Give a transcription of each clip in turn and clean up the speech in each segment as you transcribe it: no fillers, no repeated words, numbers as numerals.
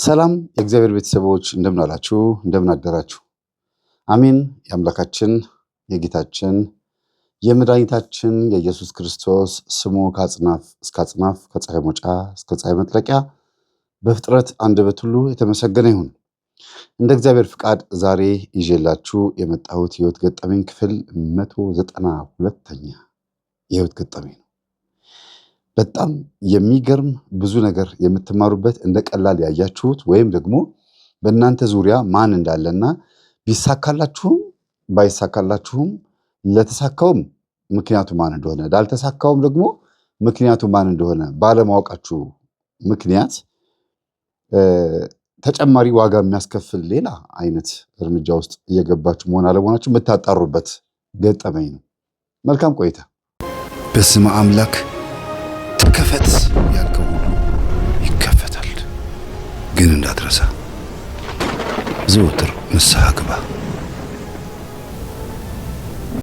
ሰላም የእግዚአብሔር ቤተሰቦች እንደምን አላችሁ? እንደምን አደራችሁ? አሜን። የአምላካችን የጌታችን የመድኃኒታችን የኢየሱስ ክርስቶስ ስሙ ከአጽናፍ እስከ አጽናፍ ከፀሐይ መውጫ እስከ ፀሐይ መጥለቂያ በፍጥረት አንደበት ሁሉ የተመሰገነ ይሁን። እንደ እግዚአብሔር ፍቃድ ዛሬ ይዤላችሁ የመጣሁት የህይወት ገጠመኝ ክፍል 192ኛ የህይወት ገጠመኝ ነው። በጣም የሚገርም ብዙ ነገር የምትማሩበት እንደ ቀላል ያያችሁት ወይም ደግሞ በእናንተ ዙሪያ ማን እንዳለና ቢሳካላችሁም ባይሳካላችሁም ለተሳካውም ምክንያቱ ማን እንደሆነ ላልተሳካውም ደግሞ ምክንያቱ ማን እንደሆነ ባለማወቃችሁ ምክንያት ተጨማሪ ዋጋ የሚያስከፍል ሌላ አይነት እርምጃ ውስጥ እየገባችሁ መሆን አለመሆናችሁ የምታጣሩበት ገጠመኝ ነው። መልካም ቆይታ። በስመ አምላክ ተከፈት ያልከው ሁሉ ይከፈታል። ግን እንዳትረሳ ዘወትር ንስሐ ግባ።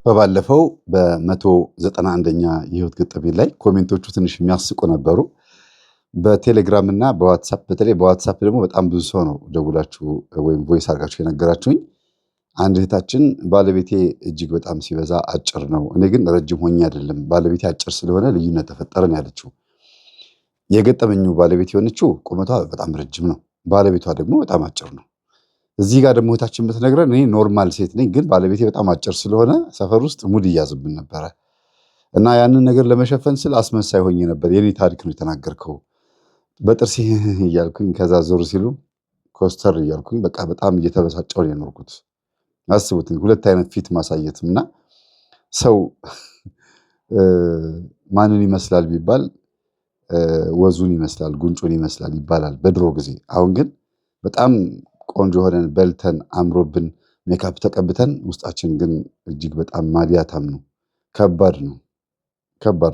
በባለፈው በ191ኛ የህይወት ገጠመኝ ላይ ኮሜንቶቹ ትንሽ የሚያስቁ ነበሩ። በቴሌግራም እና በዋትሳፕ በተለይ በዋትሳፕ ደግሞ በጣም ብዙ ሰው ነው ደውላችሁ ወይም ቮይስ አድርጋችሁ የነገራችሁኝ። አንድ እህታችን ባለቤቴ እጅግ በጣም ሲበዛ አጭር ነው፣ እኔ ግን ረጅም ሆኜ አይደለም፣ ባለቤቴ አጭር ስለሆነ ልዩነት ተፈጠረን ያለችው። የገጠመኙ ባለቤት የሆነችው ቁመቷ በጣም ረጅም ነው፣ ባለቤቷ ደግሞ በጣም አጭር ነው። እዚህ ጋር ደግሞ እህታችን ብትነግረን እኔ ኖርማል ሴት ነኝ፣ ግን ባለቤቴ በጣም አጭር ስለሆነ ሰፈር ውስጥ ሙድ እያዝብን ነበረ እና ያንን ነገር ለመሸፈን ስል አስመሳይ ሆኜ ነበር። የኔ ታሪክ ነው የተናገርከው በጥርሴ እያልኩኝ ከዛ ዞር ሲሉ ኮስተር እያልኩኝ በቃ በጣም እየተበሳጨሁ ነው የኖርኩት። አስቡትኝ ሁለት አይነት ፊት ማሳየትም እና ሰው ማንን ይመስላል ቢባል ወዙን ይመስላል ጉንጩን ይመስላል ይባላል በድሮ ጊዜ። አሁን ግን በጣም ቆንጆ ሆነን በልተን አምሮብን ሜካፕ ተቀብተን ውስጣችን ግን እጅግ በጣም ማዲያታም ነው። ከባድ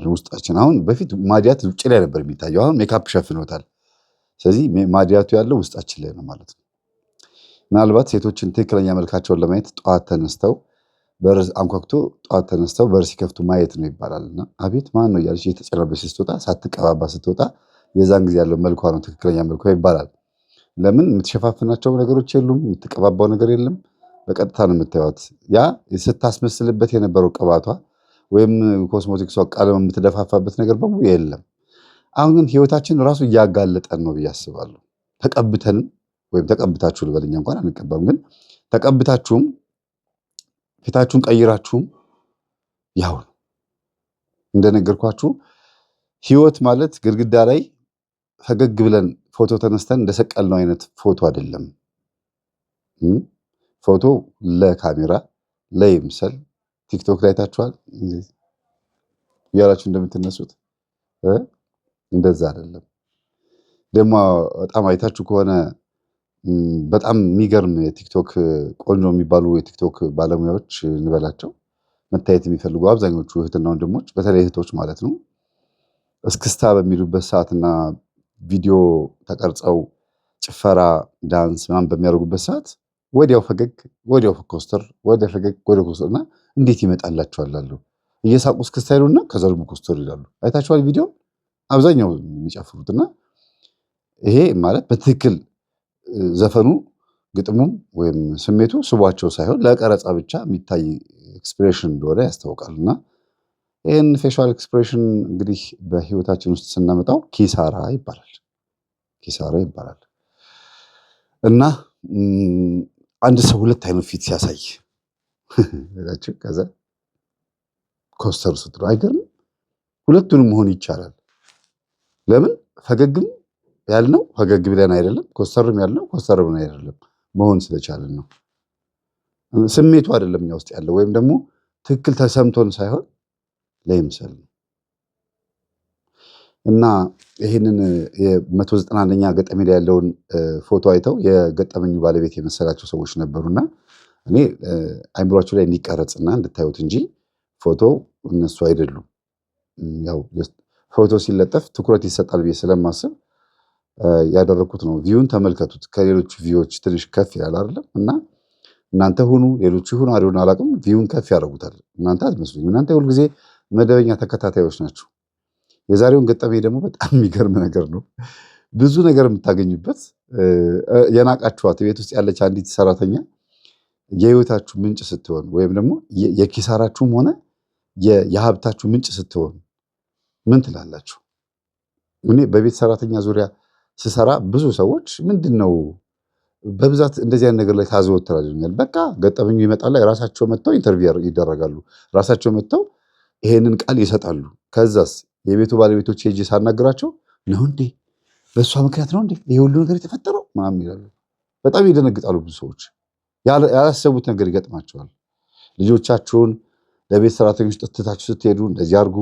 ነው ውስጣችን። አሁን በፊት ማዲያት ውጭ ላይ ነበር የሚታየው፣ አሁን ሜካፕ ሸፍኖታል። ስለዚህ ማዲያቱ ያለው ውስጣችን ላይ ነው ማለት ነው። ምናልባት ሴቶችን ትክክለኛ መልካቸውን ለማየት ጠዋት ተነስተው በር አንኳኩቶ ጠዋት ተነስተው በር ሲከፍቱ ማየት ነው ይባላልና አቤት ማን ነው እያለች እየተጨናበች ስትወጣ ሳትቀባባ ስትወጣ የዛን ጊዜ ያለው መልኳ ነው ትክክለኛ መልኳ ይባላል። ለምን? የምትሸፋፍናቸው ነገሮች የሉም፣ የምትቀባባው ነገር የለም። በቀጥታ ነው የምታዩት። ያ ስታስመስልበት የነበረው ቅባቷ ወይም ኮስሞቲክሷ ቀለም የምትደፋፋበት ነገር በሙሉ የለም። አሁን ግን ህይወታችን ራሱ እያጋለጠን ነው ብዬ አስባለሁ። ተቀብተንም ወይም ተቀብታችሁ ልበልኛ እንኳን አንቀባም፣ ግን ተቀብታችሁም ፊታችሁን ቀይራችሁም ያው ነው። እንደነገርኳችሁ ህይወት ማለት ግድግዳ ላይ ፈገግ ብለን ፎቶ ተነስተን እንደሰቀልነው አይነት ፎቶ አይደለም። ፎቶ ለካሜራ ለይምሰል ቲክቶክ ላይ ታችኋል እያላችሁ እንደምትነሱት እንደዛ አይደለም። ደግሞ በጣም አይታችሁ ከሆነ በጣም የሚገርም የቲክቶክ ቆንጆ የሚባሉ የቲክቶክ ባለሙያዎች እንበላቸው መታየት የሚፈልጉ አብዛኞቹ እህትና ወንድሞች በተለይ እህቶች ማለት ነው እስክስታ በሚሉበት ሰዓትና ቪዲዮ ተቀርጸው ጭፈራ ዳንስ ምናምን በሚያደርጉበት ሰዓት ወዲያው ፈገግ ወዲያው ኮስተር ወዲያው ፈገግ ወዲያው ኮስተር እና እንዴት ይመጣላችኋል አሉ። እየሳቁ እስክስታ ይሉና ከዛ ደግሞ ኮስተር ይላሉ። አይታችኋል ቪዲዮ አብዛኛው የሚጨፍሩትና ይሄ ማለት በትክክል ዘፈኑ ግጥሙም ወይም ስሜቱ ስቧቸው ሳይሆን ለቀረጻ ብቻ የሚታይ ኤክስፕሬሽን እንደሆነ ያስታውቃልና ይህን ፌሻል ኤክስፕሬሽን እንግዲህ በህይወታችን ውስጥ ስናመጣው ኪሳራ ይባላል። እና አንድ ሰው ሁለት አይነት ፊት ሲያሳይ ከዛ ኮስተር ስትሉ አይገርም? ሁለቱንም መሆን ይቻላል። ለምን? ፈገግም ያልነው ፈገግ ብለን አይደለም፣ ኮስተርም ያልነው ኮስተር ብለን አይደለም፣ መሆን ስለቻለን ነው። ስሜቱ አይደለም እኛ ውስጥ ያለው ወይም ደግሞ ትክክል ተሰምቶን ሳይሆን ለይምሰል ነው። እና ይህንን የ191ኛ ገጠመኝ ላይ ያለውን ፎቶ አይተው የገጠመኙ ባለቤት የመሰላቸው ሰዎች ነበሩና እኔ አይምሯችሁ ላይ እንዲቀረጽና እንድታዩት እንጂ ፎቶ እነሱ አይደሉም። ያው ፎቶ ሲለጠፍ ትኩረት ይሰጣል ብዬ ስለማስብ ያደረኩት ነው። ቪውን ተመልከቱት። ከሌሎቹ ቪዎች ትንሽ ከፍ ይላል አይደለም? እና እናንተ ሁኑ ሌሎቹ ይሁኑ አይሁኑ አላውቅም፣ ቪውን ከፍ ያደርጉታል። እናንተ አትመስሉኝ። እናንተ ሁልጊዜ መደበኛ ተከታታዮች ናቸው። የዛሬውን ገጠመኝ ደግሞ በጣም የሚገርም ነገር ነው። ብዙ ነገር የምታገኙበት የናቃችኋት ቤት ውስጥ ያለች አንዲት ሰራተኛ የህይወታችሁ ምንጭ ስትሆን ወይም ደግሞ የኪሳራችሁም ሆነ የሀብታችሁ ምንጭ ስትሆን ምን ትላላችሁ? እኔ በቤት ሰራተኛ ዙሪያ ስሰራ ብዙ ሰዎች ምንድነው በብዛት እንደዚህ አይነት ነገር ላይ ታዘወትራለኛል። በቃ ገጠመኙ ይመጣል፣ ራሳቸው መጥተው ኢንተርቪው ይደረጋሉ፣ ራሳቸው መጥተው ይሄንን ቃል ይሰጣሉ። ከዛስ የቤቱ ባለቤቶች ሄጄ ሳናግራቸው ነው እንዴ በእሷ ምክንያት ነው እንዴ ይሄ ሁሉ ነገር የተፈጠረው ምናምን ይላሉ። በጣም ይደነግጣሉ። ብዙ ሰዎች ያላሰቡት ነገር ይገጥማቸዋል። ልጆቻችሁን ለቤት ሰራተኞች ትታችሁ ስትሄዱ እንደዚህ አድርጉ፣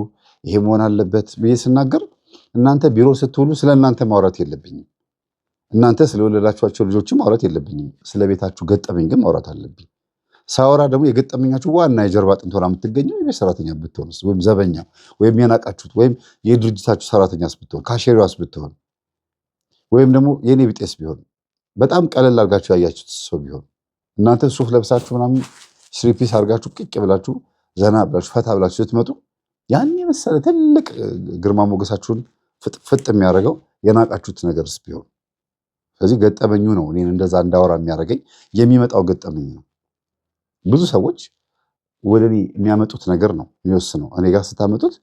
ይሄ መሆን አለበት ብዬ ስናገር እናንተ ቢሮ ስትውሉ ስለ እናንተ ማውራት የለብኝም። እናንተ ስለወለዳችኋቸው ልጆችም ማውራት የለብኝም። ስለ ቤታችሁ ገጠመኝ ግን ማውራት አለብኝ። ሳወራ ደግሞ የገጠመኛችሁ ዋና የጀርባ አጥንት ሆና የምትገኘው የቤት ሰራተኛ ብትሆንስ፣ ወይም ዘበኛ፣ ወይም የናቃችሁት፣ ወይም የድርጅታችሁ ሰራተኛስ ብትሆን፣ ካሼሪዋስ ብትሆን፣ ወይም ደግሞ የኔ ቢጤስ ቢሆን፣ በጣም ቀለል አድርጋችሁ ያያችሁት ሰው ቢሆን፣ እናንተ ሱፍ ለብሳችሁ ምናምን ስሪፒስ አድርጋችሁ ቅቅ ብላችሁ ዘና ብላችሁ ፈታ ብላችሁ ስትመጡ ያን የመሰለ ትልቅ ግርማ ሞገሳችሁን ፍጥ የሚያደርገው የናቃችሁት ነገርስ ቢሆን። ስለዚህ ገጠመኙ ነው እኔን እንደዛ እንዳወራ የሚያደርገኝ፣ የሚመጣው ገጠመኝ ነው። ብዙ ሰዎች ወደ እኔ የሚያመጡት ነገር ነው የሚወስነው። እኔ ጋር ስታመጡት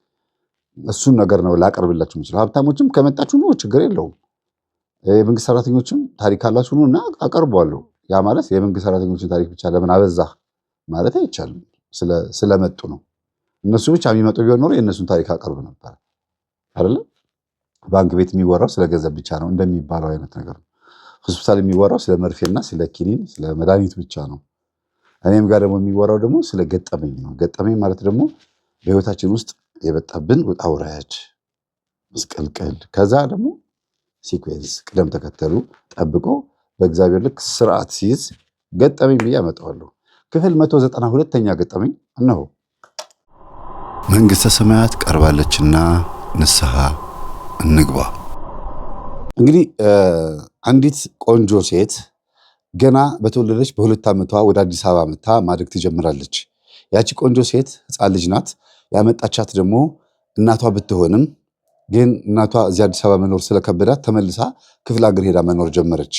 እሱን ነገር ነው ላቀርብላችሁ የምችለው። ሀብታሞችም ከመጣችሁ ነው ችግር የለውም። የመንግስት ሰራተኞችም ታሪክ አላችሁ እና አቀርበዋለሁ። ያ ማለት የመንግስት ሰራተኞችን ታሪክ ብቻ ለምን አበዛህ ማለት አይቻልም። ስለመጡ ነው። እነሱ ብቻ የሚመጡ ቢሆን ኖሮ የእነሱን ታሪክ አቀርብ ነበር አይደለም። ባንክ ቤት የሚወራው ስለ ገንዘብ ብቻ ነው እንደሚባለው አይነት ነገር ነው። ሆስፒታል የሚወራው ስለ መርፌና ስለ ኪኒን ስለ መድኃኒት ብቻ ነው። እኔም ጋር ደግሞ የሚወራው ደግሞ ስለ ገጠመኝ ነው። ገጠመኝ ማለት ደግሞ በህይወታችን ውስጥ የመጣብን ውጣ ውረድ፣ መስቀልቅል፣ ከዛ ደግሞ ሲኩዌንስ ቅደም ተከተሉ ጠብቆ በእግዚአብሔር ልክ ስርዓት ሲይዝ ገጠመኝ ብዬ አመጣዋለሁ። ክፍል 192ኛ ገጠመኝ እነሆ። መንግሥተ ሰማያት ቀርባለችና ንስሐ እንግባ። እንግዲህ አንዲት ቆንጆ ሴት ገና በተወለደች በ2 ዓመቷ ወደ አዲስ አበባ መታ ማደግ ትጀምራለች። ያቺ ቆንጆ ሴት ሕፃን ልጅ ናት። ያመጣቻት ደግሞ እናቷ ብትሆንም ግን እናቷ እዚህ አዲስ አበባ መኖር ስለከበዳት ተመልሳ ክፍለ ሀገር ሄዳ መኖር ጀመረች።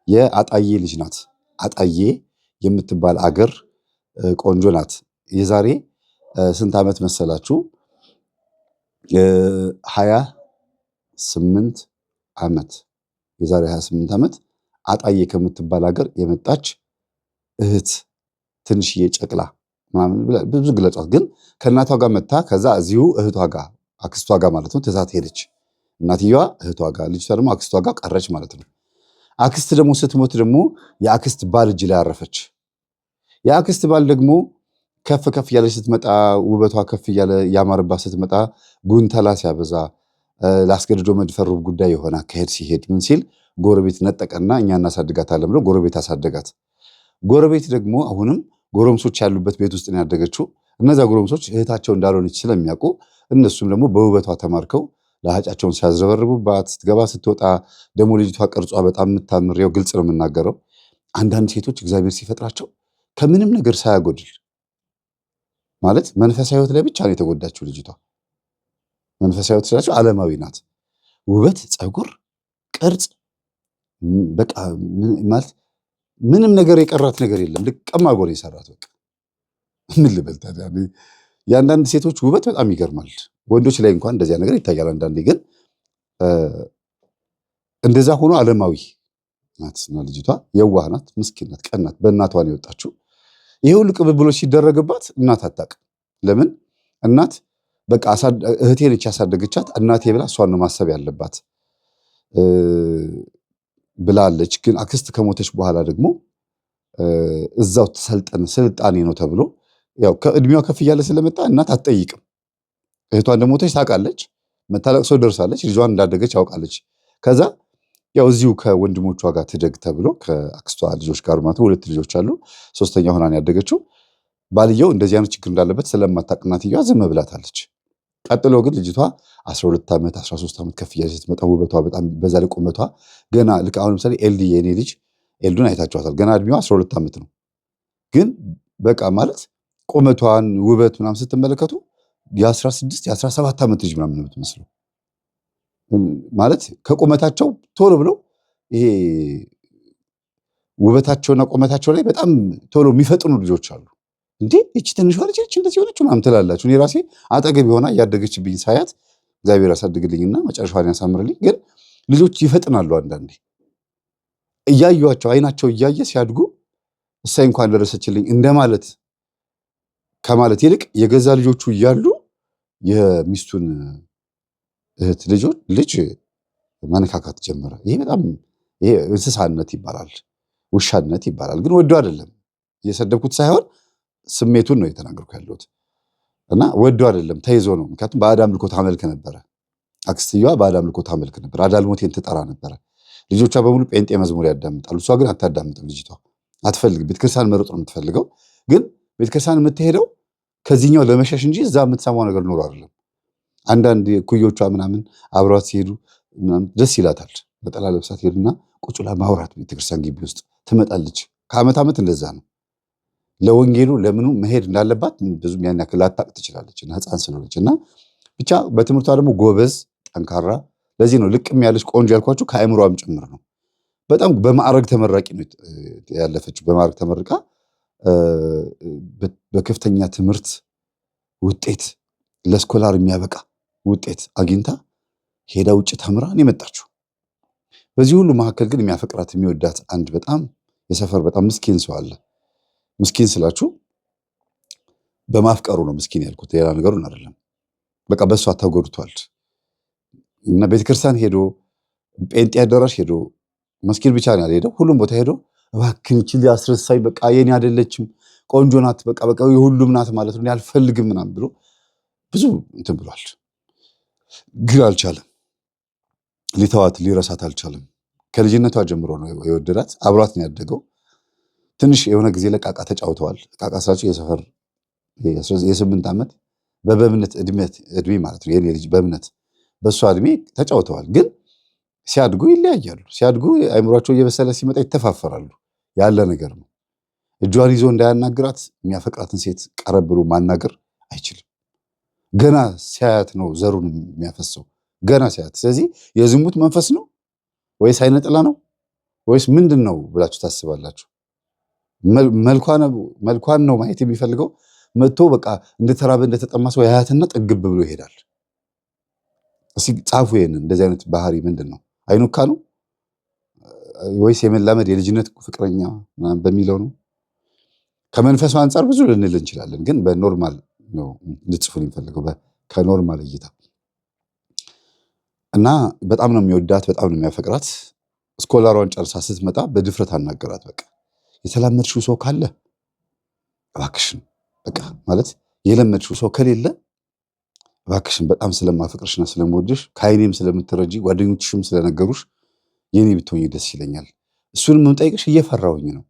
የአጣዬ ልጅ ናት። አጣዬ የምትባል አገር ቆንጆ ናት። የዛሬ ስንት ዓመት መሰላችሁ? 28 ዓመት። የዛሬ 28 ዓመት አጣዬ ከምትባል ሀገር የመጣች እህት ትንሽዬ ጨቅላ ብዙ ግለጿት፣ ግን ከእናቷ ጋር መታ ከዛ እዚሁ እህቷ ጋር አክስቷ ጋር ማለት ነው ትዛት ሄደች። እናትየዋ እህቷ ጋር፣ ልጅቷ ደግሞ አክስቷ ጋር ቀረች ማለት ነው። አክስት ደግሞ ስትሞት ደግሞ የአክስት ባል እጅ ላይ አረፈች። የአክስት ባል ደግሞ ከፍ ከፍ እያለች ስትመጣ ውበቷ ከፍ እያለ ያማረባት ስትመጣ ጉንተላ ሲያበዛ ላስገድዶ መድፈር ሩብ ጉዳይ የሆነ አካሄድ ሲሄድ ምን ሲል ጎረቤት ነጠቀና እኛ እናሳድጋታለን ብሎ ጎረቤት አሳደጋት። ጎረቤት ደግሞ አሁንም ጎረምሶች ያሉበት ቤት ውስጥ ነው ያደገችው። እነዛ ጎረምሶች እህታቸው እንዳልሆነች ስለሚያውቁ እነሱም ደግሞ በውበቷ ተማርከው ለሀጫቸውን ሲያዝረበርቡባት ስትገባ ስትወጣ ደግሞ ልጅቷ ቅርጿ በጣም የምታምር ያው ግልጽ ነው የምናገረው። አንዳንድ ሴቶች እግዚአብሔር ሲፈጥራቸው ከምንም ነገር ሳያጎድል ማለት መንፈሳዊ ሕይወት ላይ ብቻ ነው የተጎዳችው ልጅቷ። መንፈሳዊ ሕይወት ስላቸው ዓለማዊ ናት። ውበት፣ ፀጉር፣ ቅርጽ በቃ ማለት ምንም ነገር የቀራት ነገር የለም። ልቅም አድርጎ ነው የሰራት። በቃ ምን ልበል ታዲያ። የአንዳንድ ሴቶች ውበት በጣም ይገርማል። ወንዶች ላይ እንኳን እንደዚያ ነገር ይታያል አንዳንዴ። ግን እንደዛ ሆኖ ዓለማዊ ናትና ልጅቷ የዋህ ናት፣ ምስኪን ናት፣ ቀን ናት። በእናቷ ነው የወጣችው። ይሄ ሁሉ ቅብብሎች ሲደረግባት እናት አታውቅም። ለምን እናት በቃ እህቴ ነች ያሳደገቻት እናቴ ብላ እሷን ነው ማሰብ ያለባት ብላለች። ግን አክስት ከሞተች በኋላ ደግሞ እዛው ስልጣኔ ነው ተብሎ ያው ከእድሜዋ ከፍ እያለ ስለመጣ እናት አትጠይቅም። እህቷ እንደሞተች ታውቃለች፣ መታለቅሶ ደርሳለች፣ ልጇን እንዳደገች ያውቃለች። ከዛ ያው እዚሁ ከወንድሞቿ ጋር ትደግ ተብሎ ከአክስቷ ልጆች ጋር ማለት ነው 2 ልጆች አሉ። 3ኛ ሆና ነው ያደገችው። ባልየው እንደዚህ አይነት ችግር እንዳለበት ስለማታውቅ እናትየዋ ዝም ብላታለች። ቀጥሎ ግን ልጅቷ 12 ዓመት 13 ዓመት ከፍ እያለች ስትመጣ ውበቷ በጣም በዛ ላይ ቁመቷ ገና ልክ አሁን ለምሳሌ ኤልዲ የኔ ልጅ ኤልዱን አይታችኋታል። ገና እድሜዋ 12 ዓመት ነው። ግን በቃ ማለት ቁመቷን ውበት ምናምን ስትመለከቱ የ16 የ17 ዓመት ልጅ ምናምን ነው የምትመስለው። ማለት ከቁመታቸው ቶሎ ብለው ይሄ ውበታቸውና ቁመታቸው ላይ በጣም ቶሎ የሚፈጥኑ ልጆች አሉ። እንዴ እቺ ትንሿ ልጅ እቺ እንደዚህ ሆነች ምናምን ትላላችሁ። እኔ ራሴ አጠገብ የሆነ እያደገችብኝ ሳያት እግዚአብሔር ያሳድግልኝና መጨረሻዋን ያሳምርልኝ። ግን ልጆች ይፈጥናሉ አንዳንዴ እያዩዋቸው አይናቸው እያየ ሲያድጉ እሳይ እንኳን ደረሰችልኝ እንደማለት ከማለት ይልቅ የገዛ ልጆቹ እያሉ የሚስቱን እህት ልጅ ማነካካት ጀመረ። ይሄ በጣም ይሄ እንስሳነት ይባላል፣ ውሻነት ይባላል። ግን ወዶ አይደለም እየሰደብኩት ሳይሆን ስሜቱን ነው የተናገርኩ ያለሁት። እና ወዶ አይደለም ተይዞ ነው። ምክንያቱም በአዳም ልኮ ታመልክ ነበረ። አክስትየዋ በአዳም ልኮ ታመልክ ነበር። አዳልሞቴን ትጠራ ነበረ። ልጆቿ በሙሉ ጴንጤ መዝሙር ያዳምጣሉ። እሷ ግን አታዳምጥም። ልጅቷ አትፈልግም። ቤተክርስቲያን መሮጥ ነው የምትፈልገው። ግን ቤተክርስቲያን የምትሄደው ከዚህኛው ለመሸሽ እንጂ እዛ የምትሰማው ነገር ኖሮ አይደለም። አንዳንድ ኩዮቿ ምናምን አብሯት ሲሄዱ ደስ ይላታል። ነጠላ ለብሳ ትሄድና ቁጭ ብላ ማውራት ቤተክርስቲያን ግቢ ውስጥ ትመጣለች። ከዓመት ዓመት እንደዛ ነው። ለወንጌሉ ለምኑ መሄድ እንዳለባት ብዙ ያን ያክል ላታቅ ትችላለች እና ሕፃን ስለሆነች እና ብቻ በትምህርቷ ደግሞ ጎበዝ ጠንካራ። ለዚህ ነው ልቅም ያለች ቆንጆ ያልኳችሁ ከአእምሯም ጭምር ነው። በጣም በማዕረግ ተመራቂ ነው ያለፈችው። በማዕረግ ተመርቃ በከፍተኛ ትምህርት ውጤት ለስኮላር የሚያበቃ ውጤት አግኝታ ሄዳ ውጭ ተምራን የመጣችው። በዚህ ሁሉ መካከል ግን የሚያፈቅራት የሚወዳት አንድ በጣም የሰፈር በጣም ምስኪን ሰው አለ። ምስኪን ስላችሁ በማፍቀሩ ነው ምስኪን ያልኩት፣ ሌላ ነገሩን አይደለም። በቃ በሷ ተጎድቷል እና ቤተክርስቲያን ሄዶ ጴንጤ አዳራሽ ሄዶ መስጊድ ብቻ ነው ያልሄደው፣ ሁሉም ቦታ ሄዶ እባክህን እቺ ሊያስረሳኝ በቃ የኔ አይደለችም ቆንጆ ናት በቃ የሁሉም ናት ማለት ነው ያልፈልግም ምናምን ብሎ ብዙ እንትን ብሏል። ግን አልቻለም። ሊተዋት ሊረሳት አልቻለም። ከልጅነቷ ጀምሮ ነው የወደዳት። አብሯት ነው ያደገው። ትንሽ የሆነ ጊዜ ለቃቃ ተጫውተዋል። ቃቃ ስላቸው የሰፈር የ8 ዓመት በእምነት እድሜ ማለት ነው የኔ ልጅ በእምነት በእሷ እድሜ ተጫውተዋል። ግን ሲያድጉ ይለያያሉ። ሲያድጉ አይምሯቸው እየበሰለ ሲመጣ ይተፋፈራሉ። ያለ ነገር ነው። እጇን ይዞ እንዳያናግራት የሚያፈቅራትን ሴት ቀረብ ብሎ ማናገር አይችልም። ገና ሲያያት ነው ዘሩን የሚያፈሰው፣ ገና ሲያያት። ስለዚህ የዝሙት መንፈስ ነው ወይስ አይነ ጥላ ነው ወይስ ምንድን ነው ብላችሁ ታስባላችሁ? መልኳን ነው ማየት የሚፈልገው። መጥቶ በቃ እንደተራበ እንደተጠማ ሰው ያያትና ጥግብ ብሎ ይሄዳል። እስኪ ጻፉ ይሄንን። እንደዚህ አይነት ባህሪ ምንድን ነው? አይኑካ ነው ወይስ የመላመድ የልጅነት ፍቅረኛ በሚለው ነው? ከመንፈሱ አንጻር ብዙ ልንል እንችላለን፣ ግን በኖርማል ነው እንድትጽፉን የሚፈልገው ከኖርማል እይታ እና በጣም ነው የሚወዳት፣ በጣም ነው የሚያፈቅራት። ስኮላሯን ጨርሳ ስትመጣ በድፍረት አናገራት። በቃ የተላመድሽው ሰው ካለ እባክሽን፣ በቃ ማለት የለመድሽው ሰው ከሌለ እባክሽን በጣም ስለማፈቅርሽና ስለምወድሽ ከአይኔም ስለምትረጂ ጓደኞችሽም ስለነገሩሽ የኔ ብትሆኝ ደስ ይለኛል። እሱንም የምጠይቅሽ እየፈራሁኝ ነው።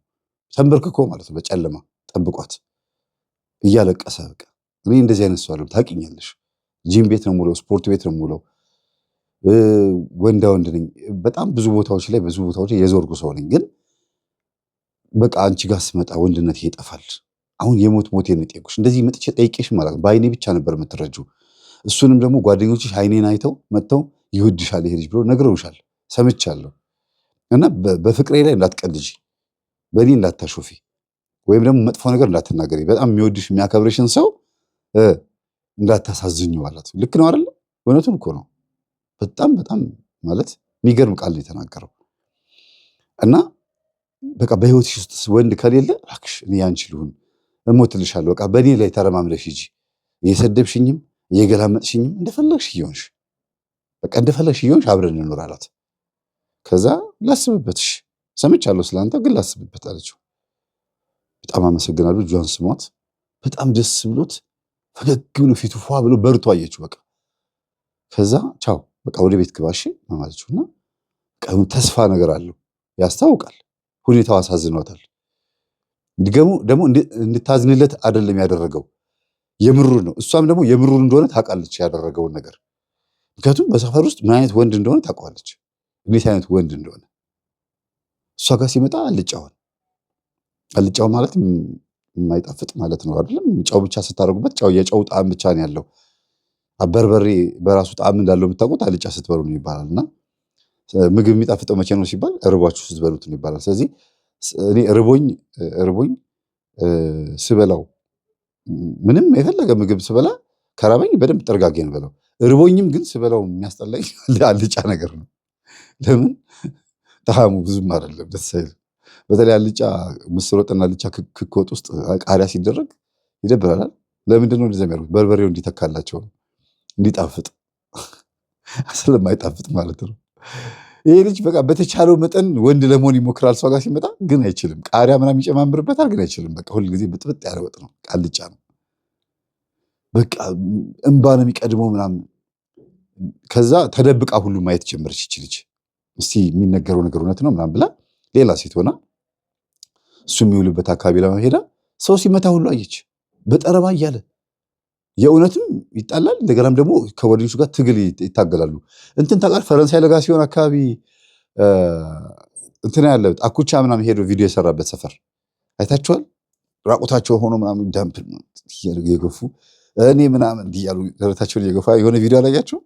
ተንበርክኮ ማለት ነው በጨለማ ጠብቋት እያለቀሰ በቃ እኔ እንደዚህ አይነት ሰው አይደለም ታውቂኛለሽ። ጂም ቤት ነው የምውለው፣ ስፖርት ቤት ነው የምውለው፣ ወንዳ ወንድ ነኝ። በጣም ብዙ ቦታዎች ላይ የዞርኩ ሰው ነኝ። ግን በቃ አንቺ ጋር ስመጣ ወንድነት ይጠፋል። አሁን የሞት ሞቴን ጠይቁሽ እንደዚህ መጥቼ ጠይቄሽ ማለት በአይኔ ብቻ ነበር የምትረጂው። እሱንም ደግሞ ጓደኞችሽ አይኔን አይተው መጥተው ይወድሻል ይሄ ልጅ ብሎ ነግረውሻል፣ ሰምቻለሁ። እና በፍቅሬ ላይ እንዳትቀልጂ፣ በእኔ እንዳታሾፊ፣ ወይም ደግሞ መጥፎ ነገር እንዳትናገሪ፣ በጣም የሚወድሽ የሚያከብርሽን ሰው እንዳታሳዝኙ አላት። ልክ ነው አይደለ? እውነቱን እኮ ነው። በጣም በጣም ማለት የሚገርም ቃል ነው የተናገረው። እና በቃ በህይወትሽ ውስጥ ወንድ ከሌለ እባክሽ እኔ ያንቺ ልሁን፣ እሞትልሻለሁ፣ በቃ በእኔ ላይ ተረማምለሽ ሂጂ፣ እየሰደብሽኝም እየገላመጥሽኝም እንደፈለግሽ እየሆንሽ በቃ እንደፈለግሽ እየሆንሽ አብረን እንኖር አላት። ከዛ ላስብበትሽ፣ ሰምቻለሁ ስለአንተ ግን ላስብበት አለችው። በጣም አመሰግናለሁ። እጇን ስሟት በጣም ደስ ብሎት ፈገግ ብሎ ፊቱ ፏ ብሎ በርቶ አየችው። በቃ ከዛ ቻው በቃ ወደ ቤት ግባሽ ማለችውና ተስፋ ነገር አለው ያስታውቃል። ሁኔታው አሳዝኗታል። ደግሞ እንድታዝንለት አይደለም ያደረገው፣ የምሩን ነው። እሷም ደግሞ የምሩን እንደሆነ ታውቃለች ያደረገውን ነገር። ምክንያቱም በሰፈር ውስጥ ምን አይነት ወንድ እንደሆነ ታውቃለች፣ እንዴት አይነት ወንድ እንደሆነ። እሷ ጋር ሲመጣ አልጫው ማለት የማይጣፍጥ ማለት ነው አይደለም። ጨው ብቻ ስታደርጉበት የጨው ጣዕም ብቻ ነው ያለው። በርበሬ በራሱ ጣዕም እንዳለው የምታውቁት አልጫ ስትበሉ ነው ይባላል። እና ምግብ የሚጣፍጠው መቼ ነው ሲባል ርቧችሁ ስትበሉት ነው ይባላል። ስለዚህ እኔ ርቦኝ ስበላው ምንም የፈለገ ምግብ ስበላ ከራበኝ በደንብ ጥርጋጌ ነው በለው። ርቦኝም ግን ስበላው የሚያስጠላኝ አልጫ ነገር ነው። ለምን ጣዕሙ ብዙም አይደለም፣ ደስ አይልም። በተለይ አልጫ ምስር ወጥና አልጫ ክክ ወጥ ውስጥ ቃሪያ ሲደረግ ይደብራል። ለምንድን ነው እንደዚያ የሚያደርጉት? በርበሬው እንዲተካላቸው ነው፣ እንዲጣፍጥ ስለማይጣፍጥ ማለት ነው። ይሄ ልጅ በቃ በተቻለው መጠን ወንድ ለመሆን ይሞክራል። ሰው ጋር ሲመጣ ግን አይችልም። ቃሪያ ምናምን ይጨማምርበታል፣ ግን አይችልም። በቃ ሁልጊዜ ብጥብጥ ያለ ወጥ ነው፣ አልጫ ነው። በቃ እንባ ነው የሚቀድመው ምናምን። ከዛ ተደብቃ ሁሉ ማየት ጀመረች ይች ልጅ። እስቲ የሚነገረው ነገር እውነት ነው ምናምን ብላ ሌላ ሴት ሆና እሱ የሚውልበት አካባቢ ለመሄዳ ሰው ሲመታ ሁሉ አየች፣ በጠረባ እያለ የእውነትም ይጣላል። እንደገናም ደግሞ ከወዳጆቹ ጋር ትግል ይታገላሉ። እንትን ታውቃለህ፣ ፈረንሳይ ለጋ ሲሆን አካባቢ እንትን ያለ አኩቻ ምናምን ሄዶ ቪዲዮ የሰራበት ሰፈር አይታችኋል። ራቁታቸው ሆኖ ምናምን ዳምፕ እየገፉ እኔ ምናምን እያሉ ደረታቸውን እየገፋ የሆነ ቪዲዮ አላያቸው።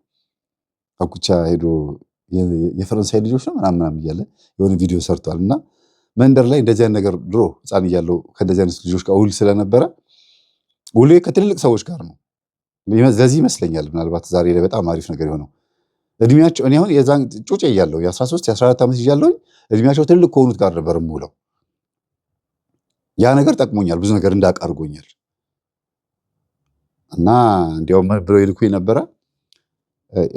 አኩቻ ሄዶ የፈረንሳይ ልጆች ነው ምናምን እያለ የሆነ ቪዲዮ ሰርቷል። እና መንደር ላይ እንደዚህ አይነት ነገር ድሮ ሕፃን እያለሁ ከእንደዚህ አይነት ልጆች ጋር ውል ስለነበረ ውሌ ከትልልቅ ሰዎች ጋር ነው። ለዚህ ይመስለኛል ምናልባት ዛሬ ላይ በጣም አሪፍ ነገር የሆነው እድሜያቸው። እኔ አሁን የዛን ጩጬ እያለሁ የ13 የ14 ዓመት እያለሁኝ እድሜያቸው ትልቅ ከሆኑት ጋር ነበር የምውለው። ያ ነገር ጠቅሞኛል፣ ብዙ ነገር እንዳውቅ አድርጎኛል። እና እንዲያውም ብለው ይልኩኝ ነበረ፣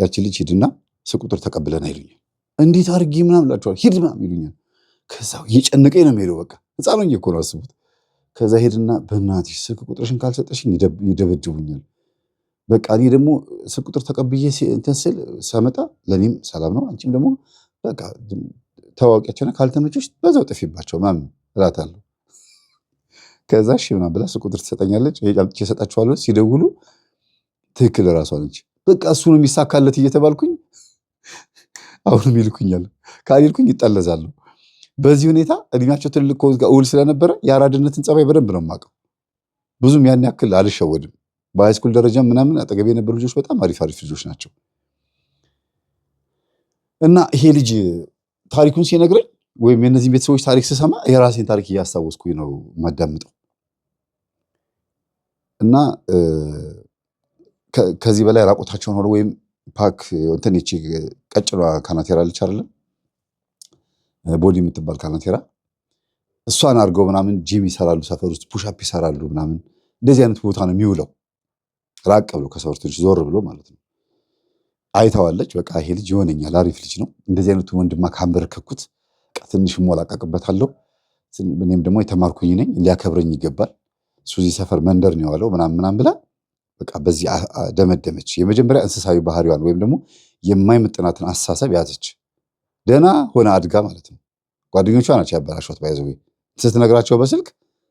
ያቺ ልጅ ሂድና ስልክ ቁጥር ተቀብለና ይሉኛል። እንዴት አድርጌ ምናምን እላቸዋለሁ። ሂድ ምናምን ይሉኛል። ከዛ እየጨነቀኝ ነው የምሄደው። በቃ ሕፃን ሆኜ እኮ ነው አስቡት። ከዛ ሄድና በእናትሽ ስልክ ቁጥርሽን ካልሰጠሽኝ ይደበድቡኛል። በቃ እኔ ደግሞ ስልክ ቁጥር ተቀብዬ እንትን ስል ሰመጣ ለእኔም ሰላም ነው፣ አንቺም ደግሞ በቃ ታዋቂያቸውና ካልተመቸሽ በዛው ጥፊባቸው ምናምን እላታለሁ። ከዛ እሺ ምናምን ብላ ስልክ ቁጥር ትሰጠኛለች። አምጥቼ እሰጣቸዋለሁ። ሲደውሉ ትክክል እራሷ ነች። በቃ እሱ ነው የሚሳካለት እየተባልኩኝ አሁንም ይልኩኛል። ካልልኩኝ ይጠለዛለሁ። በዚህ ሁኔታ እድሜያቸው ትልቅ ከሆኑት ጋር እውል ስለነበረ የአራድነትን ጸባይ በደንብ ነው የማውቀው። ብዙም ያን ያክል አልሸወድም። በሃይስኩል ደረጃ ምናምን አጠገቤ የነበሩ ልጆች በጣም አሪፍ ልጆች ናቸው። እና ይሄ ልጅ ታሪኩን ሲነግረኝ ወይም የእነዚህ ቤተሰቦች ታሪክ ስሰማ የራሴን ታሪክ እያስታወስኩኝ ነው የማዳምጠው። እና ከዚህ በላይ ራቆታቸውን ሆነ ወይም ፓክ እንትን ይቺ ቀጭኗ ካናቴራ ልጅ አይደለም ቦዲ የምትባል ካናቴራ እሷን አድርገው ምናምን ጂም ይሰራሉ፣ ሰፈር ውስጥ ፑሻፕ ይሰራሉ ምናምን። እንደዚህ አይነት ቦታ ነው የሚውለው፣ ራቅ ብሎ ከሰውርቶች ዞር ብሎ ማለት ነው። አይታዋለች። በቃ ይሄ ልጅ ይሆነኛል፣ አሪፍ ልጅ ነው። እንደዚህ አይነቱ ወንድማ ካንበረከኩት ትንሽ ሞላቃቅበታለሁ። እኔም ደግሞ የተማርኩኝ ነኝ፣ ሊያከብረኝ ይገባል። እሱ እዚህ ሰፈር መንደር ነው የዋለው ምናምን ብላ በቃ በዚህ ደመደመች። የመጀመሪያ እንስሳዊ ባህሪዋን ወይም ደግሞ የማይመጥናትን አስተሳሰብ ያዘች። ደህና ሆነ አድጋ ማለት ነው። ጓደኞቿ ናቸው ያበላሿት። ባይዘው ስትነግራቸው በስልክ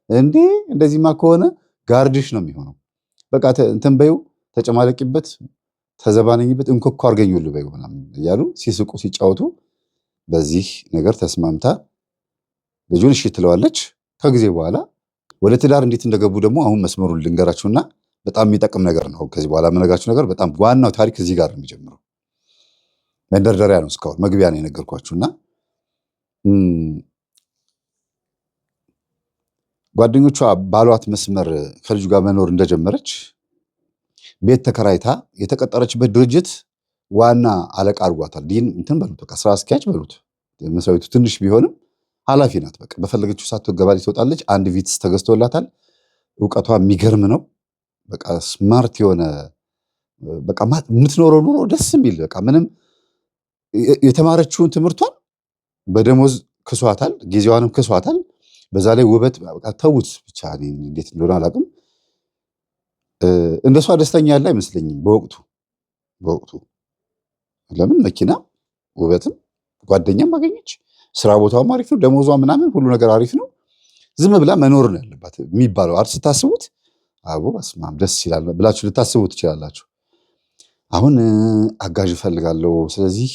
እንዴ እንደዚህማ ከሆነ ጋርድሽ ነው የሚሆነው፣ በቃ እንትን በይው፣ ተጨማለቂበት፣ ተዘባነኝበት፣ እንኮኮ አርገኙል በይው ምናምን እያሉ ሲስቁ ሲጫወቱ፣ በዚህ ነገር ተስማምታ ልጁን እሺ ትለዋለች። ከጊዜ በኋላ ወደ ትዳር እንዴት እንደገቡ ደግሞ አሁን መስመሩን ልንገራችሁና በጣም የሚጠቅም ነገር ነው። ከዚህ በኋላ የምነግራችሁ ነገር በጣም ዋናው ታሪክ እዚህ ጋር ነው የሚጀምረው። መንደርደሪያ ነው፣ እስካሁን መግቢያ ነው የነገርኳችሁና ጓደኞቿ ባሏት መስመር ከልጁ ጋር መኖር እንደጀመረች ቤት ተከራይታ የተቀጠረችበት ድርጅት ዋና አለቃ አድርጓታል። ዲን እንትን በሉት፣ በቃ ስራ አስኪያጅ በሉት። መስሪያ ቤቱ ትንሽ ቢሆንም ኃላፊ ናት። በቃ በፈለገችው ሰዓት ገባ ትወጣለች። አንድ ቪትስ ተገዝቶላታል። እውቀቷ የሚገርም ነው። በቃ ስማርት የሆነ በቃ የምትኖረው ኑሮ ደስ የሚል በቃ ምንም የተማረችውን ትምህርቷን በደሞዝ ክሷታል፣ ጊዜዋንም ክሷታል። በዛ ላይ ውበት በቃ ተውት ብቻ እንዴት እንደሆነ አላውቅም። እንደሷ ደስተኛ ያለ አይመስለኝም በወቅቱ። ለምን መኪና፣ ውበትም፣ ጓደኛም አገኘች። ስራ ቦታውም አሪፍ ነው፣ ደሞዟ ምናምን ሁሉ ነገር አሪፍ ነው። ዝም ብላ መኖር ነው ያለባት የሚባለው አይደል? ስታስቡት አቦ በስማም ደስ ይላል ብላችሁ ልታስቡ ትችላላችሁ። አሁን አጋዥ እፈልጋለሁ፣ ስለዚህ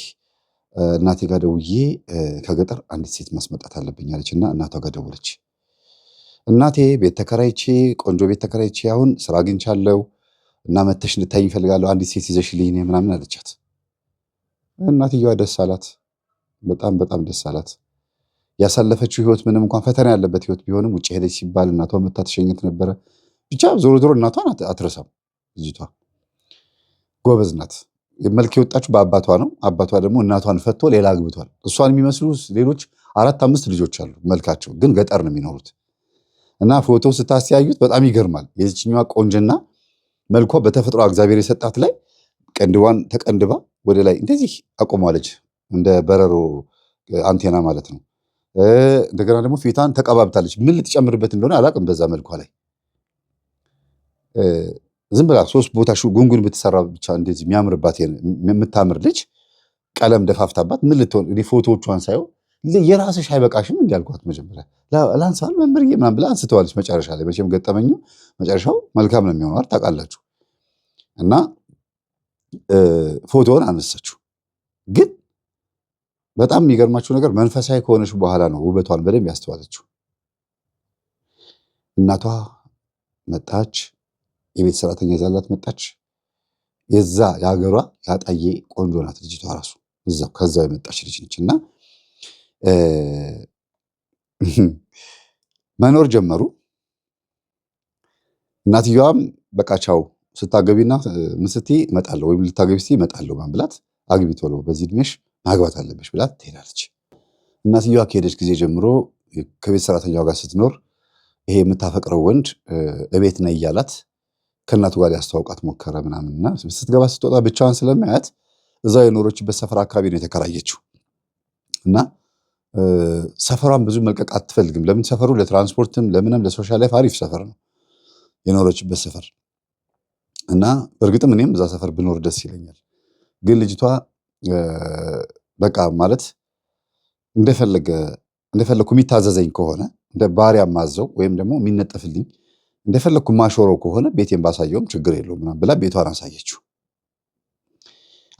እናቴ ጋር ደውዬ ከገጠር አንዲት ሴት ማስመጣት አለብኝ አለችና እናቷ ጋር ደወለች። እናቴ ቤት ተከራይቼ ቆንጆ ቤት ተከራይቼ አሁን ስራ አግኝቻለሁ እና መተሽ እንድታይኝ እፈልጋለሁ፣ አንዲት ሴት ይዘሽልኝ ምናምን አለቻት። እናትየዋ ደስ አላት። በጣም በጣም ደስ አላት። ያሳለፈችው ህይወት ምንም እንኳን ፈተና ያለበት ህይወት ቢሆንም ውጭ ሄደች ሲባል እናቷ መታ ተሸኘት ነበረ። ብቻ ዞሮ ዞሮ እናቷን አትረሳም ልጅቷ። ጎበዝ ናት። መልክ የወጣችው በአባቷ ነው። አባቷ ደግሞ እናቷን ፈቶ ሌላ አግብቷል። እሷን የሚመስሉ ሌሎች 4-5 ልጆች አሉ። መልካቸው ግን ገጠር ነው የሚኖሩት። እና ፎቶ ስታስተያዩት በጣም ይገርማል። የዚችኛዋ ቆንጅና መልኳ በተፈጥሮ እግዚአብሔር የሰጣት ላይ ቀንድዋን ተቀንድባ ወደ ላይ እንደዚህ አቆሟለች፣ እንደ በረሮ አንቴና ማለት ነው። እንደገና ደግሞ ፊቷን ተቀባብታለች። ምን ልትጨምርበት እንደሆነ አላውቅም። በዛ መልኳ ላይ ዝም ብላ 3 ቦታ ጉንጉን ብትሰራ ብቻ እንደዚህ የሚያምርባት የምታምር ልጅ ቀለም ደፋፍታባት ምን ልትሆን። እኔ ፎቶዎቿን ሳየው የራስሽ አይበቃሽም እንዲያልኳት መጀመሪያ ላንሳል መምህርዬ ምናምን ብላ አንስተዋለች። መጨረሻ ላይ መቼም ገጠመኙ መጨረሻው መልካም ነው የሚሆነው ታውቃላችሁ። እና ፎቶውን አነሳችው። ግን በጣም የሚገርማችሁ ነገር መንፈሳዊ ከሆነች በኋላ ነው ውበቷን በደንብ ያስተዋለችው። እናቷ መጣች፣ የቤት ሰራተኛ ይዛላት መጣች። የዛ የሀገሯ ያጣዬ ቆንጆ ናት ልጅቷ ራሱ እዛው ከዛው የመጣች ልጅ ነች። እና መኖር ጀመሩ። እናትየዋም በቃ ቻው ስታገቢና ምን ስትይ እመጣለሁ ወይም ልታገቢ ስትይ እመጣለሁ ማን ብላት አግቢ ቶሎ በዚህ እድሜሽ ማግባት አለብሽ ብላት ትሄዳለች። እናትየዋ ከሄደች ጊዜ ጀምሮ ከቤት ሰራተኛዋ ጋር ስትኖር ይሄ የምታፈቅረው ወንድ እቤት ነይ እያላት ከእናቱ ጋር ሊያስተዋውቃት ሞከረ ምናምንና ስትገባ ስትወጣ ብቻዋን ስለማያት እዛው የኖረችበት ሰፈር አካባቢ ነው የተከራየችው። እና ሰፈሯን ብዙ መልቀቅ አትፈልግም። ለምን? ሰፈሩ ለትራንስፖርትም ለምንም ለሶሻል ላይፍ አሪፍ ሰፈር ነው የኖረችበት ሰፈር። እና በእርግጥም እኔም እዛ ሰፈር ብኖር ደስ ይለኛል። ግን ልጅቷ በቃ ማለት እንደፈለኩ የሚታዘዘኝ ከሆነ እንደ ባሪያ ማዘው ወይም ደግሞ የሚነጠፍልኝ እንደፈለኩ ማሾረው ከሆነ ቤቴን ባሳየውም ችግር የለውም ምናምን ብላ ቤቷን አሳየችው።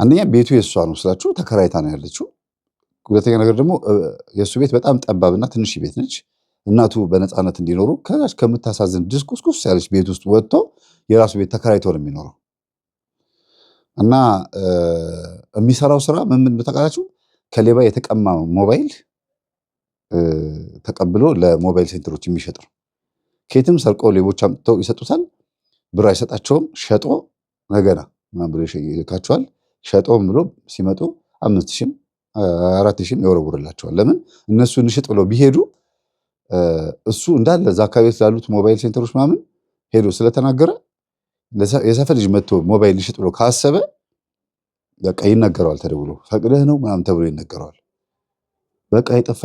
አንደኛ ቤቱ የእሷ ነው ስላችሁ ተከራይታ ነው ያለችው። ሁለተኛ ነገር ደግሞ የእሱ ቤት በጣም ጠባብና ትንሽ ቤት ነች። እናቱ በነፃነት እንዲኖሩ ከዛች ከምታሳዝን ድስቁስቁስ ያለች ቤት ውስጥ ወጥቶ የራሱ ቤት ተከራይቶ ነው የሚኖረው። እና የሚሰራው ስራ ምን ተቃላችሁ? ከሌባ የተቀማ ሞባይል ተቀብሎ ለሞባይል ሴንተሮች የሚሸጥ ነው። ከየትም ሰርቆ ሌቦች አምጥተው ይሰጡታል። ብር አይሰጣቸውም። ሸጦ ነገና ምናምን ብሎ ይልካቸዋል። ሸጦም ብሎ ሲመጡ 5,000 4,000 ይወረውርላቸዋል። ለምን? እነሱ እንሽጥ ብለው ቢሄዱ እሱ እንዳለ እዛ አካባቢ ስላሉት ሞባይል ሴንተሮች ምናምን ሄዶ ስለተናገረ የሰፈር ልጅ መጥቶ ሞባይል ልሽጥ ብሎ ካሰበ በቃ ይነገረዋል። ተደውሎ ፈቅደህ ነው ምናምን ተብሎ ይነገረዋል። በቃ የጠፋ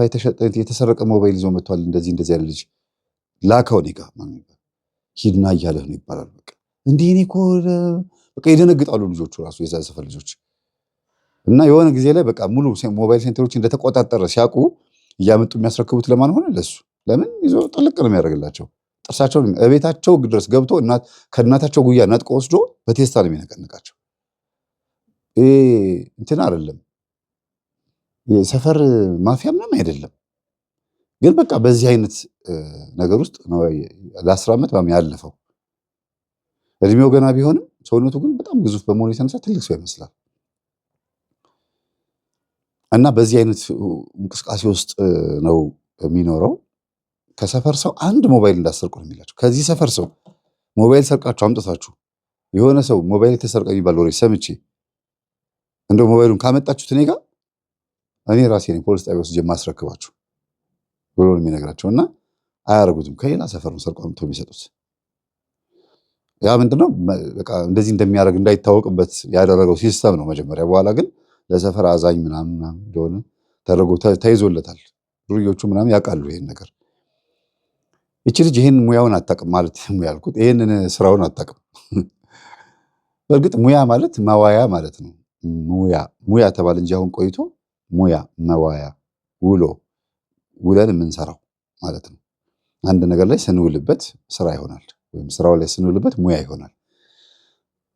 የተሰረቀ ሞባይል ይዞ መጥቷል፣ እንደዚህ ያለ ልጅ ላከው እኔ ጋር ሂድና እያለህ ነው ይባላል። በቃ እንዲህ እኔ እኮ በቃ ይደነግጣሉ ልጆቹ ራሱ የዛ ሰፈር ልጆች። እና የሆነ ጊዜ ላይ በቃ ሙሉ ሞባይል ሴንተሮች እንደተቆጣጠረ ሲያውቁ እያመጡ የሚያስረክቡት ለማን ሆነ? ለሱ። ለምን? ይዞ ጥልቅ ነው የሚያደርግላቸው። ጥርሳቸውን እቤታቸው ድረስ ገብቶ ከእናታቸው ጉያ ነጥቆ ወስዶ በቴስታ ነው የሚነቀንቃቸው። እንትን አይደለም የሰፈር ማፊያ ምናምን አይደለም። ግን በቃ በዚህ አይነት ነገር ውስጥ ነው ለ10 ዓመት ያለፈው። እድሜው ገና ቢሆንም ሰውነቱ ግን በጣም ግዙፍ በመሆኑ የተነሳ ትልቅ ሰው ይመስላል። እና በዚህ አይነት እንቅስቃሴ ውስጥ ነው የሚኖረው። ከሰፈር ሰው አንድ ሞባይል እንዳሰርቁ ነው የሚላቸው። ከዚህ ሰፈር ሰው ሞባይል ሰርቃችሁ አምጥታችሁ የሆነ ሰው ሞባይል የተሰርቀ የሚባል ወሬ ሰምቼ እንደው ሞባይሉን ካመጣችሁት እኔ ጋር እኔ ራሴ ነኝ ፖሊስ ጣቢያ ወስጄ ማስረክባችሁ ብሎ ነው የሚነግራቸው። እና አያረጉትም። ከሌላ ሰፈር ነው ሰርቆ አምጥተው የሚሰጡት። ያ ምንድነው በቃ እንደዚህ እንደሚያደርግ እንዳይታወቅበት ያደረገው ሲስተም ነው መጀመሪያ። በኋላ ግን ለሰፈር አዛኝ ምናምን እንደሆነ ተደርጎ ተይዞለታል። ዱርዮቹ ምናምን ያውቃሉ ይሄን ነገር። እቺ ልጅ ይሄን ሙያውን አታውቅም ማለት ያልኩት ይሄንን ስራውን አታውቅም። በእርግጥ ሙያ ማለት መዋያ ማለት ነው። ሙያ ተባለ እንጂ አሁን ቆይቶ ሙያ መዋያ ውለን የምንሰራው ማለት ነው። አንድ ነገር ላይ ስንውልበት ስራ ይሆናል፣ ወይም ስራው ላይ ስንውልበት ሙያ ይሆናል።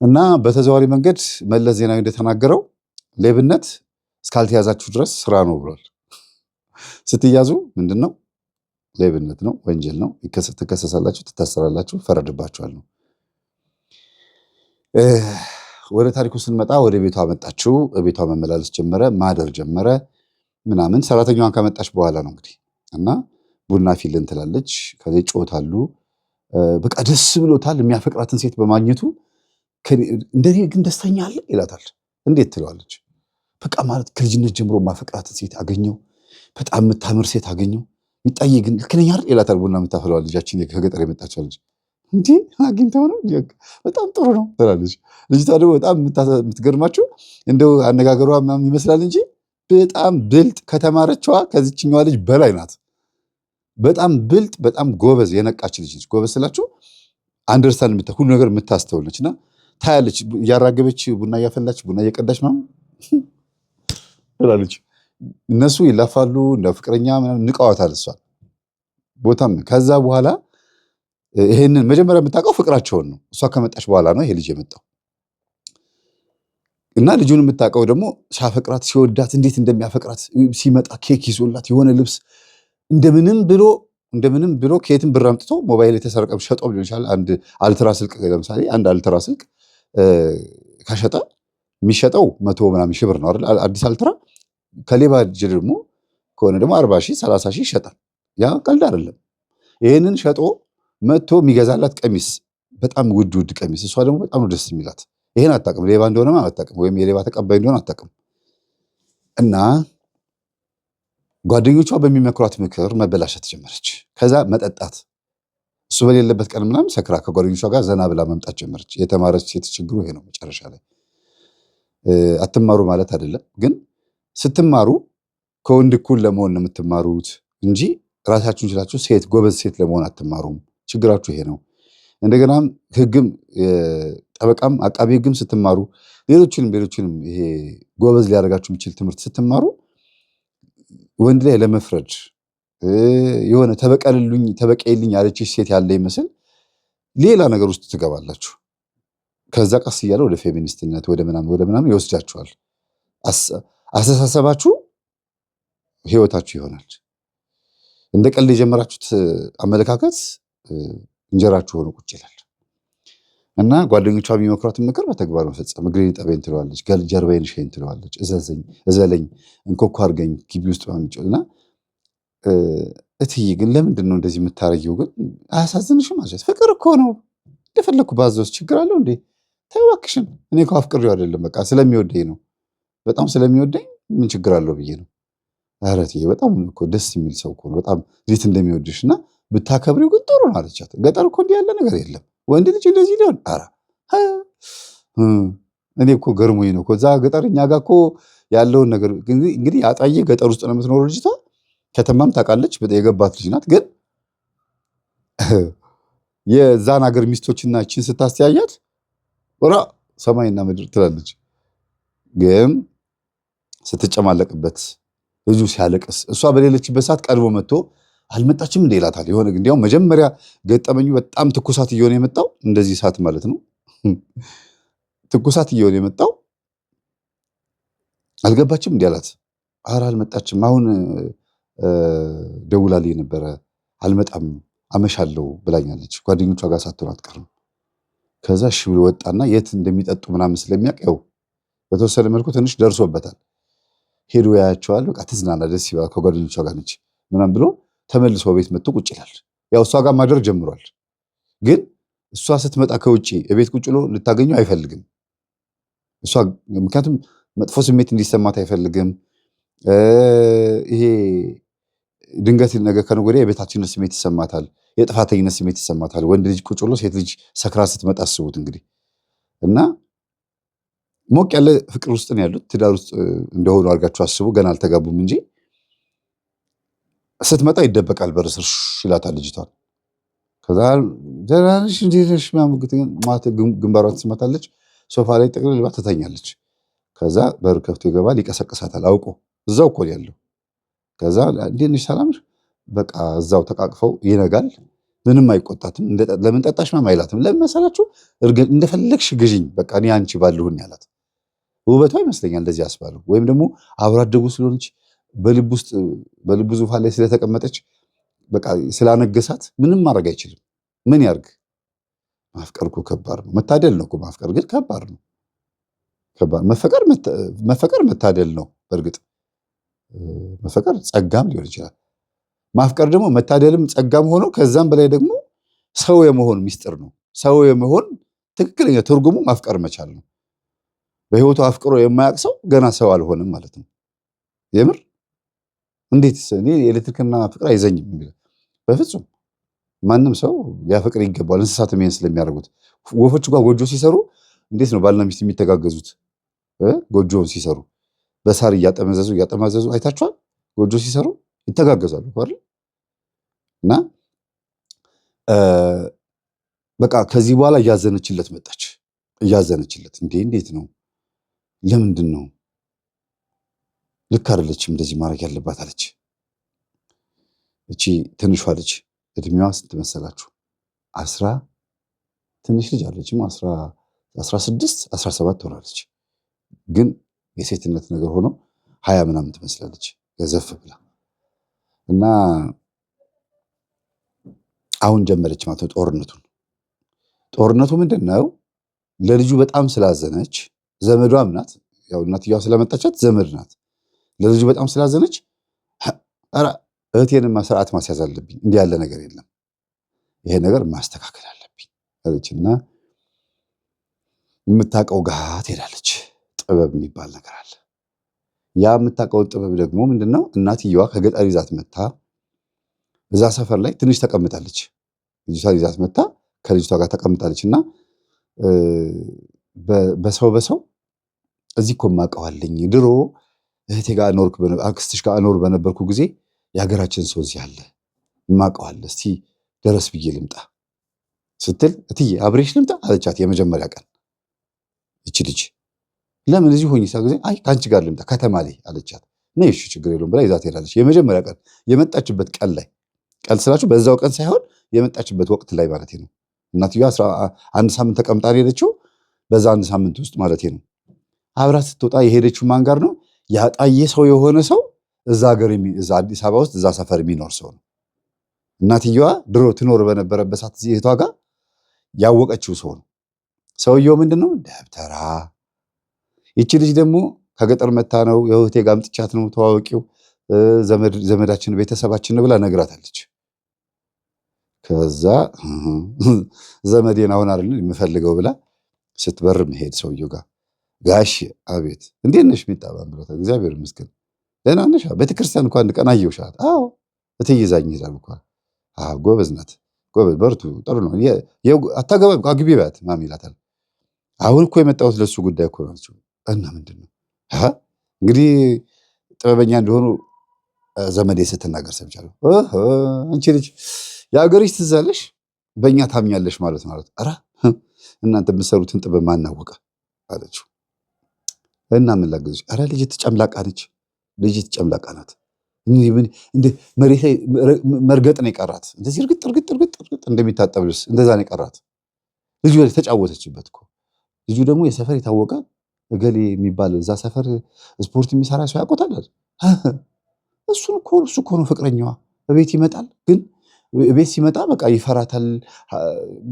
እና በተዘዋዋሪ መንገድ መለስ ዜናዊ እንደተናገረው ሌብነት እስካልተያዛችሁ ድረስ ስራ ነው ብሏል። ስትያዙ ምንድነው? ሌብነት ነው፣ ወንጀል ነው። ትከሰሳላችሁ፣ ትታሰራላችሁ፣ ፈረድባችኋል ነው። ወደ ታሪኩ ስንመጣ ወደ ቤቷ መጣችው። ቤቷ መመላለስ ጀመረ፣ ማደር ጀመረ። ምናምን ሰራተኛዋን ከመጣች በኋላ ነው እንግዲህ እና ቡና ፊልን ትላለች። ከዚህ ይጮታሉ። በቃ ደስ ብሎታል የሚያፈቅራትን ሴት በማግኘቱ። እንደኔ ግን ደስተኛ አለ ይላታል። እንዴት ትለዋለች። በቃ ማለት ከልጅነት ጀምሮ ማፈቅራትን ሴት አገኘው፣ በጣም የምታምር ሴት አገኘው። ሚጣዬ ግን ልክ ነኝ አይደል ይላታል። ቡና የምታፈላዋ ልጃችን ከገጠር የመጣችው ልጅ እንዴ አግኝተው ነው በጣም ጥሩ ነው ትላለች። ልጅቷ ደግሞ በጣም የምትገርማችሁ እንደው አነጋገሯ ምናምን ይመስላል እንጂ በጣም ብልጥ ከተማረችዋ ከዚችኛዋ ልጅ በላይ ናት። በጣም ብልጥ፣ በጣም ጎበዝ የነቃች ልጅ ነች። ጎበዝ ስላችሁ አንደርስታንድ ሁሉ ነገር የምታስተውል ነች እና ታያለች። እያራገበች ቡና እያፈላች ቡና እየቀዳች ምናምን ትላለች። እነሱ ይላፋሉ እንደ ፍቅረኛ ምናምን ንቀዋታል እሷን ቦታም። ከዛ በኋላ ይሄንን መጀመሪያ የምታውቀው ፍቅራቸውን ነው። እሷ ከመጣች በኋላ ነው ይሄ ልጅ የመጣው እና ልጁን የምታውቀው ደግሞ ሲያፈቅራት ሲወዳት እንዴት እንደሚያፈቅራት ሲመጣ ኬክ ይዞላት የሆነ ልብስ እንደምንም ብሎ ከየትም ብር አምጥቶ ሞባይል የተሰረቀም ሸጦ ሊሆን ይችላል። አንድ አልትራ ስልክ ለምሳሌ አንድ አልትራ ስልክ ከሸጠ የሚሸጠው 100 ምናምን ሺህ ብር ነው አይደል? አዲስ አልትራ ከሌባ እጅ ደግሞ ከሆነ ደግሞ 40 ሺህ 30 ሺህ ይሸጣል። ያ ቀልድ አይደለም። ይህንን ሸጦ መጥቶ የሚገዛላት ቀሚስ በጣም ውድ ቀሚስ፣ እሷ ደግሞ በጣም ነው ደስ የሚላት። ይሄን አታውቅም፣ ሌባ እንደሆነ አታውቅም፣ ወይም የሌባ ተቀባይ እንደሆነ አታውቅም። እና ጓደኞቿ በሚመክሯት ምክር መበላሸት ጀመረች። ከዛ መጠጣት፣ እሱ በሌለበት ቀን ምናምን ሰክራ ከጓደኞቿ ጋር ዘና ብላ መምጣት ጀመረች። የተማረች ሴት ችግሩ ይሄ ነው። መጨረሻ ላይ አትማሩ ማለት አይደለም፣ ግን ስትማሩ ከወንድ እኩል ለመሆን ነው የምትማሩት እንጂ ራሳችሁን ችላችሁ ሴት ጎበዝ ሴት ለመሆን አትማሩም። ችግራችሁ ይሄ ነው። እንደገናም ህግም ጠበቃም አቃቢ ህግም ስትማሩ ሌሎችንም ይሄ ጎበዝ ሊያደርጋችሁ የሚችል ትምህርት ስትማሩ ወንድ ላይ ለመፍረድ የሆነ ተበቀልኝ ያለችሽ ሴት ያለ ይመስል ሌላ ነገር ውስጥ ትገባላችሁ። ከዛ ቀስ እያለ ወደ ፌሚኒስትነት ወደ ምናምን ይወስዳችኋል። አስተሳሰባችሁ ህይወታችሁ ይሆናል። እንደ ቀልድ የጀመራችሁት አመለካከት እንጀራችሁ ሆኖ ቁጭ ይላል። እና ጓደኞቿ የሚመክሯትን ምክር በተግባር መፈጸም። እግሬን ጠበኝ ትለዋለች፣ ጀርባዬን ሸኝ ትለዋለች፣ እዘለኝ፣ እንኮኮ አድርገኝ ግቢ ውስጥ እና እትዬ ግን ለምንድን ነው እንደዚህ የምታረጊው? ግን አያሳዝንሽም? ፍቅር እኮ ነው፣ እንደፈለግኩ ባዘዝ ችግር አለው እንዴ? ተይ እባክሽን፣ እኔ እኮ አፍቅሬው አይደለም፣ በቃ ስለሚወደኝ ነው፣ በጣም ስለሚወደኝ ምን ችግር አለው ብዬ ነው። ኧረ እትዬ በጣም እኮ ደስ የሚል ሰው እኮ ነው፣ በጣም እንዴት እንደሚወድሽ እና ብታከብሪው ግን ጥሩ ነው አለቻት። ገጠር እኮ እንዲህ ያለ ነገር የለም፣ ወንድ ልጅ እንደዚህ ሊሆን እኔ እኮ ገርሞኝ ነው እኮ እዛ ገጠር እኛ ጋር እኮ ያለውን ነገር እንግዲህ አጣዬ ገጠር ውስጥ ነው የምትኖረው ልጅቷ። ከተማም ታውቃለች፣ የገባት ልጅ ናት። ግን የዛን ሀገር ሚስቶችና እችን ስታስተያያት ራ ሰማይና ምድር ትላለች። ግን ስትጨማለቅበት ልጁ ሲያለቅስ እሷ በሌለችበት ሰዓት ቀድሞ መጥቶ አልመጣችም እንደ ይላታል። የሆነ እንዲያውም መጀመሪያ ገጠመኙ በጣም ትኩሳት እየሆነ የመጣው እንደዚህ ሰዓት ማለት ነው። ትኩሳት እየሆነ የመጣው አልገባችም እንዲህ አላት። ኧረ አልመጣችም፣ አሁን ደውላልኝ ነበረ፣ አልመጣም አመሻለሁ ብላኛለች፣ ጓደኞቿ ጋር ሳትሆን አትቀርም። ከዛ እሺ ብሎ ወጣና የት እንደሚጠጡ ምናምን ስለሚያውቅ ያው በተወሰነ መልኩ ትንሽ ደርሶበታል። ሄዶ ያያቸዋል። በቃ ትዝናና፣ ደስ ይላል፣ ከጓደኞቿ ጋር ነች ምናምን ብሎ ተመልሶ ቤት መጥቶ ቁጭ ይላል። ያው እሷ ጋር ማደር ጀምሯል። ግን እሷ ስትመጣ ከውጭ ቤት ቁጭ ብሎ ልታገኘው አይፈልግም። እሷ ምክንያቱም መጥፎ ስሜት እንዲሰማት አይፈልግም። ይሄ ድንገት ነገር ከነገ ወዲያ የቤታችነት ስሜት ይሰማታል፣ የጥፋተኝነት ስሜት ይሰማታል። ወንድ ልጅ ቁጭ ብሎ ሴት ልጅ ሰክራ ስትመጣ አስቡት እንግዲህ። እና ሞቅ ያለ ፍቅር ውስጥ ነው ያሉት፣ ትዳር ውስጥ እንደሆኑ አድርጋችሁ አስቡ። ገና አልተጋቡም እንጂ ስትመጣ ይደበቃል በር ስር ይላታል ልጅቷን። ከዛ ደህና ነሽ እንዴት ነሽ ግንባሯን ትስማታለች። ሶፋ ላይ ጠቅልል ብላ ትተኛለች። ከዛ በር ከፍቶ ይገባል፣ ይቀሰቅሳታል አውቆ። እዛው እኮ ያለው። ከዛ እንዴት ነሽ ሰላም ነሽ? በቃ እዛው ተቃቅፈው ይነጋል። ምንም አይቆጣትም። ለምን ጠጣሽ ምናምን አይላትም። ለምን መሰላችሁ? እንደፈለግሽ ግዢኝ በቃ እኔ አንቺ ባልሁን ያላት። ውበቷ ይመስለኛል እንደዚህ ያስባለው። ወይም ደግሞ አብሮ አደጉ ስለሆነች በልቡ ዙፋን ላይ ስለተቀመጠች በቃ ስላነገሳት ምንም ማድረግ አይችልም። ምን ያርግ? ማፍቀር እኮ ከባድ ነው። መታደል ነው እኮ ማፍቀር፣ ግን ከባድ ነው። መፈቀር መታደል ነው። በእርግጥ መፈቀር ጸጋም ሊሆን ይችላል። ማፍቀር ደግሞ መታደልም ጸጋም ሆኖ ከዛም በላይ ደግሞ ሰው የመሆን ሚስጥር ነው። ሰው የመሆን ትክክለኛ ትርጉሙ ማፍቀር መቻል ነው። በህይወቱ አፍቅሮ የማያውቅ ሰው ገና ሰው አልሆንም ማለት ነው። የምር እንዴት እኔ የኤሌክትሪክና ፍቅር አይዘኝም የሚለው በፍጹም ማንም ሰው ሊያፈቅር ይገባል። እንስሳትም ይሄን ስለሚያደርጉት ወፎች ጋር ጎጆ ሲሰሩ እንዴት ነው ባልና ሚስት የሚተጋገዙት? ጎጆውን ሲሰሩ በሳር እያጠማዘዙ አይታችኋል? ጎጆ ሲሰሩ ይተጋገዛሉ አይደል? እና በቃ ከዚህ በኋላ እያዘነችለት መጣች። እያዘነችለት እንዴት ነው? ለምንድን ነው? ልክ አይደለችም እንደዚህ ማድረግ ያለባት አለች። እቺ ትንሿ ልጅ እድሜዋ ስንት መሰላችሁ? ትንሽ ልጅ አለችም 16 17 ትሆናለች። ግን የሴትነት ነገር ሆኖ 20 ምናምን ትመስላለች ገዘፍ ብላ እና አሁን ጀመረች ማለት ነው ጦርነቱ ምንድነው? ለልጁ በጣም ስላዘነች ዘመዷም ናት። ያው እናትየዋ ስለመጣቻት ዘመድ ናት። ለልጁ በጣም ስላዘነች ኧረ እህቴንማ ስርዓት ማስያዝ አለብኝ፣ እንዲህ ያለ ነገር የለም፣ ይሄ ነገር ማስተካከል አለብኝ አለችና የምታውቀው ጋር ትሄዳለች። ጥበብ የሚባል ነገር አለ። ያ የምታውቀውን ጥበብ ደግሞ ምንድነው? እናትየዋ ከገጠር ይዛት መታ እዛ ሰፈር ላይ ትንሽ ተቀምጣለች። ልጅቷ ይዛት መታ ከልጅቷ ጋር ተቀምጣለች እና በሰው እዚህ እኮ የማውቀዋለኝ ድሮ እህቴ ጋር አክስትሽ ጋር እኖር በነበርኩ ጊዜ የሀገራችን ሰው እዚህ አለ የማውቀዋለ፣ እስቲ ደረስ ብዬ ልምጣ ስትል እትዬ አብሬሽ ልምጣ አለቻት። የመጀመሪያ ቀን እቺ ልጅ ለምን እዚህ ሆኜ ጊዜ አይ ከአንቺ ጋር ልምጣ ከተማ ላይ አለቻት። ነይ እሺ ችግር የለውም ብላ ይዛት ሄዳለች። የመጀመሪያ ቀን የመጣችበት ቀን ላይ ቀን ስላችሁ በዛው ቀን ሳይሆን የመጣችበት ወቅት ላይ ማለት ነው። እናትየዋ 1 ሳምንት ተቀምጣ ሄደችው። በዛ 1 ሳምንት ውስጥ ማለት ነው አብራት ስትወጣ የሄደችው ማን ጋር ነው? ያጣየ ሰው የሆነ ሰው እዛ ሀገር እዛ አዲስ አበባ ውስጥ እዛ ሰፈር የሚኖር ሰው ነው። እናትየዋ ድሮ ትኖር በነበረበት ሰዓት እህቷ ጋር ያወቀችው ሰው ነው። ሰውየው ምንድነው? ደብተራ። ይቺ ልጅ ደግሞ ከገጠር መታ ነው የእህቴ ጋር አምጥቻት ነው ተዋወቂው ዘመዳችን ቤተሰባችን ብላ ነግራታለች። ከዛ ዘመዴን አሁን አይደል የምፈልገው ብላ ስትበር መሄድ ሰውየው ጋር ጋሽ አቤት እንዴት ነሽ ሚጣባን ብሎታል። እግዚአብሔር ይመስገን ደህና ነሽ? ቤተክርስቲያን እንኳን አንድ ቀን አየሁሻት። አዎ እትዬ ይዛኝ ይላል እንኳን ጎበዝ ናት፣ ጎበዝ በርቱ፣ ጥሩ ነው። አታገባም አግቢ ባት ማሚ ይላታል። አሁን እኮ የመጣሁት ለሱ ጉዳይ እኮ ነው። እና ምንድን ነው እንግዲህ ጥበበኛ እንደሆኑ ዘመዴ ስትናገር ሰምቻለሁ። አንቺ ልጅ የአገርሽ ትዝ አለሽ፣ በእኛ ታምኛለሽ ማለት ኧረ እናንተ የምትሰሩትን ጥበብ ማናወቀ አለችው። እና ምን ላገዝሽ? ኧረ ልጅት ጨምላቃ ነች፣ ልጅት ጨምላቃ ናት። እንደ መሬት ላይ መርገጥ ነው የቀራት። እንደዚህ እርግጥ እንደሚታጠብ ልብስ እንደዛ ነው የቀራት። ልጁ ላይ ተጫወተችበት እኮ። ልጁ ደግሞ የሰፈር የታወቀ እገሌ የሚባል እዛ ሰፈር ስፖርት የሚሰራ ሰው ያውቆታል። እሱ እኮ ነው ፍቅረኛዋ። ቤት ይመጣል፣ ግን ቤት ሲመጣ በቃ ይፈራታል።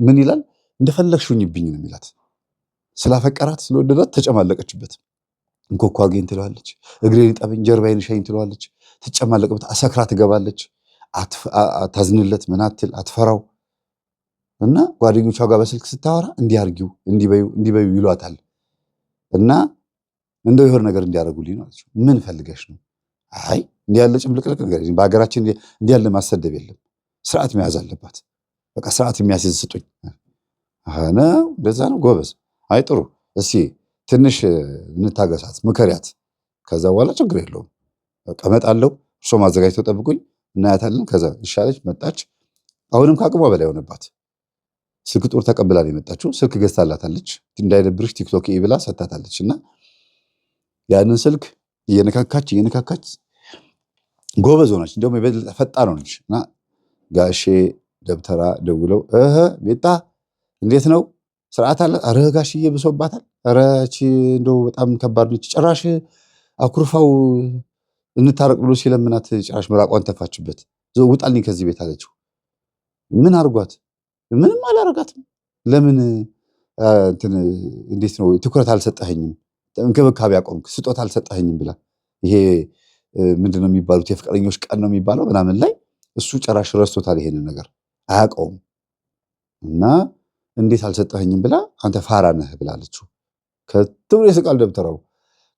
ምን ይላል? እንደፈለግሽ ሁኚብኝ ነው የሚላት። ስላፈቀራት ስለወደዳት ተጨማለቀችበት። እንኮኳ አገኝ ትለዋለች፣ እግሬን ጠበኝ፣ ጀርባዬን ሸኝ ትለዋለች። ትጨማለቅበት፣ አሰክራ ትገባለች። ታዝንለት፣ ምናትል አትፈራው። እና ጓደኞቿ ጋር በስልክ ስታወራ እንዲያርጊው እንዲበዩ ይሏታል። እና እንደው የሆነ ነገር እንዲያደርጉልኝ ነው አለችው። ምን ፈልገሽ ነው? አይ እንዲህ ያለ ጭምልቅልቅ ነገር በሀገራችን እንዲህ ያለ ማሰደብ የለም፣ ስርዓት መያዝ አለባት። በቃ ስርዓት የሚያስይዝ ስጡኝ። ነው እንደዛ ነው ጎበዝ። አይ ጥሩ፣ እስኪ ትንሽ እንታገሳት፣ ምከሪያት። ከዛ በኋላ ችግር የለውም እመጣለሁ፣ እርሶም አዘጋጅተው ጠብቁኝ፣ እናያታለን። ከዛ ይሻለች መጣች። አሁንም ከአቅሟ በላይ ሆነባት። ስልክ ጦር ተቀብላ ነው የመጣችው። ስልክ ገዝታላታለች። እንዳይደብርሽ ቲክቶክ ብላ ሰታታለች። እና ያንን ስልክ እየነካካች ጎበዝ ሆነች። እንደውም የበለጠ ፈጣን ሆነች። እና ጋሼ ደብተራ ደውለው ቤታ እንዴት ነው ስርዓት አለ? ኧረ ጋሽዬ ብሶባታል። ኧረ እቺ እንደው በጣም ከባድ ነች። ጭራሽ አኩርፋው እንታረቅ ብሎ ሲለምናት ጭራሽ ምራቋን ተፋችበት። ውጣልኝ ከዚህ ቤት አለችው። ምን አርጓት? ምንም አላረጋትም። ለምን እንዴት ነው ትኩረት አልሰጠኸኝም፣ እንክብካቤ አቆምክ፣ ስጦታ አልሰጠኸኝም ብላ ይሄ ምንድነው የሚባሉት የፍቅረኞች ቀን ነው የሚባለው ምናምን ላይ እሱ ጨራሽ ረስቶታል ይሄንን ነገር አያውቀውም። እና እንዴት አልሰጠኸኝም ብላ አንተ ፋራ ነህ ብላለችው። ከትብሎ የስቃል ደብተራው።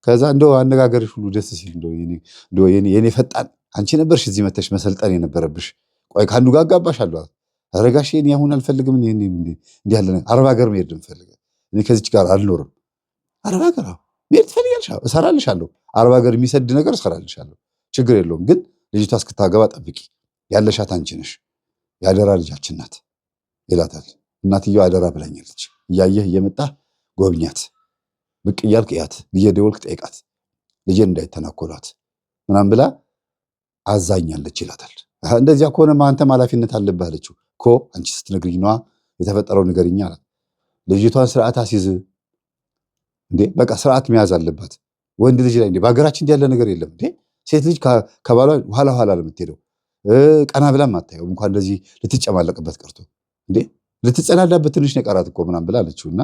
ከዛ እንደው አነጋገርሽ ሁሉ ደስ ሲል እንደው የኔ ፈጣን አንቺ ነበርሽ እዚህ መተሽ መሰልጠን የነበረብሽ። ቆይ ከአንዱ ጋር አጋባሽ አሏት። ኧረ ጋሼ እኔ አሁን አልፈልግም እንዲህ ያለ አረብ ሀገር መሄድ እንፈልገ እኔ ከዚች ጋር አልኖርም። አረብ ሀገር መሄድ ትፈልጊያለሽ? እሰራልሻለሁ። አረብ ሀገር የሚሰድ ነገር እሰራልሻለሁ፣ ችግር የለውም። ግን ልጅቷ እስክታገባ ጠብቂ፣ ያለሻት አንቺ ነሽ፣ የአደራ ልጃችን ናት ይላታል። እናትየው አደራ ብላኛለች፣ እያየህ እየመጣህ ጎብኛት፣ ብቅ እያልክ እያት፣ እየደወልክ ጠይቃት፣ ልጄን እንዳይተናኮሏት ምናምን ብላ አዛኛለች ይላታል። እንደዚያ ከሆነማ አንተም ኃላፊነት አለብህ አለችው። እኮ አንቺ ስትነግሪኝ ነዋ የተፈጠረው ንገሪኝ አላት። ልጅቷን ስርዓት አስይዝ እንዴ፣ በቃ ስርዓት መያዝ አለባት ወንድ ልጅ ላይ እንዴ። በሀገራችን ያለ ነገር የለም እንዴ። ሴት ልጅ ከባሏ ኋላ ኋላ ለምትሄደው ቀና ብላም አታየው። እንኳን እንደዚህ ልትጨማለቅበት ቀርቶ እንዴ ልትጸዳዳበት ትንሽ ነው የቀራት እኮ ምናምን ብላ አለችው። እና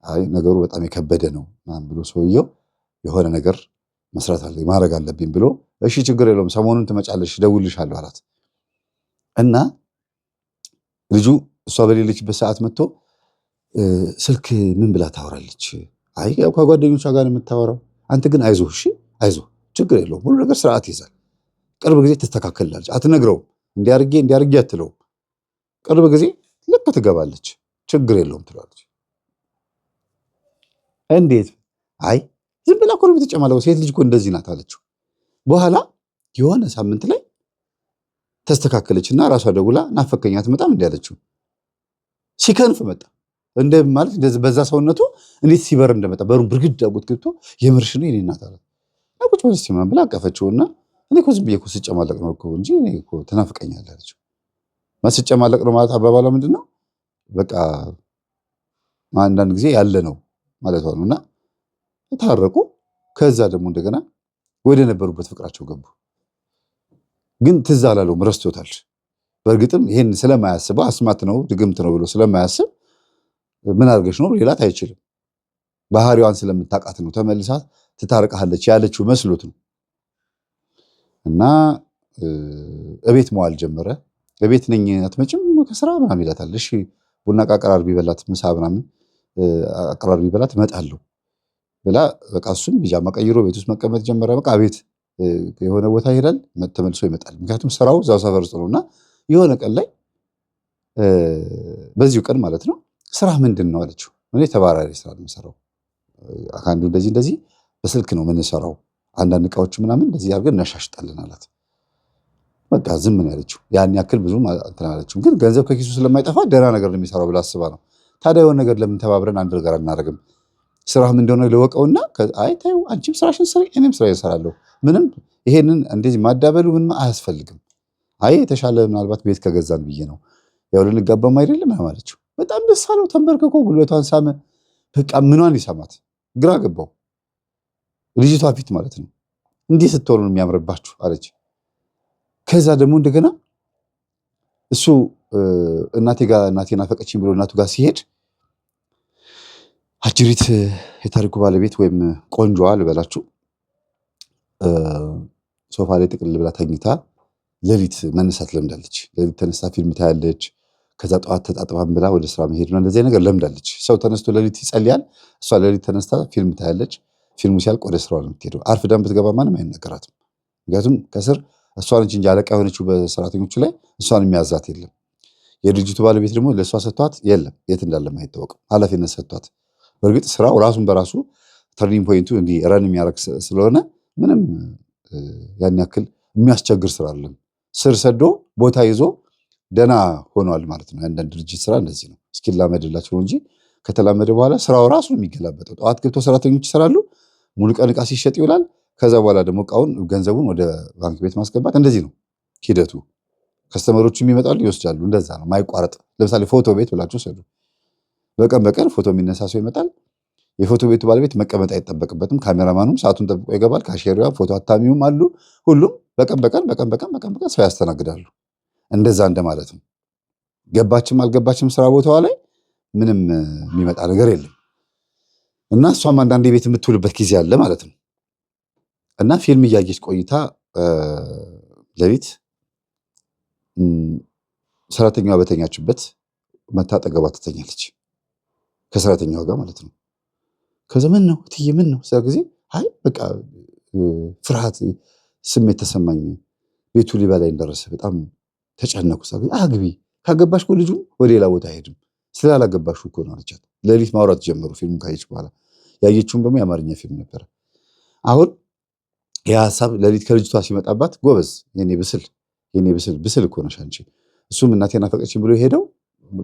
አይ ነገሩ በጣም የከበደ ነው ምናምን ብሎ ሰውየው የሆነ ነገር መስራት አለ ማድረግ አለብኝ ብሎ እሺ ችግር የለውም ሰሞኑን ትመጫለሽ እደውልልሻለሁ አላት። እና ልጁ እሷ በሌለችበት ሰዓት መጥቶ ስልክ ምን ብላ ታወራለች? አይ ያው ከጓደኞቿ ጋር የምታወራው። አንተ ግን አይዞህ እሺ አይዞህ ችግር የለውም ሁሉ ነገር ስርዓት ይዛል፣ ቅርብ ጊዜ ትስተካከላለች። አትነግረውም እንዲያርጌ አትለውም። ቅርብ ጊዜ ልክ ትገባለች፣ ችግር የለውም ትላለች። እንዴት? አይ ዝም ብላ እኮ ነው የምትጨማለቀው፣ ሴት ልጅ እኮ እንደዚህ ናት አለችው። በኋላ የሆነ ሳምንት ላይ ተስተካከለችና ራሷ ደውላ ናፈከኝ አትመጣም እንዴ አለችው። ሲከንፍ መጣ እንደ ማለት በዛ ሰውነቱ እንዴት ሲበር እንደመጣ በሩን ብርግድ አጉት ገብቶ የምርሽ ነው የኔ እናት አለ። አቁጭ ወንስ ሲማን ብላ አቀፈችውና እኔ እኮ ዝም ብዬ እኮ ስጨማለቅ ነው እኮ እንጂ እኔ እኮ ትናፍቀኛለህ አለችው። ማስጨማለቅ ነው ማለት አባባሏ ምንድነው? በቃ አንዳንድ ጊዜ ያለ ነው ማለት ነውና ታረቁ። ከዛ ደግሞ እንደገና ወደ ነበሩበት ፍቅራቸው ገቡ። ግን ትዝ አላለውም፣ ረስቶታል። በእርግጥም ይሄን ስለማያስበው አስማት ነው ድግምት ነው ብሎ ስለማያስብ ምን አድርገሽ ነው ሌላት አይችልም። ባህሪዋን ስለምታውቃት ነው ተመልሳ ትታርቃለች ያለችው መስሎት ነው። እና እቤት መዋል ጀመረ። እቤት ነኝ አትመጭም ከስራ ምናምን ይላታል። እሺ ቡና አቀራርቢ በላት ምሳ ምናምን አቀራርቢ በላት እመጣለሁ ብላ በቃ እሱም ቢጃማ ቀይሮ ቤት ውስጥ መቀመጥ ጀመረ። በቃ ቤት የሆነ ቦታ ይሄዳል ተመልሶ ይመጣል። ምክንያቱም ስራው እዛው ሰፈር ውስጥ ነውና የሆነ ቀን ላይ በዚሁ ቀን ማለት ነው ስራ ምንድን ነው አለችው። እኔ ተባራሪ ስራ ነው የምሰራው፣ አንዱ እንደዚህ በስልክ ነው የምንሰራው፣ አንዳንድ እቃዎች ምናምን እንደዚህ አድርገን እናሻሽጣለን አላት። በቃ ዝም ነው ያለችው። ያን ያክል ብዙ እንትን አለችው። ግን ገንዘብ ከኪሱ ስለማይጠፋ ደህና ነገር ነው የሚሰራው ብላ አስባ ነው። ታዲያ የሆነ ነገር ለምን ተባብረን አንድ ነገር አናደርግም? ስራህም እንደሆነ ልወቀውና አይ ተይው አንቺም ስራሽን ስሪ እኔም ስራዬን እሰራለሁ፣ ምንም ይሄንን እንደዚህ ማዳበሉ ምንም አያስፈልግም። አይ የተሻለ ምናልባት ቤት ከገዛን ብዬ ነው፣ ያው ልንጋባም አይደለም አለችው። በጣም ደስ አለው። ተንበርክኮ ጉልበቷን ሳመ። በቃ ምኗን ይሰማት ግራ ገባው። ልጅቷ ፊት ማለት ነው እንዲህ ስትሆኑ ነው የሚያምርባችሁ አለች። ከዛ ደግሞ እንደገና እሱ እናቴ ናፈቀችኝ ብሎ እናቱ ጋር ሲሄድ አጅሪት የታሪኩ ባለቤት ወይም ቆንጆዋ ልበላችሁ ሶፋ ላይ ጥቅልል ብላ ተኝታ ሌሊት መነሳት ለምዳለች። ሌሊት ተነስታ ፊልም ታያለች። ከዛ ጠዋት ተጣጥባም ብላ ወደ ስራ መሄድ ነው እንደዚህ ነገር ለምዳለች። ሰው ተነስቶ ሌሊት ይጸልያል፣ እሷ ሌሊት ተነስታ ፊልም ታያለች። ፊልሙ ሲያልቅ ወደ ስራው ነው የምትሄደው። አርፍዳም ብትገባ ማንም አይነገራትም። ምክንያቱም ከስር እሷ ነች እንጂ አለቃ የሆነችው በሰራተኞቹ ላይ እሷን የሚያዛት የለም። የድርጅቱ ባለቤት ደግሞ ለእሷ ሰጥቷት የለም የት እንዳለም አይታወቅም፣ ኃላፊነት ሰጥቷት። በእርግጥ ስራው ራሱን በራሱ ተርኒንግ ፖይንቱ እንዲህ ረን የሚያደርግ ስለሆነ ምንም ያን ያክል የሚያስቸግር ስራ አይደለም። ስር ሰዶ ቦታ ይዞ ደና ሆኗል ማለት ነው። አንዳንድ ድርጅት ስራ እንደዚህ ነው፣ እስኪላመድላቸው ነው እንጂ ከተላመደ በኋላ ስራው ራሱ ነው የሚገላበጠው። ጠዋት ገብቶ ሰራተኞች ይሰራሉ፣ ሙሉ ቀን እቃ ሲሸጥ ይውላል። ከዛ በኋላ ደግሞ እቃውን ገንዘቡን ወደ ባንክ ቤት ማስገባት፣ እንደዚህ ነው ሂደቱ። ከስተመሮቹ ይመጣሉ ይወስዳሉ። እንደዛ ነው ማይቋረጥ። ለምሳሌ ፎቶ ቤት ብላችሁ ሰዱ፣ በቀን ፎቶ የሚነሳ ሰው ይመጣል። የፎቶ ቤቱ ባለቤት መቀመጥ አይጠበቅበትም። ካሜራማኑም ሰዓቱን ጠብቆ ይገባል። ካሼሪዋ፣ ፎቶ አታሚውም አሉ። ሁሉም በቀን ሰው ያስተናግዳሉ። እንደዛ እንደማለት ነው። ገባችም አልገባችም ስራ ቦታዋ ላይ ምንም የሚመጣ ነገር የለም። እና እሷም አንዳንድ ቤት የምትውልበት ጊዜ አለ ማለት ነው። እና ፊልም እያየች ቆይታ ሌሊት ሰራተኛዋ በተኛችበት መታጠገቧ ትተኛለች፣ ከሰራተኛዋ ጋር ማለት ነው። ከዛ ምን ነው እትዬ ምን ነው እዛ ጊዜ አይ በቃ ፍርሃት ስሜት ተሰማኝ፣ ቤቱ ሊበላኝ ደረሰ፣ በጣም ተጨነኩ። እዛ ጊዜ አግቢ ካገባሽ እኮ ልጁ ወደ ሌላ ቦታ አይሄድም፣ ስላላገባሽ እኮ ነው አለቻት። ሌሊት ማውራት ጀመሩ ፊልም ካየች በኋላ። ያየችውም ደግሞ የአማርኛ ፊልም ነበረ። አሁን ይህ ሀሳብ ሌሊት ከልጅቷ ሲመጣባት ጎበዝ የኔ ብስል እኮ ነሽ አንቺ፣ እሱም እናቴን አፈቀችኝ ብሎ ሄደው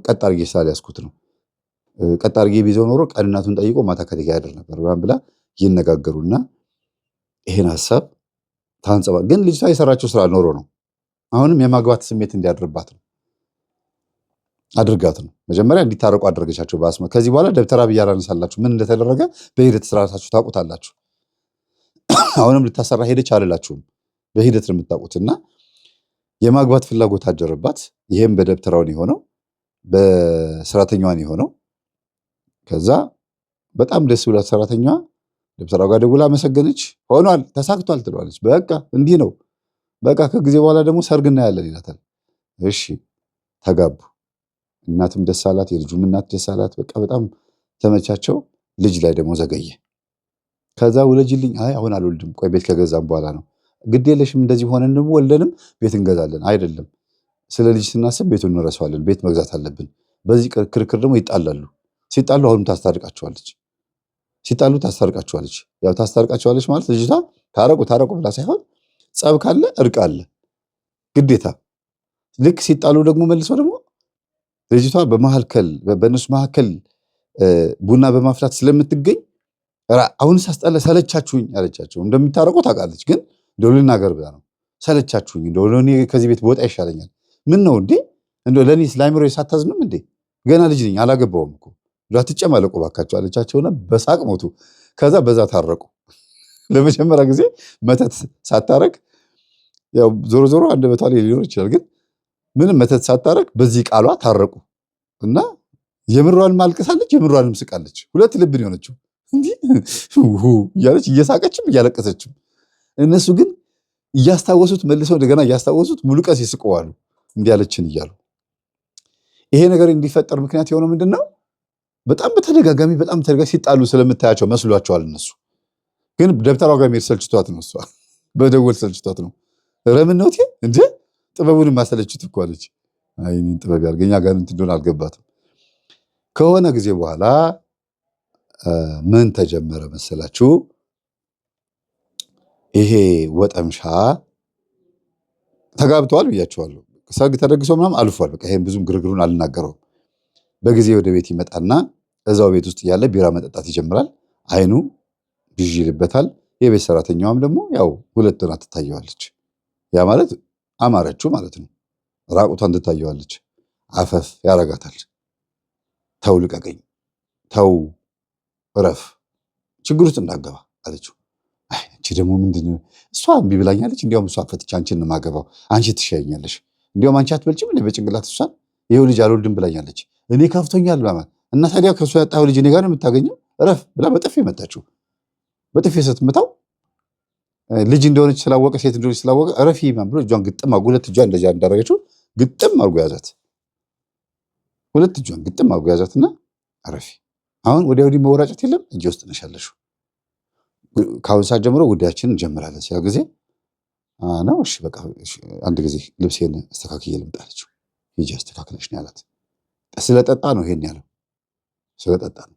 ቀጥ አድርጌ ስላልያዝኩት ነው፣ ቀጥ አድርጌ ቢይዘው ኖሮ ቀን እናቱን ጠይቆ ማታ ከቴጋ ያድር ነበር ብላ ይነጋገሩና ይሄን ሀሳብ ታንጸባ። ግን ልጅቷ የሰራችው ስራ ኖሮ ነው። አሁንም የማግባት ስሜት እንዲያድርባት ነው አድርጋት ነው። መጀመሪያ እንዲታረቁ አደረገቻቸው በአስማ። ከዚህ በኋላ ደብተራ ብዬ አላነሳላችሁ፣ ምን እንደተደረገ በሂደት ስራታችሁ ታውቁታላችሁ። አሁንም ልታሰራ ሄደች አልላችሁም፣ በሂደት ነው የምታውቁት። እና የማግባት ፍላጎት አደረባት። ይሄም በደብተራውን የሆነው በሰራተኛዋን የሆነው። ከዛ በጣም ደስ ብላት ሰራተኛዋ ደብተራው ጋር ደውላ አመሰገነች። ሆኗል ተሳክቷል ትለዋለች። በቃ እንዲህ ነው በቃ ከጊዜ በኋላ ደግሞ ሰርግ እናያለን ይላታል። እሺ ተጋቡ። እናትም ደስ አላት፣ የልጁም እናት ደስ አላት። በቃ በጣም ተመቻቸው። ልጅ ላይ ደግሞ ዘገየ። ከዛ ውለጅልኝ፣ አይ አሁን አልወልድም፣ ቆይ ቤት ከገዛም በኋላ ነው። ግድ የለሽም እንደዚህ ሆነን ደግሞ ወልደንም ቤት እንገዛለን። አይደለም ስለ ልጅ ስናስብ ቤቱን እንረሳዋለን፣ ቤት መግዛት አለብን። በዚህ ክርክር ደግሞ ይጣላሉ። ሲጣሉ አሁንም ታስታርቃቸዋለች። ሲጣሉ ታስታርቃቸዋለች። ያው ታስታርቃቸዋለች ማለት ልጅቷ ታረቁ ብላ ሳይሆን ጸብ ካለ እርቅ አለ ግዴታ። ልክ ሲጣሉ ደግሞ መልሶ ደግሞ ልጅቷ በእነሱ መካከል ቡና በማፍላት ስለምትገኝ አሁን ሳስጠላ ሰለቻችሁኝ አለቻቸው። እንደሚታረቁ ታውቃለች፣ ግን እንደው ልናገር ብላ ነው። ሰለቻችሁኝ፣ እንደው እኔ ከዚህ ቤት በወጣ ይሻለኛል። ምን ነው እንዴ እንደው ለእኔስ ለአይምሮ ሳታዝንም እንዴ? ገና ልጅ ነኝ አላገባውም እኮ አትጨማለቁ ባካቸው አለቻቸውና በሳቅ ሞቱ። ከዛ በዛ ታረቁ። ለመጀመሪያ ጊዜ መተት ሳታረቅ፣ ያው ዞሮ ዞሮ አንደበቷ ላይ ሊኖር ይችላል፣ ግን ምንም መተት ሳታረቅ በዚህ ቃሏ ታረቁ እና የምሯንም አልቅሳለች፣ የምሯንም ስቃለች። ሁለት ልብ ነው የሆነችው እንዲህ እያለች እየሳቀችም እያለቀሰችም። እነሱ ግን እያስታወሱት መልሰው እንደገና እያስታወሱት ሙሉ ቀን ይስቀዋሉ እንዲህ ያለችን እያሉ። ይሄ ነገር እንዲፈጠር ምክንያት የሆነው ምንድን ነው? በጣም በተደጋጋሚ ሲጣሉ ስለምታያቸው መስሏቸዋል። እነሱ ግን ደብተራው ጋር መሄድ ሰልችቷት ነው፣ እሷ በደወል ሰልችቷት ነው። ረምን ነው እንደ ጥበቡን ማሰለችት እኮ አለች። አይ እኔን ጥበብ ያርገኛ ጋር እንትን እንደሆነ አልገባትም። ከሆነ ጊዜ በኋላ ምን ተጀመረ መሰላችሁ? ይሄ ወጠምሻ ተጋብተዋል ብያቸዋለሁ። ሰርግ ተደግሶ ምናምን አልፏል። በቃ ይሄን ብዙም ግርግሩን አልናገረውም። በጊዜ ወደ ቤት ይመጣና እዛው ቤት ውስጥ ያለ ቢራ መጠጣት ይጀምራል። አይኑ ብዥ ይልበታል። የቤት ሰራተኛዋም ደግሞ ያው ሁለት ሆና ትታየዋለች። ያ ማለት አማረችው ማለት ነው። ራቁቷን ትታየዋለች። አፈፍ ያረጋታል። ተው ልቀቀኝ፣ ተው እረፍ፣ ችግር ውስጥ እንዳገባ አለችው። አይ እቺ ደግሞ ምንድን እሷ እምቢ ብላኛለች። እንዲያውም እሷ ፈትቼ አንቺን ነው የማገባው፣ አንቺ ትሻኛለሽ። እንዲያውም አንቺ አትበልጭም እንደ በጭንቅላት እሷን ይሄው ልጅ አልወልድም ብላኛለች። እኔ ከፍቶኛል ማለት እና ታዲያ ከእሱ ያጣው ልጅ እኔ ጋር ነው የምታገኘው፣ እረፍ ብላ በጥፊ መታችው። በጥፊ ስትመታው ልጅ እንደሆነች ስላወቀ፣ ሴት እንደሆነች ስላወቀ እረፊ ማን ብሎ እጇን ግጥም አድርጎ ሁለት እጇን እንደዚያ እንዳደረገችው ግጥም አድርጎ ያዛት። ሁለት እጇን ግጥም አድርጎ ያዛትና እረፊ፣ አሁን ወዲያ ወዲህ መወራጨት የለም እጄ ውስጥ ነሽ ያለሽው፣ ከአሁን ሰዓት ጀምሮ ጉዳያችንን እንጀምራለን ሲያ ጊዜ ነው። እሺ በቃ አንድ ጊዜ ልብሴን አስተካክዬ ልምጣ አለችው። ሂጂ አስተካክለሽ ነው ያላት። ስለጠጣ ነው ይሄን ያለው፣ ስለጠጣ ነው።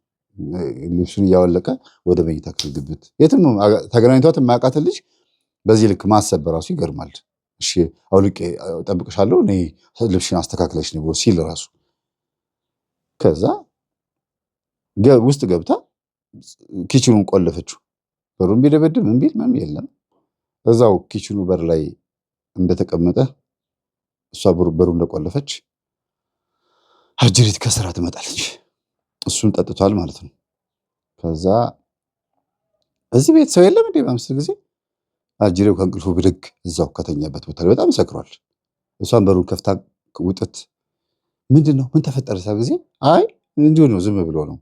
ልብሱን እያወለቀ ወደ መኝታ ክፍል ግብት። የትም ተገናኝቷት የማያውቃትን ልጅ በዚህ ልክ ማሰብ በራሱ ይገርማል። እሺ አውልቄ እጠብቅሻለሁ እኔ ልብሽን አስተካክለሽ ነው ብሎ ሲል ራሱ ከዛ ውስጥ ገብታ ኪችኑን ቆለፈችው። በሩን ቢደበድብ ምን ቢል ምንም የለም። እዛው ኪችኑ በር ላይ እንደተቀመጠ እሷ በሩ እንደቆለፈች አጅሪት ከስራ ትመጣለች። እሱን ጠጥቷል ማለት ነው። ከዛ እዚህ ቤት ሰው የለም እንዴ በአምስት ጊዜ አጅሬው ከእንቅልፉ ብድግ እዛው ከተኛበት ቦታ ላይ በጣም ሰክሯል። እሷን በሩን ከፍታ ውጥት ምንድን ነው ምን ተፈጠረ ሳ ጊዜ አይ እንዲሁ ነው ዝም ብሎ ነው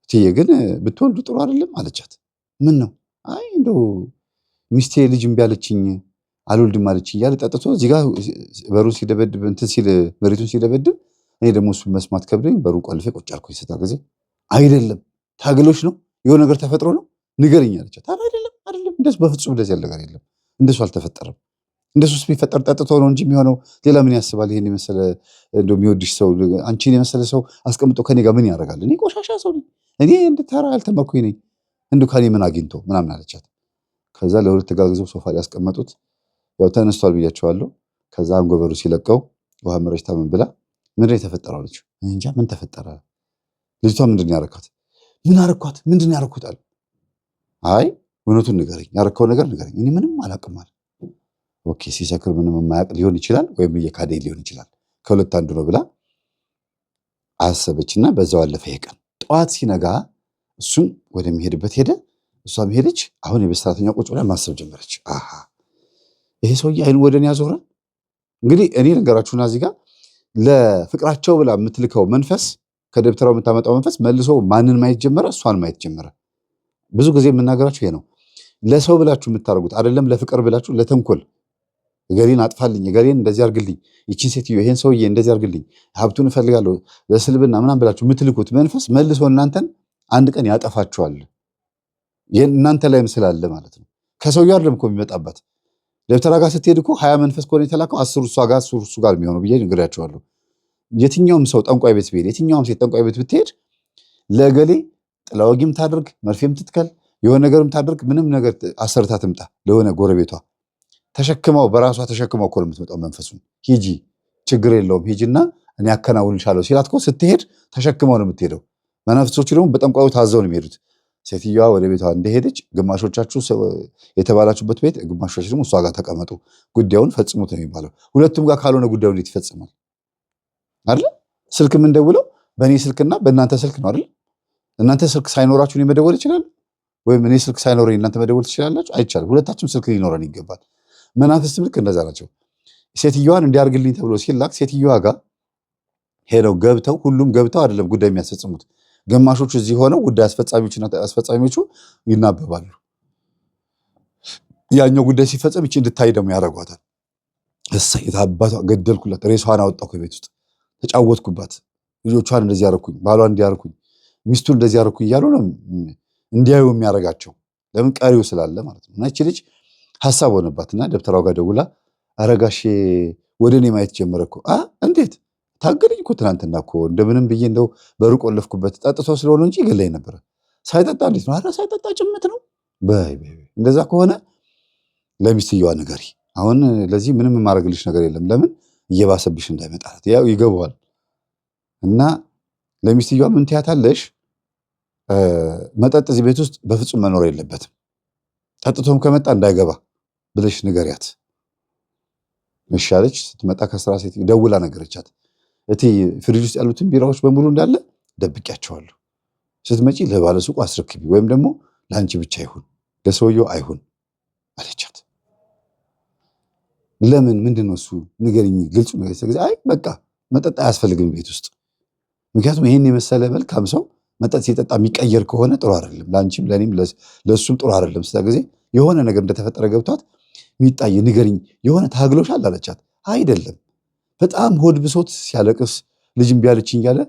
እትዬ ግን ብትወልዱ ጥሩ አይደለም አለቻት። ምን ነው አይ እንደው ሚስቴ ልጅ እምቢ አለችኝ አልወልድም አለችኝ እያለ ጠጥቶ እዚህ ጋር በሩን ሲደበድብ እንትን ሲል መሬቱን ሲደበድብ እኔ ደግሞ እሱን መስማት ከብደኝ በሩን ቆልፌ ቁጭ አልኩኝ። ስታ ጊዜ አይደለም ታግሎች ነው የሆነ ነገር ተፈጥሮ ነው ንገረኝ አለቻት። አይደለም እንደሱ በፍጹም እንደዚህ ያለ ነገር የለም እንደሱ አልተፈጠረም። እንደሱስ ቢፈጠር ጠጥቶ ነው እንጂ የሚሆነው ሌላ ምን ያስባል? ይሄን የመሰለ እንደው የሚወድሽ ሰው አንቺን የመሰለ ሰው አስቀምጦ ከኔ ጋር ምን ያደርጋል? እኔ ቆሻሻ ሰው ነኝ፣ እኔ እንድተራ አልተመኩኝ ነኝ፣ እንደው ከኔ ምን አግኝቶ ምናምን አለቻት። ከዛ ለሁለት ተጋግዘው ሶፋ ላይ ያስቀመጡት። ያው ተነስቷል ብያቸዋለሁ። ከዛ አንጎበሩ ሲለቀው ውሃ መረጭታ ምን ብላ ምንድን ነው የተፈጠረው አለችው። እንጃ ምን ተፈጠረ? ልጅቷ ምንድን ነው ያረካት? ምን አረኳት? ምንድን ነው ያረኩት አለ። አይ እውነቱን ንገረኝ፣ ያረከው ነገር ንገረኝ፣ እኔ ምንም አላውቅም አለ። ኦኬ ሲሰክር ምንም የማያውቅ ሊሆን ይችላል፣ ወይም እየካደኝ ሊሆን ይችላል፣ ከሁለት አንዱ ነው ብላ አሰበችና በዛው አለፈ ይሄ ቀን። ጠዋት ሲነጋ እሱም ወደሚሄድበት ሄደ፣ እሷም ሄደች። አሁን የቤት ሰራተኛ ቁጭ ብላ ማሰብ ጀመረች። አሃ ይሄ ሰውዬ አይኑ ወደኔ ያዞረ። እንግዲህ እኔ ነገራችሁና እዚህ ጋር ለፍቅራቸው ብላ የምትልከው መንፈስ ከደብተራው የምታመጣው መንፈስ መልሶ ማንን ማየት ጀመረ? እሷን ማየት ጀመረ። ብዙ ጊዜ የምናገራችሁ ይሄ ነው። ለሰው ብላችሁ የምታደርጉት አይደለም፣ ለፍቅር ብላችሁ ለተንኮል እገሌን አጥፋልኝ፣ እገሌን እንደዚህ አርግልኝ፣ ይቺን ሴትዮ ይሄን ሰውዬ እንደዚህ አርግልኝ፣ ሀብቱን እፈልጋለሁ፣ ለስልብና ምናምን ብላችሁ የምትልኩት መንፈስ መልሶ እናንተን አንድ ቀን ያጠፋችኋል። እናንተ ላይም ስላለ ማለት ነው። ከሰውዬው አይደለም እኮ የሚመጣባት። ደብተራ ጋር ስትሄድ እኮ 20 መንፈስ ከሆነ የተላከው 10 እሷ ጋር 10 እሱ ጋር የሚሆነው ብዬ ነግሬያቸዋለሁ። የትኛውም ሰው ጠንቋይ ቤት ብሄድ፣ የትኛውም ሴት ጠንቋይ ቤት ብትሄድ ለገሌ ጥላወጊም ታድርግ፣ መርፌም ትትከል፣ የሆነ ነገርም ታድርግ፣ ምንም ነገር አሰርታ ትምጣ ለሆነ ጎረቤቷ ተሸክመው በራሷ ተሸክመው እኮ ነው የምትመጣው መንፈሱን። ሂጂ ችግር የለውም ሂጂና እኔ አከናውንልሻለሁ ሲላት እኮ ስትሄድ ተሸክመው ነው የምትሄደው። መናፍስቶቹ ደግሞ በጠንቋዩ ታዘው ነው የሚሄዱት። ሴትዮዋ ወደ ቤቷ እንደሄደች ግማሾቻችሁ የተባላችሁበት ቤት፣ ግማሾች ደግሞ እሷ ጋር ተቀመጡ፣ ጉዳዩን ፈጽሙት ነው የሚባለው። ሁለቱም ጋር ካልሆነ ጉዳዩ እንዴት ይፈጽማል? አይደል? ስልክ የምንደውለው በእኔ ስልክና በእናንተ ስልክ ነው አይደል? እናንተ ስልክ ሳይኖራችሁ እኔ መደወል ይችላል? ወይም እኔ ስልክ ሳይኖረኝ እናንተ መደወል ትችላላችሁ? አይቻልም። ሁለታችሁም ስልክ ሊኖረን ይገባል። መናፍስትም ልክ እንደዛ ናቸው። ሴትዮዋን እንዲያርግልኝ ተብሎ ሲላክ ሴትዮዋ ጋር ሄደው ገብተው ሁሉም ገብተው አይደለም ጉዳይ የሚያስፈጽሙት። ግማሾቹ እዚህ ሆነው ጉዳይ አስፈጻሚዎቹ ይናበባሉ። ያኛው ጉዳይ ሲፈጸም ይቺ እንድታይ ደግሞ ያደርጓታል። እሰይ የታባቷ ገደልኩላት፣ ሬሷን አወጣሁ ከቤት ውስጥ ተጫወትኩባት፣ ልጆቿን እንደዚህ ያደረኩኝ፣ ባሏን እንዲያርኩኝ፣ ሚስቱን እንደዚህ ያደረኩኝ እያሉ ነው እንዲያዩ የሚያደርጋቸው። ለምን ቀሪው ስላለ ማለት ነው። እና ይቺ ልጅ ሀሳብ ሆነባትና ደብተራው ጋር ደውላ አረጋሼ ወደ እኔ ማየት ጀመረ እኮ። እንዴት ታገለኝ እኮ ትናንትና እኮ እንደምንም ብዬ እንደው በሩቅ ወለፍኩበት፣ ጠጥቶ ስለሆነ እንጂ ይገለኝ ነበረ። ሳይጠጣ እንዴት ነው? ኧረ ሳይጠጣ ጭምት ነው። እንደዛ ከሆነ ለሚስትየዋ ንገሪ። አሁን ለዚህ ምንም የማደርግልሽ ነገር የለም፣ ለምን እየባሰብሽ እንዳይመጣት ያው ይገባዋል። እና ለሚስትየዋ ምን ትያታለሽ? መጠጥ እዚህ ቤት ውስጥ በፍጹም መኖር የለበትም፣ ጠጥቶም ከመጣ እንዳይገባ ብለሽ ንገሪያት። መሻለች። ስትመጣ ከስራ ሴት ደውላ ነገረቻት። እቲ ፍሪጅ ውስጥ ያሉትን ቢራዎች በሙሉ እንዳለ ደብቄያቸዋለሁ፣ ስትመጪ ለባለሱቁ አስረክቢ፣ ወይም ደግሞ ለአንቺ ብቻ ይሁን ለሰውየው አይሁን አለቻት። ለምን ምንድነው እሱ ንገሪኝ፣ ግልጹ ነገር። አይ በቃ መጠጥ አያስፈልግም ቤት ውስጥ፣ ምክንያቱም ይሄን የመሰለ መልካም ሰው መጠጥ ሲጠጣ የሚቀየር ከሆነ ጥሩ አይደለም፣ ለአንቺም ለእኔም ለእሱም ጥሩ አይደለም። ስታ ጊዜ የሆነ ነገር እንደተፈጠረ ገብቷት ሚጣይ ንገሪኝ፣ የሆነ ታግሎሻል አለቻት። አይደለም በጣም ሆድ ብሶት ሲያለቅስ ልጅም ቢያለችኝ እያለ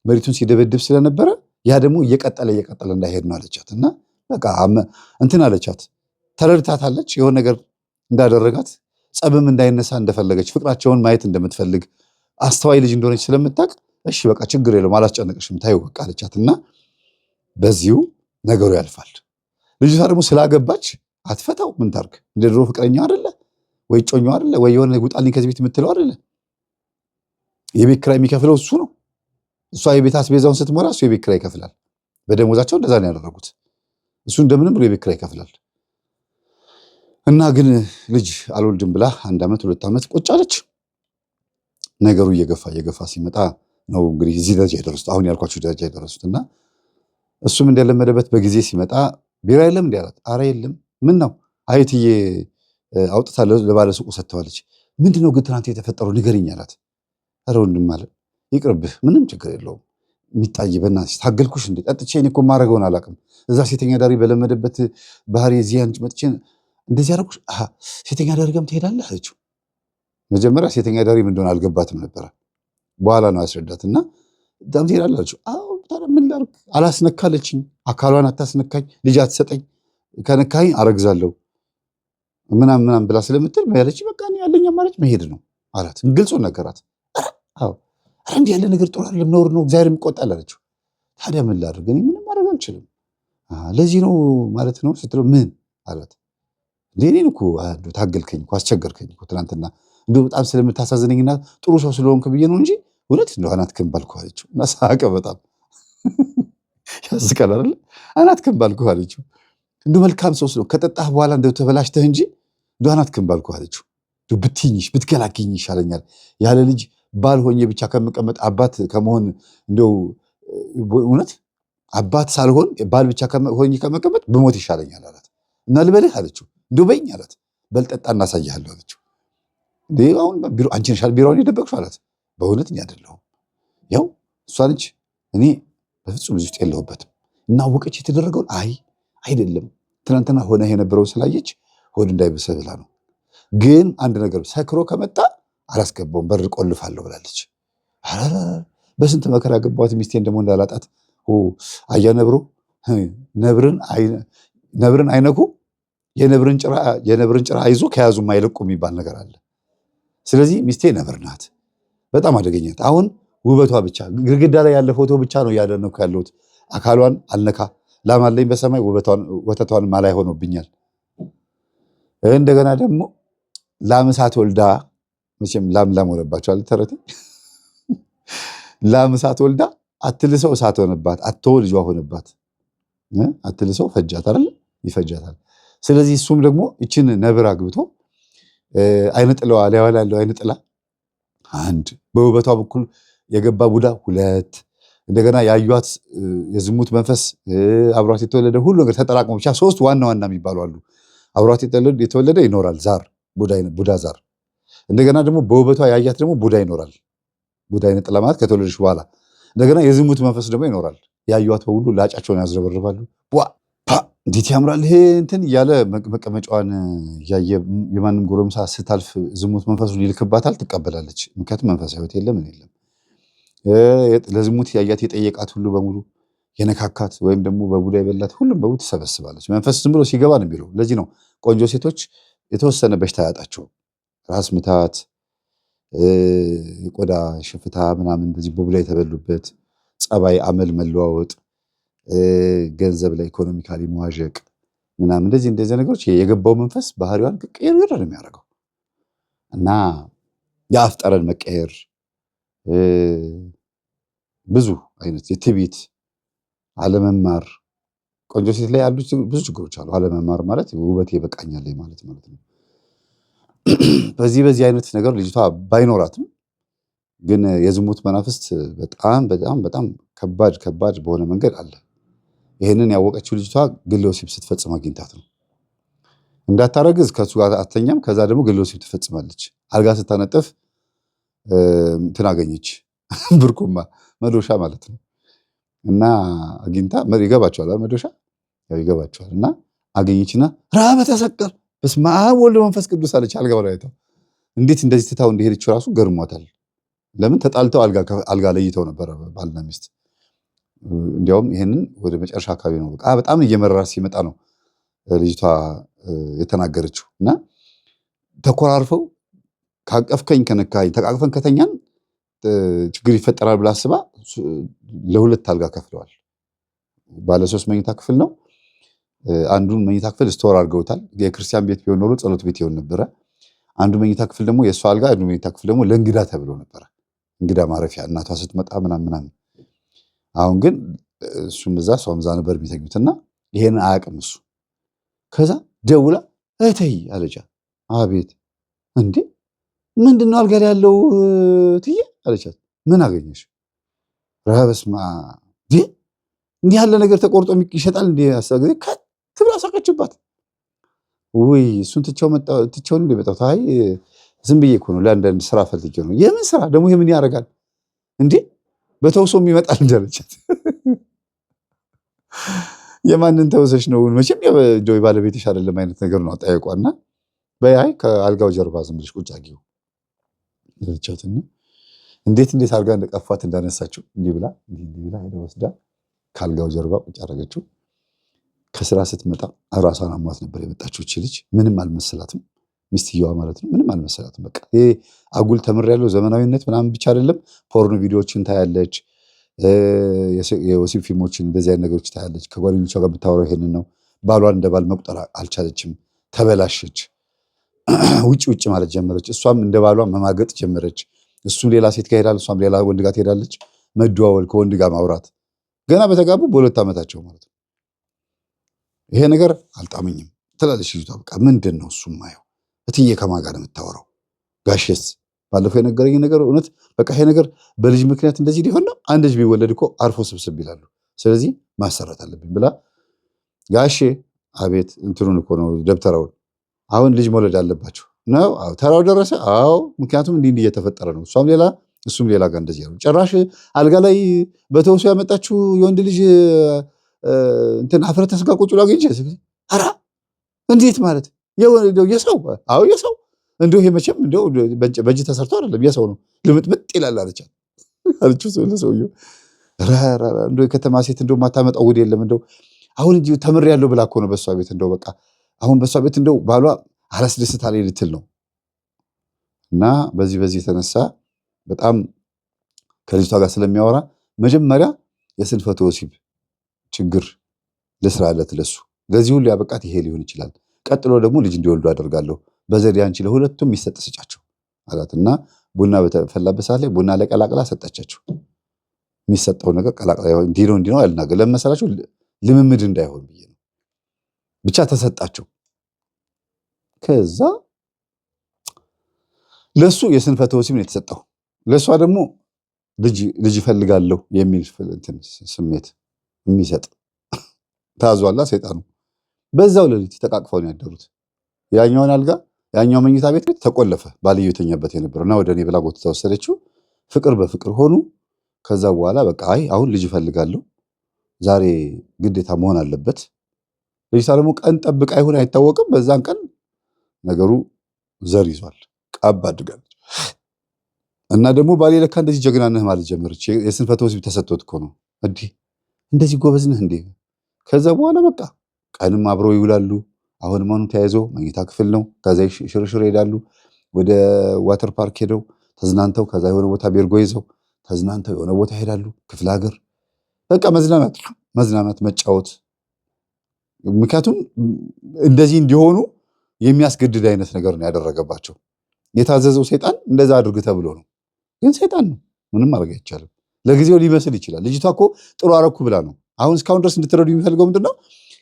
መሬቱን ሲደበድብ ስለነበረ ያ ደግሞ እየቀጠለ እንዳይሄድ ነው አለቻት። እና በቃ እንትን አለቻት፣ ተረድታታለች። የሆነ ነገር እንዳደረጋት ጸብም እንዳይነሳ እንደፈለገች፣ ፍቅራቸውን ማየት እንደምትፈልግ አስተዋይ ልጅ እንደሆነች ስለምታውቅ እሺ በቃ ችግር የለውም አላስጨነቅሽም ታዩ በቃ አለቻት። እና በዚሁ ነገሩ ያልፋል። ልጅቷ ደግሞ ስላገባች አትፈታው። ምን ታርግ? እንደ ድሮ ፍቅረኛ አይደለ ወይ ጮኛ አይደለ ወይ የሆነ ጉጣልኝ ከዚህ ቤት የምትለው አይደለ። የቤት ኪራይ የሚከፍለው እሱ ነው። እሷ የቤት አስቤዛውን ስትሞላ እሱ የቤት ኪራይ ይከፍላል። በደሞዛቸው እንደዛ ነው ያደረጉት። እሱ እንደምንም ብሎ የቤት ኪራይ ይከፍላል። እና ግን ልጅ አልወልድም ብላ 1 ዓመት 2 ዓመት ቁጭ አለች። ነገሩ እየገፋ ሲመጣ ነው እንግዲህ እዚህ ደረጃ የደረሱት፣ አሁን ያልኳችሁ ደረጃ የደረሱት። እና እሱም እንደለመደበት በጊዜ ሲመጣ ቢራ የለም እንዲ አላት። አረ የለም። ምን ነው? አይትዬ አውጥታ ለባለሱቁ ሰጥተዋለች። ምንድነው ግን ትናንት የተፈጠረው ንገሪኝ አላት። አረ ወንድም አለ ይቅርብህ፣ ምንም ችግር የለውም የሚጣይ በእናትሽ ታገልኩሽ እንዴ? ጠጥቼ እኔ እኮ ማድረገውን አላውቅም። እዛ ሴተኛ ዳሪ በለመደበት ባህሪ እዚህ አንቺ መጥቼ እንደዚህ ያደረኩሽ ሴተኛ ዳሪ ጋርም ትሄዳለህ አለችው። መጀመሪያ ሴተኛ ዳሪ ምን እንደሆነ አልገባትም ነበረ። በኋላ ነው ያስረዳትና ዳም ትሄዳለህ አለችው። አዎ ታዲያ ምን ላድርግ? አላስነካለችኝ። አካሏን አታስነካኝ፣ ልጅ አትሰጠኝ፣ ከነካኝ አረግዛለሁ ምናምን ብላ ስለምትል ያለች በቃ እኔ ያለኝ አማራጭ መሄድ ነው አላት። ግልጹን ነገራት። አዎ እንዲህ ያለ ነገር ጥሩ አይደለም፣ ነውር ነው፣ እግዚአብሔርም ይቆጣል አለችው። ታዲያ ምን ላድርግ? እኔ ምንም ማድረግ አልችልም። ለዚህ ነው ማለት ነው ስትለው ምን አላት። እኔን እኮ ታገልከኝ እኮ አስቸገርከኝ እኮ ትናንትና እንደው በጣም ስለምታሳዝነኝና ጥሩ ሰው ስለሆንክ ብዬ ነው እንጂ እውነት እንደው አናትክን ባልኩህ አለችው። እና ሳቀ። በጣም ያስቃል አይደል? አናትክን ባልኩህ አለችው። እንደው መልካም ሰው ስለሆንክ ከጠጣህ በኋላ እንደው ተበላሽተህ እንጂ እንደው አናትክን ባልኩህ አለችው። እንደው ብትይኝሽ ብትገላግኝ ይሻለኛል ያለ ልጅ ባል ሆኜ ብቻ ከምቀመጥ አባት ከመሆን እንደው እውነት አባት ሳልሆን ባል ብቻ ሆኜ ከመቀመጥ ብሞት ይሻለኛል አላት። እና ልበልህ አለችው። እንደው በይኝ አላት። በልጠጣ እናሳይሃለሁ አለችው። አሁን ቢሮ አንቺ ነሽ ቢሮውን የደበቅሽው አላት። በእውነት እኔ አይደለሁም፣ ያው እሷ ነች፣ እኔ በፍጹም እዚህ ውስጥ የለሁበትም። እናወቀች የተደረገውን አይደለም ትናንትና ሆነ የነበረውን ስላየች ሆድ እንዳይብስህ ብላ ነው። ግን አንድ ነገር ሰክሮ ከመጣ አላስገባውም፣ በር ቆልፋለሁ ብላለች። በስንት መከራ ያገባኋት ሚስቴን ደግሞ እንዳላጣት አያ ነብርን አይነኩ የነብርን ጭራ አይዞ ከያዙም አይለቁ የሚባል ነገር አለ። ስለዚህ ሚስቴ ነብር ናት፣ በጣም አደገኛት። አሁን ውበቷ ብቻ ግድግዳ ላይ ያለ ፎቶ ብቻ ነው እያደነኩ ያለሁት። አካሏን አልነካ፣ ላም አለኝ በሰማይ ወተቷን ማላይ ሆኖብኛል። እንደገና ደግሞ ላም እሳት ወልዳ፣ መቼም ላም ሆነባቸዋል ተረቴ። ላም እሳት ወልዳ አትልሰው እሳት ሆነባት፣ አትተው ልጇ ሆነባት። አትልሰው ፈጃት አይደል? ይፈጃታል። ስለዚህ እሱም ደግሞ ይችን ነብር አግብቶ አይነጥለዋ ሊያወላ ያለው አይነጥላ አንድ፣ በውበቷ በኩል የገባ ቡዳ ሁለት፣ እንደገና ያዩት የዝሙት መንፈስ አብሯት የተወለደ ሁሉ ነገር ተጠራቅሞ ብቻ ሶስት ዋና ዋና የሚባሉ አሉ። አብሯት የተወለደ ይኖራል ዛር፣ ቡዳ ዛር። እንደገና ደግሞ በውበቷ ያያት ደግሞ ቡዳ ይኖራል። ቡዳ አይነጥላ ማለት ከተወለደች በኋላ እንደገና የዝሙት መንፈስ ደግሞ ይኖራል። ያዩት በሁሉ ላጫቸውን ያዝረበርባሉ። እንዴት ያምራል ይሄ እንትን እያለ መቀመጫዋን እያየ የማንም ጎረምሳ ስታልፍ ዝሙት መንፈሱን ይልክባታል፣ ትቀበላለች። ምክንያቱም መንፈሳዊ ሕይወት የለም የለም። ለዝሙት ያያት የጠየቃት ሁሉ በሙሉ የነካካት ወይም ደግሞ በቡዳ የበላት ሁሉም በሙሉ ትሰበስባለች። መንፈስ ዝም ብሎ ሲገባ ነው የሚለው። ለዚህ ነው ቆንጆ ሴቶች የተወሰነ በሽታ ያጣቸው፣ ራስ ምታት፣ የቆዳ ሽፍታ ምናምን እንደዚህ በቡዳ የተበሉበት ጸባይ፣ አመል መለዋወጥ፣ ገንዘብ ላይ ኢኮኖሚካሊ መዋዠቅ ምናምን እንደዚህ ነገሮች የገባው መንፈስ ባህሪዋን ቅይር ነው የሚያደርገው እና የአፍ ጠረን መቀየር፣ ብዙ አይነት የትዕቢት፣ አለመማር። ቆንጆ ሴት ላይ ያሉ ብዙ ችግሮች አሉ። አለመማር ማለት ውበቴ ይበቃኛል ማለት ነው። በዚህ አይነት ነገር ልጅቷ ባይኖራትም ግን የዝሙት መናፍስት በጣም በጣም በጣም ከባድ በሆነ መንገድ አለ። ይህንን ያወቀችው ልጅቷ ግለ ወሲብ ስትፈጽም አግኝታት ነው። እንዳታረግዝ ከሱ ጋር አትተኛም። ከዛ ደግሞ ግለ ወሲብ ትፈጽማለች። አልጋ ስታነጥፍ እንትን አገኘች፣ ብርኩማ መዶሻ ማለት ነው። እና አግኝታ ይገባቸዋል፣ መዶሻ ያው ይገባቸዋል። እና አገኘችና ራበ ተሰቀር በስመ አብ ወወልድ ወመንፈስ ቅዱስ አለች። አልጋ ላይ አይተው እንዴት እንደዚህ ትታው እንደሄደች ራሱ ገርሟታል። ለምን ተጣልተው አልጋ ለይተው ነበር ባልና ሚስት። እንዲያውም ይሄንን ወደ መጨረሻ አካባቢ ነው በጣም እየመረራ ሲመጣ ነው ልጅቷ የተናገረችው። እና ተኮራርፈው ካቀፍከኝ ከነካኝ ተቃቅፈን ከተኛን ችግር ይፈጠራል ብላ አስባ ለሁለት አልጋ ከፍለዋል። ባለ 3 መኝታ ክፍል ነው። አንዱን መኝታ ክፍል ስቶር አድርገውታል። የክርስቲያን ቤት ቢሆን ኖሮ ጸሎት ቤት ይሆን ነበረ። አንዱ መኝታ ክፍል ደግሞ የእሷ አልጋ፣ አንዱ መኝታ ክፍል ደግሞ ለእንግዳ ተብሎ ነበረ፣ እንግዳ ማረፊያ እናቷ ስትመጣ ምናምን። አሁን ግን እሱም እዛ እሷም እዛ ነበር የሚተኙትና ይሄንን አያውቅም እሱ። ከዛ ደውላ እተይ አለቻት። አቤት እንዴ ምንድነው አልጋ ላይ ያለው ትዬ አለቻት። ምን አገኘሽ? ረበስማ እንዲህ ያለ ነገር ተቆርጦ ይሸጣል እንዴ? አሳገዜ ከትብላ ሳቀችባት። ውይ እሱን ትቼውን እንደ መጣሁ። አይ ዝም ብዬ እኮ ነው ለአንዳንድ ስራ ፈልጌ ነው። የምን ስራ ደግሞ ይሄ ምን ያደርጋል እንዴ? በተውሶም ይመጣል እንዳለቻት የማንን ተወሰሽ ነው መቼም የጆይ ባለቤትሽ አይደለም አይነት ነገር ነው አጠያየቋና በይ ከአልጋው ጀርባ ዝም ብለሽ ቁጭ አድርጊው ልቻትና እንዴት አድርጋ እንደቀፋት እንዳነሳችው እንዲህ ብላ ሄዳ ወስዳ ከአልጋው ጀርባ ቁጭ አደረገችው። ከስራ ስትመጣ ራሷን አሟት ነበር የመጣችው እቺ ልጅ። ምንም አልመሰላትም፣ ሚስትየዋ ማለት ነው። ምንም አልመሰላትም። በቃ ይሄ አጉል ተምሬያለሁ ዘመናዊነት ምናምን ብቻ አይደለም፣ ፖርኖ ቪዲዮዎችን ታያለች፣ የወሲብ ፊልሞችን እንደዚህ አይነት ነገሮች ታያለች። ከጓደኞቿ ጋር ብታወራው ይሄንን ነው። ባሏን እንደ ባል መቁጠር አልቻለችም፣ ተበላሸች። ውጭ ማለት ጀመረች። እሷም እንደ ባሏ መማገጥ ጀመረች። እሱ ሌላ ሴት ጋር ሄዳል፣ እሷም ሌላ ወንድ ጋር ትሄዳለች። መደዋወል፣ ከወንድ ጋር ማውራት ገና በተጋቡ በ2 ዓመታቸው ማለት ነው። ይሄ ነገር አልጣመኝም ትላለች ልጅቷ። በቃ ምንድን ነው እሱ ማየው? እትዬ ከማን ጋር ነው የምታወራው? ጋሼስ ባለፈው የነገረኝ ነገር እውነት በቃ ይሄ ነገር በልጅ ምክንያት እንደዚህ ሊሆን ነው? አንድ ልጅ ቢወለድ እኮ አርፎ ስብስብ ይላሉ። ስለዚህ ማሰራት አለብኝ ብላ ጋሼ አቤት እንትኑን እኮ ነው ደብተራውን አሁን ልጅ መውለድ አለባቸው ነው። አዎ ተራው ደረሰ። አዎ ምክንያቱም እንዲህ እየተፈጠረ ነው። እሷም ሌላ እሱም ሌላ ጋር እንደዚህ ነው። ጭራሽ አልጋ ላይ በተውሶ ያመጣችው የወንድ ልጅ እንትን አፍረተ ስጋ ቁጭ ብሎ አገኘች። ኧረ እንዴት ማለት የሰው አዎ የሰው እንደው ይሄ መቼም እንደው በእጅ ተሰርቶ አይደለም የሰው ነው ልምጥምጥ ይላል አለቻት አለችው ሰውየው። እንደው የከተማ ሴት እንደው ማታመጣው ጉድ የለም እንደው አሁን እንጂ ተምሬያለሁ ብላ እኮ ነው በሷ ቤት እንደው በቃ አሁን በሷ ቤት እንደው ባሏ አላስደስታ ላይ ልትል ነው። እና በዚህ የተነሳ በጣም ከልጅቷ ጋር ስለሚያወራ መጀመሪያ የስንፈተ ወሲብ ችግር ልስራለት ለሱ ለዚህ ሁሉ ያበቃት ይሄ ሊሆን ይችላል። ቀጥሎ ደግሞ ልጅ እንዲወልዱ አደርጋለሁ በዘዴ አንቺ ለሁለቱም የሚሰጥ ስጫቸው አላትና ቡና በተፈላበት ሰዓት ላይ ቡና ላይ ቀላቅላ ሰጣቻቸው። የሚሰጠው ነገር ቀላቅላ እንዲህ ነው ያልናገር ለመሰላችሁ ልምምድ እንዳይሆን ብዬ ነው። ብቻ ተሰጣቸው። ከዛ ለሱ የስንፈተ ወሲብ ነው የተሰጠው። ለሷ ደግሞ ልጅ እፈልጋለሁ የሚል ስሜት የሚሰጥ ታዟላ ሰይጣኑ። በዛው ሌሊት ተቃቅፈው ነው ያደሩት። ያኛውን አልጋ ያኛው መኝታ ቤት ተቆለፈ። ባልየው የተኛበት የነበረውና ወደ እኔ ብላ ጎትታ ወሰደችው። ፍቅር በፍቅር ሆኑ። ከዛ በኋላ በቃ አሁን ልጅ እፈልጋለሁ ዛሬ ግዴታ መሆን አለበት። ልጅቷ ደግሞ ቀን ጠብቃ ይሁን አይታወቅም። በዛን ቀን ነገሩ ዘር ይዟል። ቃብ አድርጋለች። እና ደግሞ ባሌ ለካ እንደዚህ ጀግና ነህ ማለት ጀመረች። የስንፈተ ወሲብ ተሰጥቶት እኮ ነው እንደዚህ ጎበዝ ነህ እንዴ? ከዛ በኋላ በቃ ቀንም አብረው ይውላሉ። አሁንም አሁን ተያይዞ መኝታ ክፍል ነው። ከዛ ሽርሽር ይሄዳሉ። ወደ ዋተር ፓርክ ሄደው ተዝናንተው ከዛ የሆነ ቦታ ቤርጎ ይዘው ተዝናንተው የሆነ ቦታ ይሄዳሉ። ክፍለ ሀገር በቃ መዝናናት መጫወት። ምክንያቱም እንደዚህ እንዲሆኑ የሚያስገድድ አይነት ነገር ነው ያደረገባቸው። የታዘዘው ሰይጣን እንደዛ አድርግ ተብሎ ነው። ግን ሰይጣን ነው፣ ምንም ማድረግ አይቻልም። ለጊዜው ሊመስል ይችላል። ልጅቷ እኮ ጥሩ አረኩ ብላ ነው። አሁን እስካሁን ድረስ እንድትረዱ የሚፈልገው ምንድነው?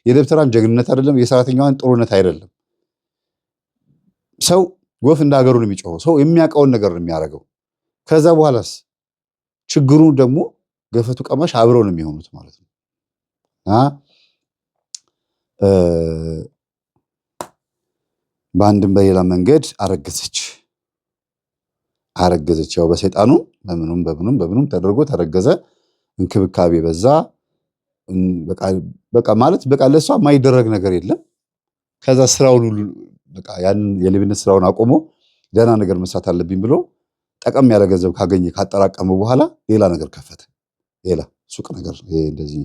የደብተራን ጀግንነት አይደለም፣ የሰራተኛዋን ጥሩነት አይደለም። ሰው ወፍ እንደ ሀገሩ ነው የሚጮኸው። ሰው የሚያውቀውን ነገር ነው የሚያደርገው። ከዛ በኋላስ ችግሩ ደግሞ ገፈቱ ቀማሽ አብረው ነው የሚሆኑት ማለት ነው። በአንድም በሌላ መንገድ አረገዘች። ያው በሰይጣኑ በምኑም ተደርጎ ተረገዘ። እንክብካቤ በዛ። በቃ ማለት በቃ ለሷ የማይደረግ ነገር የለም። ከዛ ስራውን ሁሉ በቃ ያን የሌብነት ስራውን አቆሞ ደህና ነገር መስራት አለብኝ ብሎ ጠቀም ያለ ገንዘብ ካገኘ ካጠራቀመ በኋላ ሌላ ነገር ከፈተ። ሌላ ሱቅ ነገር እንደዚህ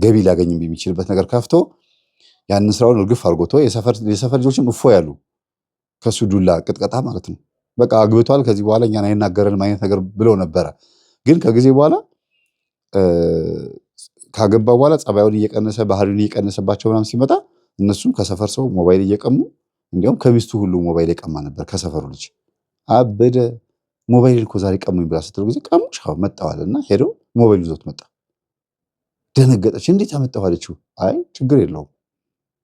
ገቢ ሊያገኝ የሚችልበት ነገር ከፍቶ ያንን ስራውን እርግፍ አድርጎቶ የሰፈር ልጆችም እፎ ያሉ ከሱ ዱላ ቅጥቀጣ ማለት ነው። በቃ አግብቷል ከዚህ በኋላ እኛን አይናገረንም አይነት ነገር ብለው ነበረ። ግን ከጊዜ በኋላ ካገባ በኋላ ጸባዩን እየቀነሰ ባህሪውን እየቀነሰባቸው ምናምን ሲመጣ እነሱም ከሰፈር ሰው ሞባይል እየቀሙ እንዲያውም ከሚስቱ ሁሉ ሞባይል የቀማ ነበር። ከሰፈሩ ልጅ አበደ። ሞባይል እኮ ዛሬ ቀሙኝ ብላ ስትለው ጊዜ ቀሙሽ መጣዋልና ሄዶ ሞባይል ይዞት መጣ። ደነገጠች። እንዴት አመጣው አለችው። አይ ችግር የለውም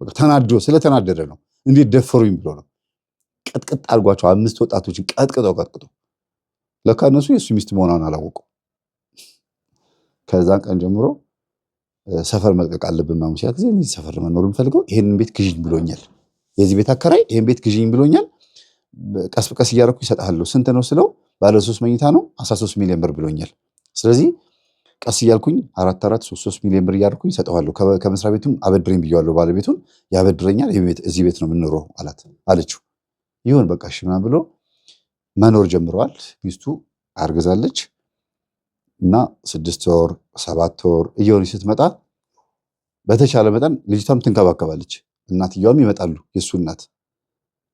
በቃ ስለተናደደ ነው። እንዴት ደፈሩኝ ብሎ ነው። ቀጥቅጥ አድርጓቸው 5 ወጣቶችን ቀጥቅጦ ለካ እነሱ የሱ ሚስት መሆኗን አላወቁም። ከዛን ቀን ጀምሮ ሰፈር መልቀቅ አለብን ማሙሽ ያ ጊዜ ሰፈር መኖር የምፈልገው ይሄንን ቤት ግዢኝ ብሎኛል። የዚህ ቤት አከራይ ይሄን ቤት ግዢኝ ብሎኛል። ቀስ በቀስ እያደረኩ ይሰጣለሁ። ስንት ነው ስለው ባለ 3 መኝታ ነው 13 ሚሊዮን ብር ብሎኛል። ስለዚህ ቀስ እያልኩኝ 4 ሚሊዮን ብር እያደረኩኝ ሰጠዋለሁ። ከመስሪያ ቤቱም አበድረኝ ብየዋለሁ ባለቤቱን፣ ያበድረኛል። እዚህ ቤት ነው የምንኖረው አለችው። ይሁን በቃ እሺ ምናምን ብሎ መኖር ጀምረዋል። ሚስቱ አርግዛለች እና 6 ወር 7 ወር እየሆነች ስትመጣ በተቻለ መጠን ልጅቷም ትንከባከባለች። እናትየዋም ይመጣሉ የእሱ እናት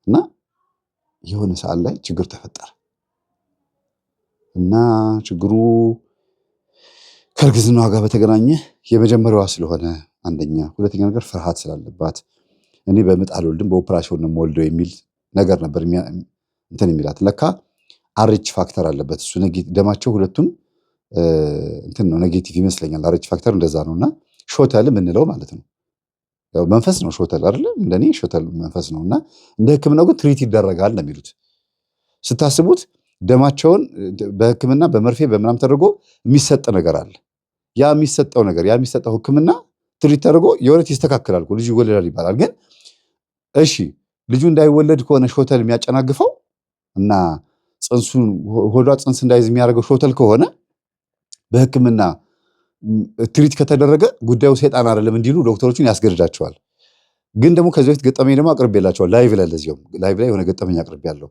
እና የሆነ ሰዓት ላይ ችግር ተፈጠረ እና ችግሩ ከእርግዝናዋ ጋር በተገናኘ የመጀመሪያዋ ስለሆነ አንደኛ፣ ሁለተኛ ነገር ፍርሃት ስላለባት እኔ በምጥ አልወልድም በኦፕራሲዮን ነው የምወልደው የሚል ነገር ነበር እንትን የሚላት። ለካ አርች ፋክተር አለበት እሱ ደማቸው ሁለቱም እንትን ነው ኔጌቲቭ ይመስለኛል። አርች ፋክተር እንደዛ ነውና ሾተል የምንለው ማለት ነው። ያው መንፈስ ነው ሾተል አይደለ? እንደኔ ሾተል መንፈስ ነውና እንደ ሕክምናው ግን ትሪት ይደረጋል ነው የሚሉት። ስታስቡት ደማቸውን በሕክምና በመርፌ በምናም ተደርጎ የሚሰጥ ነገር አለ። ያ የሚሰጠው ሕክምና ትሪት ተደርጎ የሆነት ይስተካከላል እኮ ልጁ ይወለዳል ይባላል። ግን እሺ ልጁ እንዳይወለድ ከሆነ ሾተል የሚያጨናግፈው እና ጽንሱን ሆዷ ጽንስ እንዳይዝ የሚያደርገው ሾተል ከሆነ በሕክምና ትሪት ከተደረገ ጉዳዩ ሰይጣን አይደለም እንዲሉ ዶክተሮቹን ያስገድዳቸዋል። ግን ደግሞ ከዚህ በፊት ገጠመኝ ደግሞ አቅርቤላቸዋል። ላይቭ ላይ የሆነ ገጠመኝ አቅርቤያለሁ።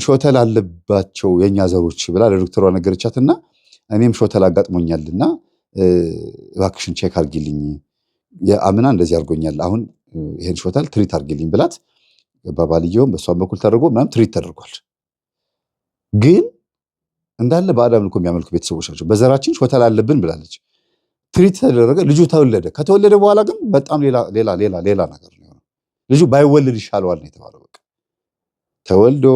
ሾተል አለባቸው የኛ ዘሮች ብላ ለዶክተሯ ነገረቻትና እኔም ሾተል አጋጥሞኛልና እባክሽን ቼክ አድርጊልኝ፣ የአምና እንደዚህ አድርጎኛል፣ አሁን ይሄን ሾተል ትሪት አድርጊልኝ ብላት በባልየውም በሷም በኩል ተደርጎ ምናምን ትሪት ተደርጓል። ግን እንዳለ በአዳም ልኮ የሚያመልኩ ቤተሰቦች ናቸው። በዘራችን ሾተል አለብን ብላለች። ትሪት ተደረገ፣ ልጁ ተወለደ። ከተወለደ በኋላ ግን በጣም ሌላ ነገር ነው። ልጁ ባይወለድ ይሻለዋል ነው የተባለው። በቃ ተወልዶ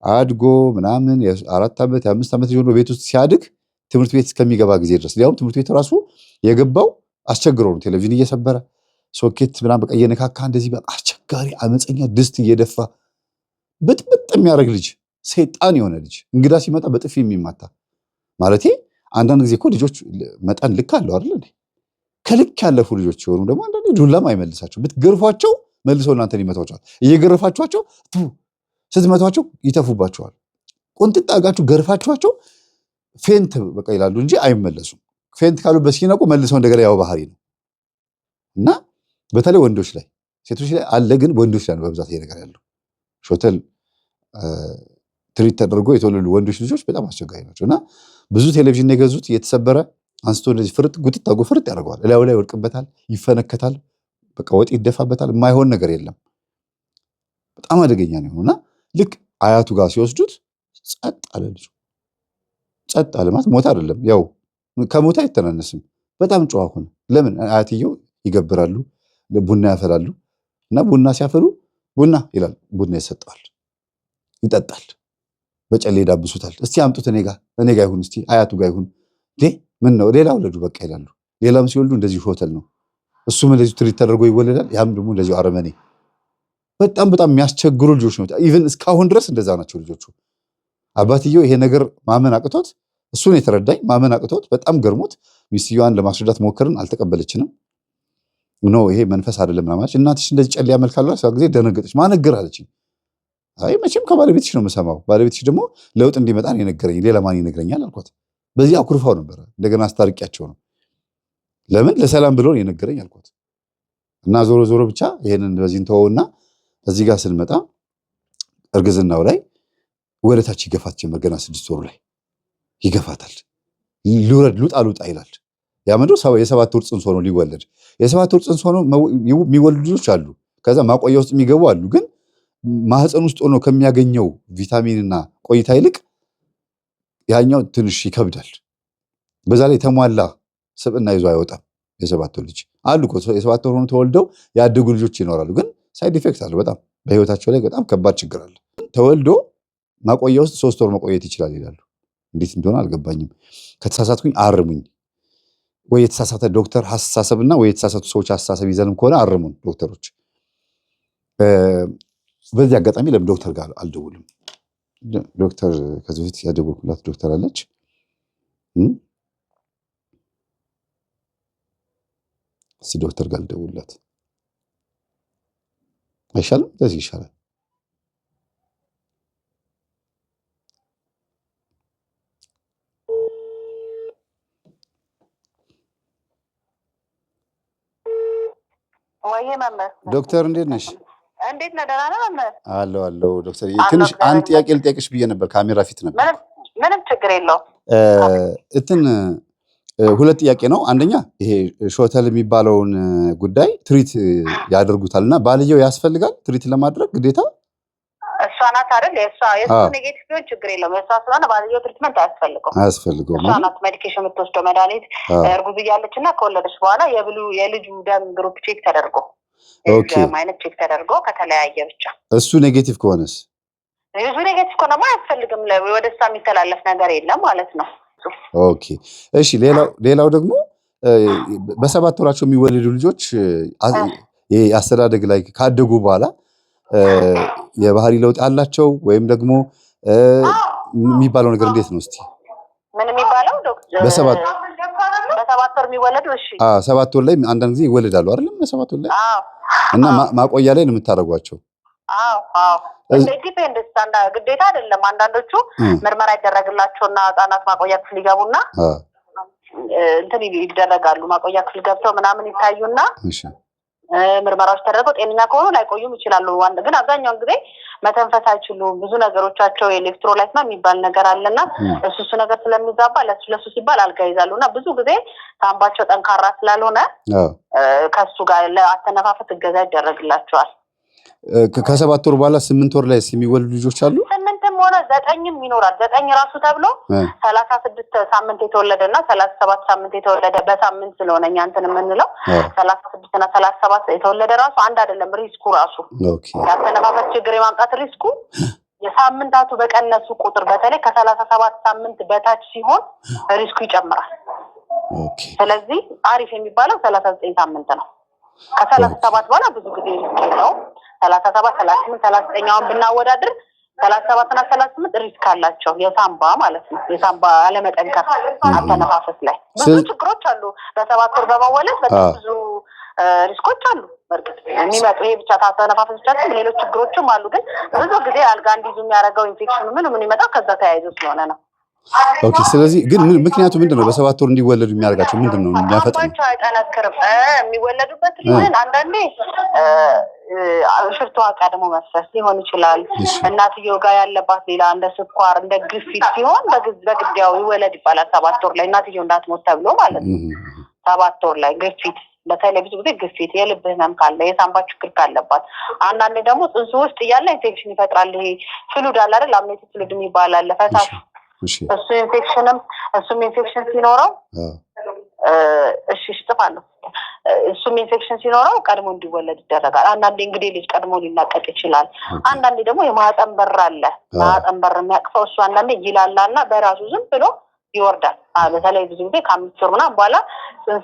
አድጎ ምናምን የ4 ዓመት የ5 ዓመት ልጅ ሆኖ ቤት ውስጥ ሲያድግ ትምህርት ቤት እስከሚገባ ጊዜ ድረስ ሊያውም ትምህርት ቤት ራሱ የገባው አስቸግሮ ነው። ቴሌቪዥን እየሰበረ ሶኬት ምናምን በቃ እየነካካ እንደዚህ በቃ አስቸጋሪ አመፀኛ ድስት እየደፋ ብጥብጥ የሚያደርግ ልጅ፣ ሰይጣን የሆነ ልጅ፣ እንግዳ ሲመጣ በጥፊ የሚማታ ማለቴ። አንዳንድ ጊዜ እኮ ልጆች መጠን ልክ አለው አይደል? ከልክ ያለፉ ልጆች ሲሆኑ ደግሞ አንዳንዴ ዱላም አይመልሳቸው። ብትገርፏቸው መልሰው እናንተን ይመቷቸዋል። እየገረፋችኋቸው ስትመቷቸው ይተፉባቸዋል። ቁንጥጥ አድርጋችሁ ገርፋችኋቸው ፌንት በቃ ይላሉ እንጂ አይመለሱም። ፌንት ካሉበት ሲነቁ መልሰው እንደገና ያው ባህሪ ነው እና በተለይ ወንዶች ላይ ሴቶች ላይ አለ፣ ግን ወንዶች ላይ ነው በብዛት ይሄ ነገር ያለው። ሾተል ትሪት ተደርጎ የተወለዱ ወንዶች ልጆች በጣም አስቸጋሪ ናቸው እና ብዙ ቴሌቪዥን የገዙት እየተሰበረ አንስቶ እንደዚህ ፍርጥ ጉጥጥ አድርጎ ፍርጥ ያደርገዋል። እላዩ ላይ ይወድቅበታል፣ ይፈነከታል፣ በቃ ወጥ ይደፋበታል። የማይሆን ነገር የለም። በጣም አደገኛ ነው እና ልክ አያቱ ጋር ሲወስዱት ጸጥ አለ ልጁ። ጸጥ አለ ማለት ሞት አይደለም፣ ያው ከሞት አይተናነስም። በጣም ጨዋ ሆነ። ለምን? አያትየው ይገብራሉ፣ ቡና ያፈላሉ እና ቡና ሲያፈሉ ቡና ይላል፣ ቡና ይሰጠዋል፣ ይጠጣል። በጨሌ ይዳብሱታል። እስቲ አምጡት እኔ ጋ ይሁን፣ እስቲ አያቱ ጋር ይሁን። ምን ነው ሌላ ወለዱ በቃ ይላሉ። ሌላም ሲወልዱ እንደዚህ ሾተል ነው። እሱም እንደዚህ ትሪት ተደርጎ ይወለዳል። ያም ደግሞ እንደዚሁ አረመኔ። በጣም የሚያስቸግሩ ልጆች ነው። ኢቭን እስካሁን ድረስ እንደዛ ናቸው ልጆቹ። አባትየው ይሄ ነገር ማመን አቅቶት፣ እሱን የተረዳኝ ማመን አቅቶት በጣም ገርሞት ሚስትየዋን ለማስረዳት ሞከርን፣ አልተቀበለችንም። ኖ ይሄ መንፈስ አይደለም ማለት እናትሽ እንደዚህ ጨሌ ያመልካሉ ሳ ጊዜ ደነገጠች። ማነገር አለችኝ። አይ መቼም ከባለቤትሽ ነው የምሰማው፣ ባለቤትሽ ደግሞ ለውጥ እንዲመጣ ነው የነገረኝ፣ ሌላ ማን ይነግረኛል አልኳት። በዚህ አኩርፋው ነበረ። እንደገና አስታርቂያቸው ነው ለምን ለሰላም ብሎ ነው የነገረኝ አልኳት። እና ዞሮ ዞሮ ብቻ ይሄንን በዚህ እንተወውና እዚህ ጋር ስንመጣ እርግዝናው ላይ ወደታች ይገፋት ጀመር። ገና 6 ወሩ ላይ ይገፋታል። ልውጣ ይላል። ያመዶ የ7 ወር ጽንስ ሆኖ ሊወለድ የ7 ወር ጽንስ ሆኖ የሚወልዱ ልጆች አሉ። ከዛ ማቆያ ውስጥ የሚገቡ አሉ። ግን ማህፀን ውስጥ ሆኖ ከሚያገኘው ቪታሚንና ቆይታ ይልቅ ያኛው ትንሽ ይከብዳል። በዛ ላይ ተሟላ ስብዕና ይዞ አይወጣም። የ7 ወር ልጅ አሉ እኮ የ7 ወር ሆኖ ተወልደው ያደጉ ልጆች ይኖራሉ። ግን ሳይድ ኢፌክት አለ። በጣም በህይወታቸው ላይ በጣም ከባድ ችግር አለ። ተወልዶ ማቆያ ውስጥ 3 ወር መቆየት ይችላል ይላሉ። እንዴት እንደሆነ አልገባኝም። ከተሳሳትኩኝ አርሙኝ። ወይ የተሳሳተ ዶክተር አስተሳሰብና ወይ የተሳሳቱ ሰዎች አስተሳሰብ ይዘንም ከሆነ አርሙን ዶክተሮች። በዚህ አጋጣሚ ለምን ዶክተር ጋር አልደውልም? ዶክተር ከዚህ በፊት ያደወልኩላት ዶክተር አለች። እስቲ ዶክተር ጋር አልደውልላት አይሻልም? እንደዚህ ይሻላል። ወይ መምህር ዶክተር እንዴት ነሽ? እንዴት ነህ? ደህና ነህ መምህር? አለው ዶክተር ትንሽ አንድ ጥያቄ ልጠይቅሽ ብዬ ነበር። ካሜራ ፊት ነበር። ምንም ችግር የለውም። ሁለት ጥያቄ ነው። አንደኛ ይሄ ሾተል የሚባለውን ጉዳይ ትሪት ያደርጉታልና ባልየው ያስፈልጋል ትሪት ለማድረግ ግዴታ? እሷ ናት አይደል? የእሱ ኔጌቲቭ ቢሆን ችግር የለውም። የእሷ ስለሆነ ባልየው ትሪትመንት አያስፈልገውም። እሷ ናት ሜዲኬሽን የምትወስደው መድኃኒት እርጉዝ እያለች እና ከወለደች በኋላ የልጁ ደም ግሩፕ ቼክ ተደርጎ አይነት ቼክ ተደርጎ ከተለያየ ብቻ እሱ ኔጌቲቭ ከሆነስ? እሱ ኔጌቲቭ ከሆነማ አያስፈልግም። ወደ እሷ የሚተላለፍ ነገር የለም ማለት ነው። ኦኬ እሺ። ሌላው ደግሞ በ7 ወራቸው የሚወለዱ ልጆች አስተዳደግ ላይ ካደጉ በኋላ የባህሪ ለውጥ አላቸው ወይም ደግሞ የሚባለው ነገር እንዴት ነው? እስቲ ምን የሚባለው በ7 ወር የሚወለዱ? እሺ 7 ወር ላይ አንዳንድ ጊዜ ይወለዳሉ አይደለም? በ7 ወር ላይ እና ማቆያ ላይ ነው የምታደርጓቸው? ዲፔንድስ ግዴታ አይደለም። አንዳንዶቹ ምርመራ ይደረግላቸውና ህጻናት ማቆያ ክፍል ይገቡና እንትን ይደረጋሉ። ማቆያ ክፍል ገብተው ምናምን ይታዩና ምርመራዎች ተደርገው ጤነኛ ከሆኑ ላይቆዩም ይችላሉ። ግን አብዛኛውን ጊዜ መተንፈስ አይችሉም። ብዙ ነገሮቻቸው ኤሌክትሮላይት ነው የሚባል ነገር አለና እሱ ነገር ስለሚዛባ ለሱ ሲባል አልጋ ይዛሉና ብዙ ጊዜ ሳምባቸው ጠንካራ ስላልሆነ ከሱ ጋር ለአተነፋፈስ እገዛ ይደረግላቸዋል። ከ7 ወር በኋላ 8 ወር ላይ የሚወልዱ ልጆች አሉ። 8ም ሆነ 9ም ይኖራል። 9 ራሱ ተብሎ 36 ሳምንት የተወለደና 37 ሳምንት የተወለደ በሳምንት ስለሆነ እኛ እንትን የምንለው 36 እና 37 የተወለደ ራሱ አንድ አይደለም። ሪስኩ ራሱ ያተነፋፈስ ችግር የማምጣት ሪስኩ የሳምንታቱ በቀነሱ ቁጥር በተለይ ከ37 ሳምንት በታች ሲሆን ሪስኩ ይጨምራል። ስለዚህ አሪፍ የሚባለው 39 ሳምንት ነው። ከ37 በኋላ ብዙ ጊዜ ሪስክ ነው። 37 38 39ን ብናወዳድር 37 እና 38 ሪስክ አላቸው። የሳምባ ማለት ነው። የሳምባ አለመጠንከር አተነፋፈስ ላይ ብዙ ችግሮች አሉ። በ7 ወር በመወለድ በጣም ብዙ ሪስኮች አሉ። በርግጥ የሚመጡ ይሄ ብቻ አተነፋፈስ ብቻ ሳይሆን ሌሎች ችግሮችም አሉ። ግን ብዙ ጊዜ አልጋ እንዲይዙ የሚያደርገው ኢንፌክሽኑ ምን ይመጣው ከዛ ተያይዞ ስለሆነ ነው። ኦኬ። ስለዚህ ግን ምክንያቱ ምንድነው? በ7 ወር እንዲወለዱ የሚያደርጋቸው ምንድነው? የሚያፈጥነው አይጠነክርም። የሚወለዱበት ሪዝን አንዳንዴ ሽርቷ ቀድሞ መፍሰስ ሊሆን ይችላል። እናትየው ጋር ያለባት ሌላ እንደ ስኳር እንደ ግፊት ሲሆን በግዳው ይወለድ ይባላል። 7 ወር ላይ እናትየው እንዳትሞት ተብሎ ማለት ነው። 7 ወር ላይ ግፊት በተለይ ብዙ ጊዜ ግፊት፣ የልብ ህመም ካለ፣ የሳምባ ችግር ካለባት፣ አንዳንዴ ደግሞ ጽንሱ ውስጥ እያለ ኢንፌክሽን ይፈጥራል። ይሄ ፍሉድ አለ አይደል? አምኔቲክ ፍሉድ የሚባል አለ ፈሳሽ እሱም ኢንፌክሽን ሲኖረው እሱም ኢንፌክሽን ሲኖረው ቀድሞ እንዲወለድ ይደረጋል። አንዳንዴ እንግዲህ ልጅ ቀድሞ ሊላቀቅ ይችላል። አንዳንዴ ደግሞ የማህፀን በር አለ። ማህፀን በር የሚያቅፈው እሱ አንዳንዴ ይላላና በራሱ ዝም ብሎ ይወርዳል። በተለይ ብዙ ጊዜ ከ5 ወር ምናምን በኋላ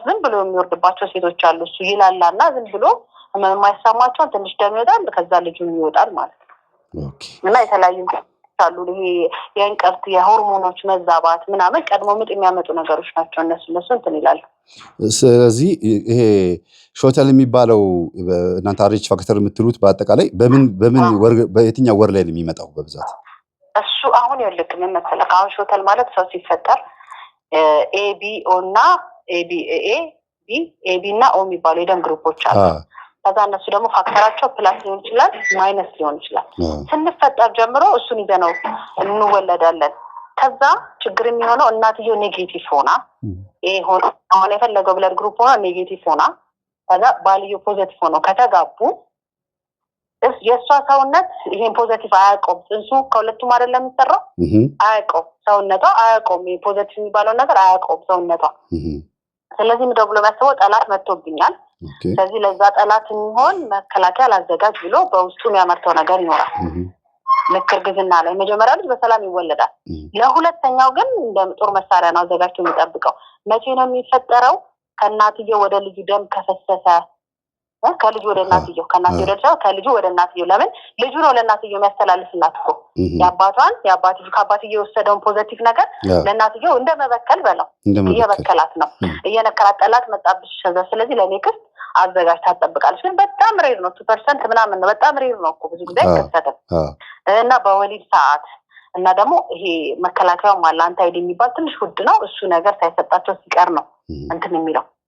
ዝም ብሎ የሚወርድባቸው ሴቶች አሉ። እሱ ይላላና ዝም ብሎ የማይሰማቸውን ትንሽ ደም ይወጣል፣ ከዛ ልጁን ይወጣል ማለት ነው። እና የተለያዩ አሉ። ይሄ የእንቅርት የሆርሞኖች መዛባት ምናምን ቀድሞ ምጥ የሚያመጡ ነገሮች ናቸው። እነሱ እንትን ይላሉ። ስለዚህ ይሄ ሾተል የሚባለው እናንተ አሬንጅ ፋክተር የምትሉት በአጠቃላይ በየትኛው ወር ላይ ነው የሚመጣው በብዛት? እሱ አሁን ይልክ ምን መሰለህ፣ አሁን ሾተል ማለት ሰው ሲፈጠር ኤቢኦ እና ኤቢ እና ኦ የሚባሉ የደም ግሩፖች አሉ። ከዛ እነሱ ደግሞ ፋክተራቸው ፕላስ ሊሆን ይችላል፣ ማይነስ ሊሆን ይችላል። ስንፈጠር ጀምሮ እሱን ይዘነው እንወለዳለን። ከዛ ችግር የሚሆነው እናትየው ኔጌቲቭ ሆና አሁን የፈለገው ብለድ ግሩፕ ሆና ኔጌቲቭ ሆና ከዛ ባልየው ፖዘቲቭ ሆኖ ከተጋቡ የእሷ ሰውነት ይሄን ፖዘቲቭ አያውቀውም። ጽንሱ ከሁለቱም አይደለም የሚሰራው፣ አያውቀውም። ሰውነቷ አያውቀውም። ይሄ ፖዘቲቭ የሚባለው ነገር አያውቀውም ሰውነቷ። ስለዚህ ምንድነው ብሎ የሚያስበው ጠላት መጥቶብኛል፣ ስለዚህ ለዛ ጠላት የሚሆን መከላከያ ላዘጋጅ ብሎ በውስጡ የሚያመርተው ነገር ይኖራል። ልክ እርግዝና ላይ መጀመሪያ ልጅ በሰላም ይወለዳል። ለሁለተኛው ግን እንደ ጦር መሳሪያ ነው አዘጋጅቶ የሚጠብቀው። መቼ ነው የሚፈጠረው? ከእናትየው ወደ ልጁ ደም ከፈሰሰ፣ ከልጁ ወደ እናትየው፣ ከእናትየው ወደ ልጁ፣ ከልጁ ወደ እናትየው። ለምን ልጁ ነው ለእናትየው የሚያስተላልፍላት እኮ ከአባትየው የወሰደውን ፖዘቲቭ ነገር ለእናትየው እንደመበከል በለው እየበከላት ነው፣ እየነከራት ጠላት መጣብሽ። ስለዚህ ለኔ ክስ አዘጋጅታ ትጠብቃለች። ግን በጣም ሬር ነው፣ 2% ምናምን ነው። በጣም ሬር ነው እኮ ብዙ ጊዜ አይከሰትም። እና በወሊድ ሰዓት እና ደግሞ ይሄ መከላከያው ማለ አንታይዲ የሚባል ትንሽ ውድ ነው። እሱ ነገር ሳይሰጣቸው ሲቀር ነው እንትን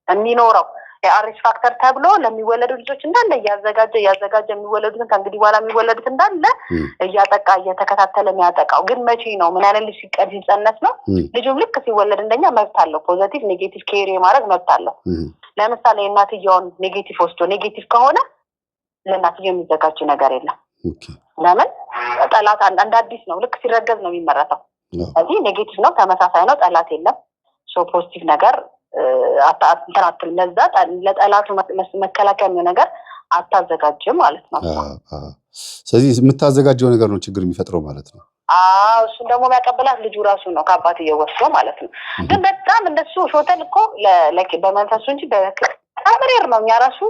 የሚኖረው። የአርኤስ ፋክተር ተብሎ ለሚወለዱ ልጆች እንዳለ እያዘጋጀ የሚወለዱትን ከእንግዲህ በኋላ የሚወለዱት እንዳለ እያጠቃ እየተከታተለ የሚያጠቃው ግን መቼ ነው? ምን አይነት ልጅ ሲጸነስ ነው? ልጁም ልክ ሲወለድ እንደኛ መብት አለው። ፖዚቲቭ ኔጌቲቭ ኬሪ ማድረግ መብት አለው። ለምሳሌ እናትየውን ኔጌቲቭ ወስዶ ኔጌቲቭ ከሆነ ለእናትየው የሚዘጋጅ ነገር የለም። ለምን? ጠላት አንድ አዲስ ነው። ልክ ሲረገዝ ነው የሚመረተው። ስለዚህ ኔጌቲቭ ነው፣ ተመሳሳይ ነው፣ ጠላት የለም። ሶ ፖዚቲቭ ነገር አታጥል ለዛ ለጠላቱ መከላከያ የሚሆን ነገር አታዘጋጅም ማለት ነው። ስለዚህ የምታዘጋጀው ነገር ነው ችግር የሚፈጥረው ማለት ነው። እሱን ደግሞ የሚያቀብላት ልጁ ራሱ ነው ከአባትየው ወስዶ ማለት ነው። ግን በጣም እንደሱ ሾተል እኮ በመንፈሱ እንጂ አብሬር ነው። እኛ ራሱ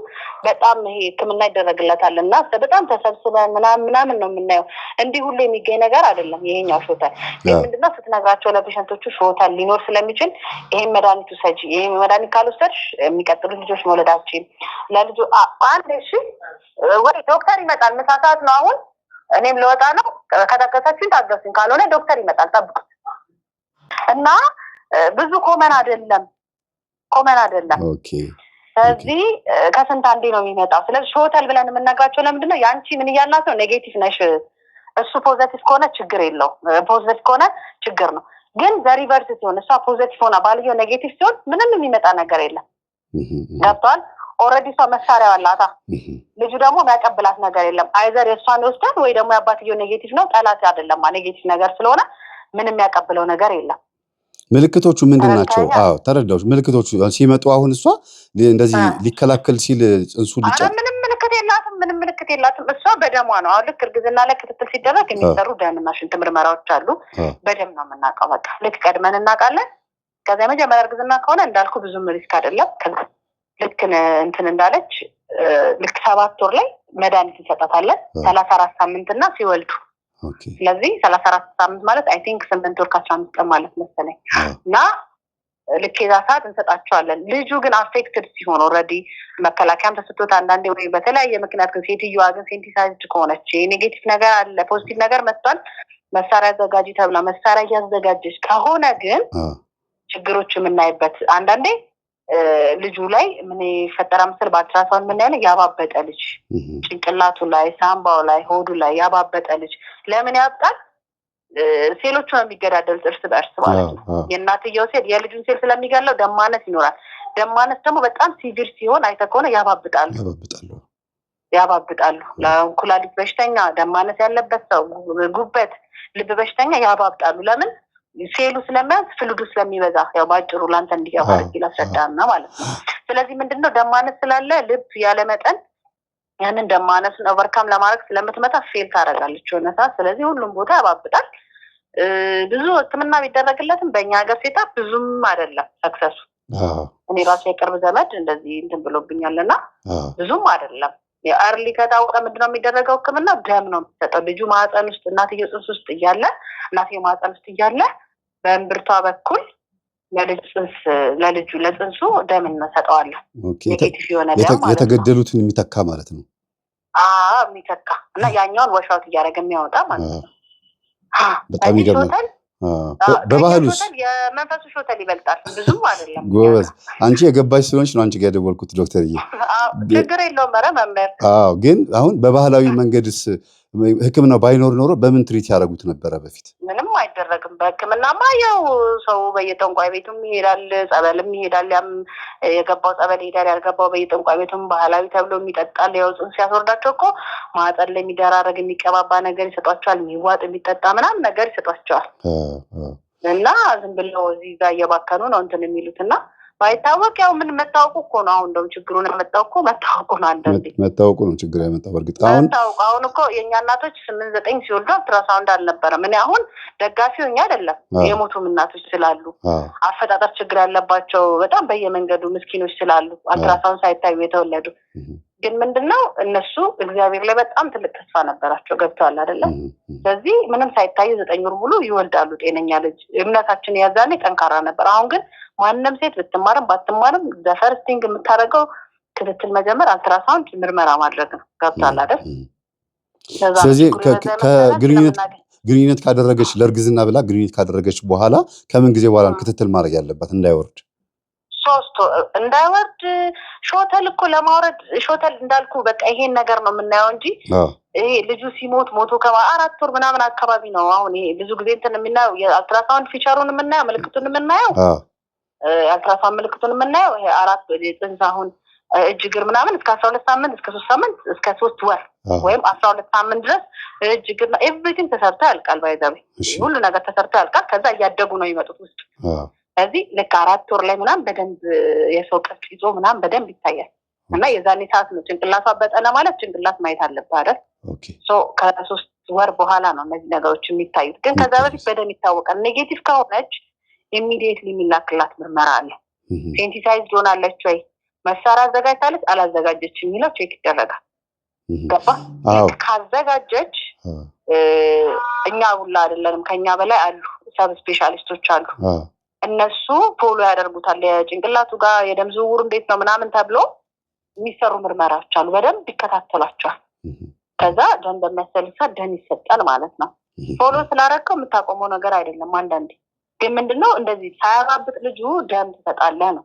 በጣም ይሄ ሕክምና ይደረግለታል እና በጣም ተሰብስበን ምናምን ነው የምናየው። እንዲህ ሁሉ የሚገኝ ነገር አይደለም ይሄኛው ሾተል። ግን ምንድነው ስትነግራቸው ለፔሸንቶቹ ሾተል ሊኖር ስለሚችል ይሄን መድኃኒቱ ሰጂ፣ ይሄን መድኃኒት ካልወሰድሽ የሚቀጥሉ ልጆች መውለዳችን ለልጁ አንድ እሺ ወይ ዶክተር ይመጣል። ምሳ ሰዓት ነው አሁን እኔም ልወጣ ነው። ከታገሳችሁኝ ታገሱኝ፣ ካልሆነ ዶክተር ይመጣል ጠብቁት። እና ብዙ ኮመን አይደለም። ኦኬ። ስለዚህ ከስንት አንዴ ነው የሚመጣው። ስለዚህ ሾተል ብለን የምናጋቸው ለምንድን ነው? ያንቺ ምን እያላት ነው? ኔጌቲቭ ነሽ። እሱ ፖዚቲቭ ከሆነ ችግር የለው፣ ፖዚቲቭ ከሆነ ችግር ነው። ግን ዘሪቨርስ ሲሆን እሷ ፖዚቲቭ ሆና ባልየው ኔጌቲቭ ሲሆን ምንም የሚመጣ ነገር የለም። ገብቷል? ኦልሬዲ እሷ መሳሪያ አላታ። ልጁ ደግሞ የሚያቀብላት ነገር የለም። አይዘር የእሷን ይወስዳል ወይ ደግሞ የአባትየው ኔጌቲቭ ነው። ጠላት አይደለም ኔጌቲቭ ነገር ስለሆነ ምንም የሚያቀብለው ነገር የለም። ምልክቶቹ ምንድን ናቸው? ተረዳሁሽ። ምልክቶቹ ሲመጡ አሁን እሷ እንደዚህ ሊከላከል ሲል ጽንሱ ምንም ምልክት የላትም። እሷ በደሟ ነው። አሁን ልክ እርግዝና ላይ ክትትል ሲደረግ የሚሰሩ ደምና ሽንት ምርመራዎች አሉ። በደም ነው የምናውቀው። በቃ ልክ ቀድመን እናውቃለን። ከዛ የመጀመሪያ እርግዝና ከሆነ እንዳልኩ ብዙም ሪስክ አይደለም። ልክ እንትን እንዳለች ልክ 7 ወር ላይ መድኃኒት እንሰጣታለን 34 ሳምንት እና ሲወልዱ። ስለዚህ 34 ሳምንት ማለት አይ ቲንክ 8 ወር ከ15 ቀን ማለት መሰለኝ። እና ልክ የዛ ሰዓት እንሰጣቸዋለን። ልጁ ግን አፌክትድ ሲሆን ኦልሬዲ መከላከያም ተሰጥቶት አንዳንዴ ወይ በተለያየ ምክንያት ግን ሴትዮዋ ግን ሴንሲታይዝድ ከሆነች ኔጌቲቭ ነገር አለ ፖዚቲቭ ነገር መጥቷል መሳሪያ አዘጋጂ ተብላ መሳሪያ እያዘጋጀች ከሆነ ግን ችግሮች የምናይበት አንዳንዴ ልጁ ላይ ምን ይፈጠራ መሰል በአልትራሳውንድ ምን ያለ ያባበጠ ልጅ ጭንቅላቱ ላይ ሳምባው ላይ ሆዱ ላይ ያባበጠ ልጅ ለምን ያብጣል? ሴሎቹ ነው የሚገዳደሉት እርስ በእርስ ማለት ነው። የእናትየው ሴል የልጁን ሴል ስለሚገለው ደማነስ ይኖራል። ደማነስ ደግሞ በጣም ሲቪር ሲሆን አይተ ከሆነ ያባብጣሉ። ለኩላሊት በሽተኛ ደማነስ ያለበት ሰው ጉበት፣ ልብ በሽተኛ ያባብጣሉ። ለምን? ሴሉ ስለሚያዝ ፍሉዱ ስለሚበዛ ያው ባጭሩ ላንተ እንዲያው አድርጌ ላስረዳና ማለት ነው። ስለዚህ ምንድነው ደማነስ ስላለ ልብ ያለ መጠን ያንን ደማነስን ኦቨርካም ለማድረግ ስለምትመጣ ፌል ታደርጋለች ሆነታ። ስለዚህ ሁሉም ቦታ ያባብጣል። ብዙ ሕክምና ቢደረግለትም በእኛ ሀገር ሴታ ብዙም አይደለም ሰክሰሱ። እኔ ራሴ የቅርብ ዘመድ እንደዚህ እንትን ብሎብኛልና ብዙም አይደለም። የአርሊ ከታወቀ ምንድነው የሚደረገው ሕክምና ደም ነው የሚሰጠው። ልጁ ማህፀን ውስጥ እናትየው ጽንስ ውስጥ እያለ እናትየው ማህፀን ውስጥ እያለ በእምብርቷ በኩል ለጽንሱ ደም እንሰጠዋለን። ኔጌቲቭ የሆነ ደም ማለት የተገደሉትን የሚተካ ማለት ነው። የሚተካ እና ያኛውን ወሻውት እያደረገ የሚያወጣ ማለት ነው። በጣም ይገርማል። በባህሉስ የመንፈሱ ሾተል ይበልጣል። ብዙም አይደለም። ጎበዝ አንቺ የገባሽ ስለሆንሽ ነው አንቺ ጋር የደወልኩት ዶክተርዬ። ችግር የለውም። ኧረ መምህር ግን አሁን በባህላዊ መንገድስ ሕክምናው ባይኖር ኖሮ በምን ትሪት ያደረጉት ነበረ በፊት? ምንም አይደረግም። በሕክምናማ ያው ሰው በየጠንቋይ ቤቱም ይሄዳል፣ ጸበልም ይሄዳል። ያም የገባው ጸበል ይሄዳል፣ ያልገባው በየጠንቋይ ቤቱም ባህላዊ ተብሎ የሚጠጣል። ያው ጽንስ ሲያስወርዳቸው እኮ ማህፀን ላይ የሚደራረግ የሚቀባባ ነገር ይሰጧቸዋል፣ የሚዋጥ የሚጠጣ ምናምን ነገር ይሰጧቸዋል። እና ዝም ብለው እዚህ ጋር እየባከኑ ነው እንትን የሚሉትና ባይታወቅ ያው ምን መታወቁ እኮ ነው። አሁን እንደውም ችግሩን ያመጣው እኮ መታወቁ ነው። አንዳንዴ መታወቁ ነው ችግር ያመጣው። በርግጥ አሁን እኮ የኛ እናቶች 8-9 ሲወልዱ አልትራሳውንድ አልነበረም። እኔ አሁን ደጋፊው እኛ አይደለም የሞቱም እናቶች ስላሉ አፈጣጠር ችግር ያለባቸው በጣም በየመንገዱ ምስኪኖች ስላሉ አልትራሳውንድ ሳይታዩ የተወለዱ ግን ምንድነው እነሱ እግዚአብሔር ላይ በጣም ትልቅ ተስፋ ነበራቸው። ገብተዋል አይደለም? ስለዚህ ምንም ሳይታዩ 9 ወር ሙሉ ይወልዳሉ ጤነኛ ልጅ። እምነታችን ያዛኔ ጠንካራ ነበር። አሁን ግን ማንንም ሴት ብትማርም ባትማርም ዘፈርስቲንግ የምታደርገው ክትትል መጀመር አልትራሳውንድ ምርመራ ማድረግ ነው። ገብተዋል አይደል? ስለዚህ ግንኙነት ካደረገች ለእርግዝና ብላ ግንኙነት ካደረገች በኋላ ከምን ጊዜ በኋላ ክትትል ማድረግ ያለባት እንዳይወርድ? 3 እንዳይወርድ ሾተል እኮ ለማውረድ ሾተል እንዳልኩ በቃ ይሄን ነገር ነው የምናየው እንጂ ይሄ ልጁ ሲሞት ሞቶ 4 ወር ምናምን አካባቢ ነው አሁን ይሄ ብዙ ጊዜ እንትን የምናየው የአልትራሳውንድ ፊቸሩን የምናየው ምልክቱን የምናየው አልትራሳውንድ ምልክቱን የምናየው ይሄ 4 ጽንስ አሁን እጅ እግር ምናምን እስከ 12 ሳምንት እስከ 3 ሳምንት እስከ 3 ወር ወይም 12 ሳምንት ድረስ እጅ እግርና ኤቭሪቲንግ ተሰርቶ ያልቃል ባይዛቤ ሁሉ ነገር ተሰርቶ ያልቃል ከዛ እያደጉ ነው የሚመጡት ውስጥ ስለዚህ ልክ 4 ወር ላይ ምናምን በደንብ የሰው ቅርጽ ይዞ ምናምን በደንብ ይታያል እና የዛኔ ሰዓት ነው ጭንቅላቷ በጠነ ማለት ጭንቅላት ማየት አለበት አይደል ሶ ከ3 ወር በኋላ ነው እነዚህ ነገሮች የሚታዩት ግን ከዛ በፊት በደንብ ይታወቃል ኔጌቲቭ ከሆነች ኢሚዲየትሊ የሚላክላት ምርመራ አለ ሴንሲታይዝድ ሆናለች ወይ መሳሪያ አዘጋጅታለች አላዘጋጀች የሚለው ቼክ ይደረጋል ገባ ካዘጋጀች እኛ ሁላ አይደለንም ከኛ በላይ አሉ ሰብ ስፔሻሊስቶች አሉ እነሱ ፎሎ ያደርጉታል የጭንቅላቱ ጋር የደም ዝውውር እንዴት ነው ምናምን ተብሎ የሚሰሩ ምርመራዎች አሉ በደንብ ይከታተላቸዋል ከዛ ደም በሚያሰልሳ ደም ይሰጣል ማለት ነው ፎሎ ስላደረገው የምታቆመው ነገር አይደለም አንዳንዴ ግን ምንድነው እንደዚህ ሳያባብጥ ልጁ ደም ትሰጣለህ ነው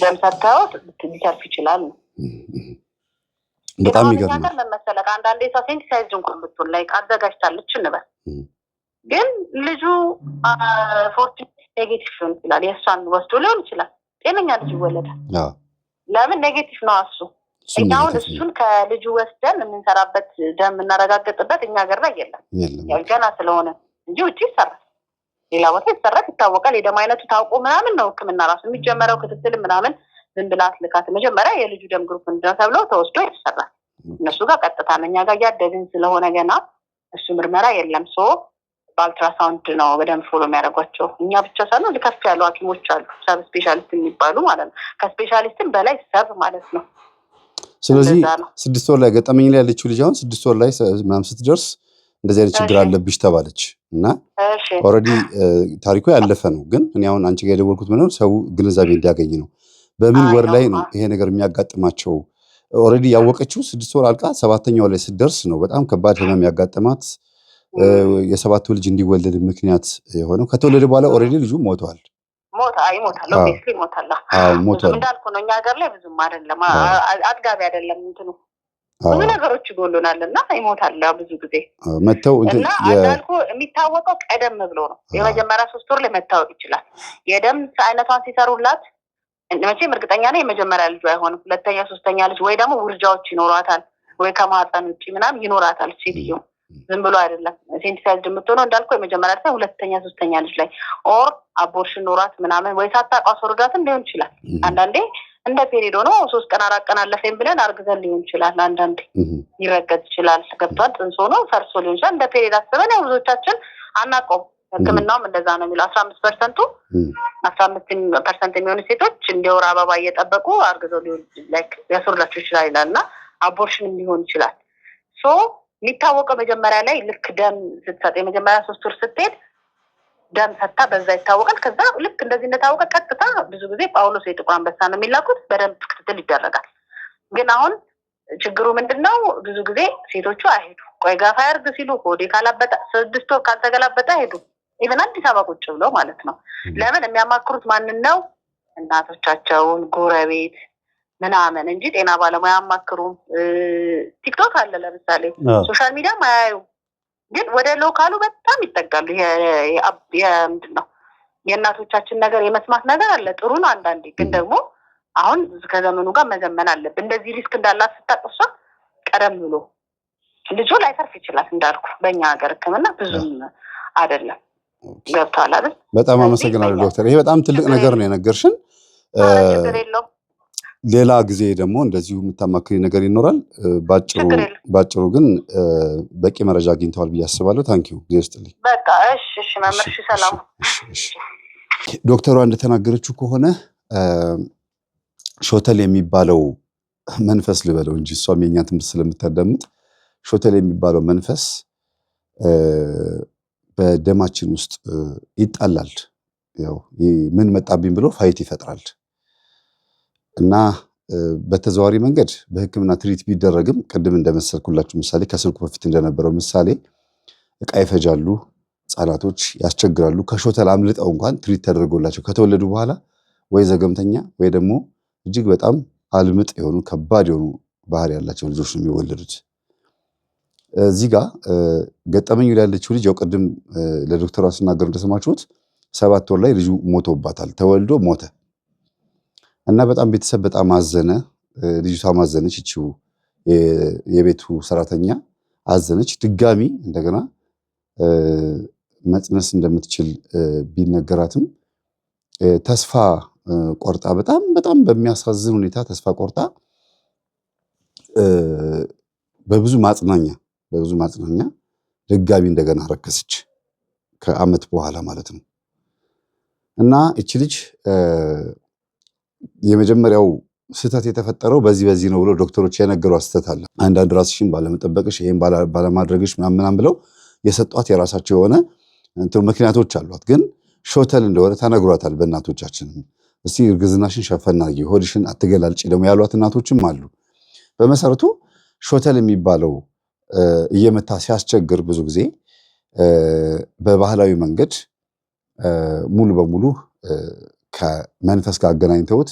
ደም ሰጥተው ሊተርፍ ይችላል ነው በጣም ይገርማል ነገር መመሰለህ አንዳንዴ ሰው ሴንሲታይዝድ እንኳን ብትሆን ላይ አዘጋጅታለች እንበል ግን ልጁ ፎርቲን ኔጌቲቭ ሊሆን ይችላል የእሷን ወስዶ ሊሆን ይችላል ጤነኛ ልጅ ይወለዳል ለምን ኔጌቲቭ ነው እሱ እኛውን እሱን ከልጁ ወስደን የምንሰራበት ደም የምናረጋግጥበት እኛ ሀገር ላይ የለም ገና ስለሆነ እንጂ ውጭ ይሰራል ሌላ ቦታ ይሰራል ይታወቃል የደም አይነቱ ታውቆ ምናምን ነው ህክምና ራሱ የሚጀመረው ክትትል ምናምን ዝም ብላ አትልካት መጀመሪያ የልጁ ደም ግሩፕ እንደሆነ ተብሎ ተወስዶ ይሰራል እነሱ ጋር ቀጥታ ነው እኛ ጋር ያደግን ስለሆነ ገና እሱ ምርመራ የለም ሶ በአልትራሳውንድ ነው በደንብ ፎሎ የሚያደርጓቸው እኛ ብቻ ሳይሆን ልከፍ ያሉ ሐኪሞች አሉ ሰብ ስፔሻሊስት የሚባሉ ማለት ነው ከስፔሻሊስትም በላይ ሰብ ማለት ነው ስለዚህ 6 ወር ላይ ገጠመኝ ላይ ያለችው ልጅ አሁን 6 ወር ላይ ምናምን ስትደርስ እንደዚህ አይነት ችግር አለብሽ ተባለች እና ኦሬዲ ታሪኩ ያለፈ ነው ግን እኔ አሁን አንቺ ጋር የደወልኩት ምንም ሰው ግንዛቤ እንዲያገኝ ነው በምን ወር ላይ ነው ይሄ ነገር የሚያጋጥማቸው ኦሬዲ ያወቀችው 6 ወር አልቃ 7ኛው ላይ ስትደርስ ነው በጣም ከባድ ህመም ያጋጠማት የ7 ልጅ እንዲወለድ ምክንያት የሆነው ከተወለደ በኋላ ኦሬዲ ልጁ ሞቷል ይሞታል ኦብቪስሊ ይሞታል ሞቷል እንዳልኩ ነው እኛ ሀገር ላይ ብዙም አይደለም አጥጋቢ አይደለም እንትኑ ብዙ ነገሮች ይጎሉናልና ይሞታል ብዙ ጊዜ መተው እና እንዳልኩ የሚታወቀው ቀደም ብሎ ነው የመጀመሪያ 3 ወር ላይ መታወቅ ይችላል የደም አይነቷን ሲሰሩላት መቼም እርግጠኛ ነኝ የመጀመሪያ ልጅ አይሆንም ሁለተኛ ሶስተኛ ልጅ ወይ ደግሞ ውርጃዎች ይኖራታል ወይ ከማህፀን ውጪ ምናምን ይኖራታል ሴትዮ ዝም ብሎ አይደለም ሴንሲታይዝድ የምትሆነው እንዳልኩ የመጀመሪያ ልጅ ሁለተኛ ሶስተኛ ልጅ ላይ ኦር አቦርሽን ኖራት ምናምን ወይ ሳታውቅ አስወርዳትም ሊሆን ይችላል አንዳንዴ እንደ ፔሪድ ሆኖ 3 ቀን 4 ቀን አለፈኝ ብለን አርግዘን ሊሆን ይችላል አንዳንዴ ይረገዝ ይችላል ገብቷል ጽንሶ ነው ፈርሶ ሊሆን ይችላል እንደ ፔሪድ አስበን ያው ብዙዎቻችን አናውቀውም ህክምናውም እንደዛ ነው የሚለው 15% የሚሆኑ ሴቶች እንደ ወር አበባ እየጠበቁ አርግዘው ሊሆን ላይክ ያስወርዳቸው ይችላል ይላልና አቦርሽንም ሊሆን ይችላል ሶ የሚታወቀው መጀመሪያ ላይ ልክ ደም ስትሰጥ የመጀመሪያ 3 ወር ስትሄድ ደም ሰጣ በዛ ይታወቃል ከዛ ልክ እንደዚህ እንደታወቀ ቀጥታ ብዙ ጊዜ ጳውሎስ የጥቁር አንበሳ ነው የሚላኩት በደንብ ክትትል ይደረጋል ግን አሁን ችግሩ ምንድነው ብዙ ጊዜ ሴቶቹ አይሄዱ ቆይ ጋፋ ያርግ ሲሉ ሆዴ ካላበጣ 6 ወር ካልተገላበጠ ሄዱ ኢቨን አዲስ አበባ ቁጭ ብለው ማለት ነው ለምን የሚያማክሩት ማንን ነው እናቶቻቸውን ጎረቤት ምናምን እንጂ ጤና ባለሙያ አማክሩም ቲክቶክ አለ ለምሳሌ ሶሻል ሚዲያ ማያዩ ግን ወደ ሎካሉ በጣም ይጠጋሉ ምንድነው የእናቶቻችን ነገር የመስማት ነገር አለ ጥሩ ነው አንዳንዴ ግን ደግሞ አሁን ከዘመኑ ጋር መዘመን አለብን እንደዚህ ሪስክ እንዳላት ስታቀሷ ቀደም ብሎ ልጁ ላይተርፍ ይችላል እንዳልኩ በእኛ ሀገር ህክምና ብዙም አይደለም ገብቷል አይደል በጣም አመሰግናለሁ ዶክተር ይሄ በጣም ትልቅ ነገር ነው የነገርሽን ሌላ ጊዜ ደግሞ እንደዚሁ የምታማክሪ ነገር ይኖራል ባጭሩ ግን በቂ መረጃ አግኝተዋል ብዬ አስባለሁ ታንኪዩ ጊዜስትልኝ በቃ እሺ መመርሽ ሰላም ዶክተሯ እንደተናገረችው ከሆነ ሾተል የሚባለው መንፈስ ልበለው እንጂ እሷም የኛ ትምህርት ስለምታዳምጥ ሾተል የሚባለው መንፈስ በደማችን ውስጥ ይጣላል ያው ምን መጣብኝ ብሎ ፋይት ይፈጥራል እና በተዘዋዋሪ መንገድ በህክምና ትሪት ቢደረግም ቅድም እንደመሰልኩላችሁ ምሳሌ ከስልኩ በፊት እንደነበረው ምሳሌ እቃ ይፈጃሉ ህጻናቶች ያስቸግራሉ ከሾተል አምልጠው እንኳን ትሪት ተደርጎላቸው ከተወለዱ በኋላ ወይ ዘገምተኛ ወይ ደግሞ እጅግ በጣም አልምጥ የሆኑ ከባድ የሆኑ ባህሪ ያላቸው ልጆች ነው የሚወለዱት። እዚህ ጋር ገጠመኝ ያለችው ልጅ ያው ቅድም ለዶክተሯ ሲናገር እንደሰማችሁት 7 ወር ላይ ልጁ ሞቶባታል። ተወልዶ ሞተ እና በጣም ቤተሰብ በጣም አዘነ። ልጅቷ ማዘነች፣ እቺው የቤቱ ሰራተኛ አዘነች። ድጋሚ እንደገና መጽነስ እንደምትችል ቢነገራትም ተስፋ ቆርጣ በጣም በሚያሳዝን ሁኔታ ተስፋ ቆርጣ በብዙ ማጽናኛ ድጋሚ እንደገና ረከሰች ከዓመት በኋላ ማለት ነው። እና እቺ ልጅ የመጀመሪያው ስህተት የተፈጠረው በዚህ ነው ብሎ ዶክተሮች የነገሯት ስህተት አለ። አንዳንድ ራስሽን ባለመጠበቅሽ ይሄን ባለማድረግሽ ምናምን ብለው የሰጧት የራሳቸው የሆነ ምክንያቶች አሏት። ግን ሾተል እንደሆነ ተነግሯታል በእናቶቻችን። እስቲ እርግዝናሽን ሸፈና አድርጊ፣ ሆድሽን አትገላልጪ ደግሞ ያሏት እናቶችም አሉ። በመሰረቱ ሾተል የሚባለው እየመታ ሲያስቸግር ብዙ ጊዜ በባህላዊ መንገድ ሙሉ በሙሉ ከመንፈስ ጋር አገናኝተውት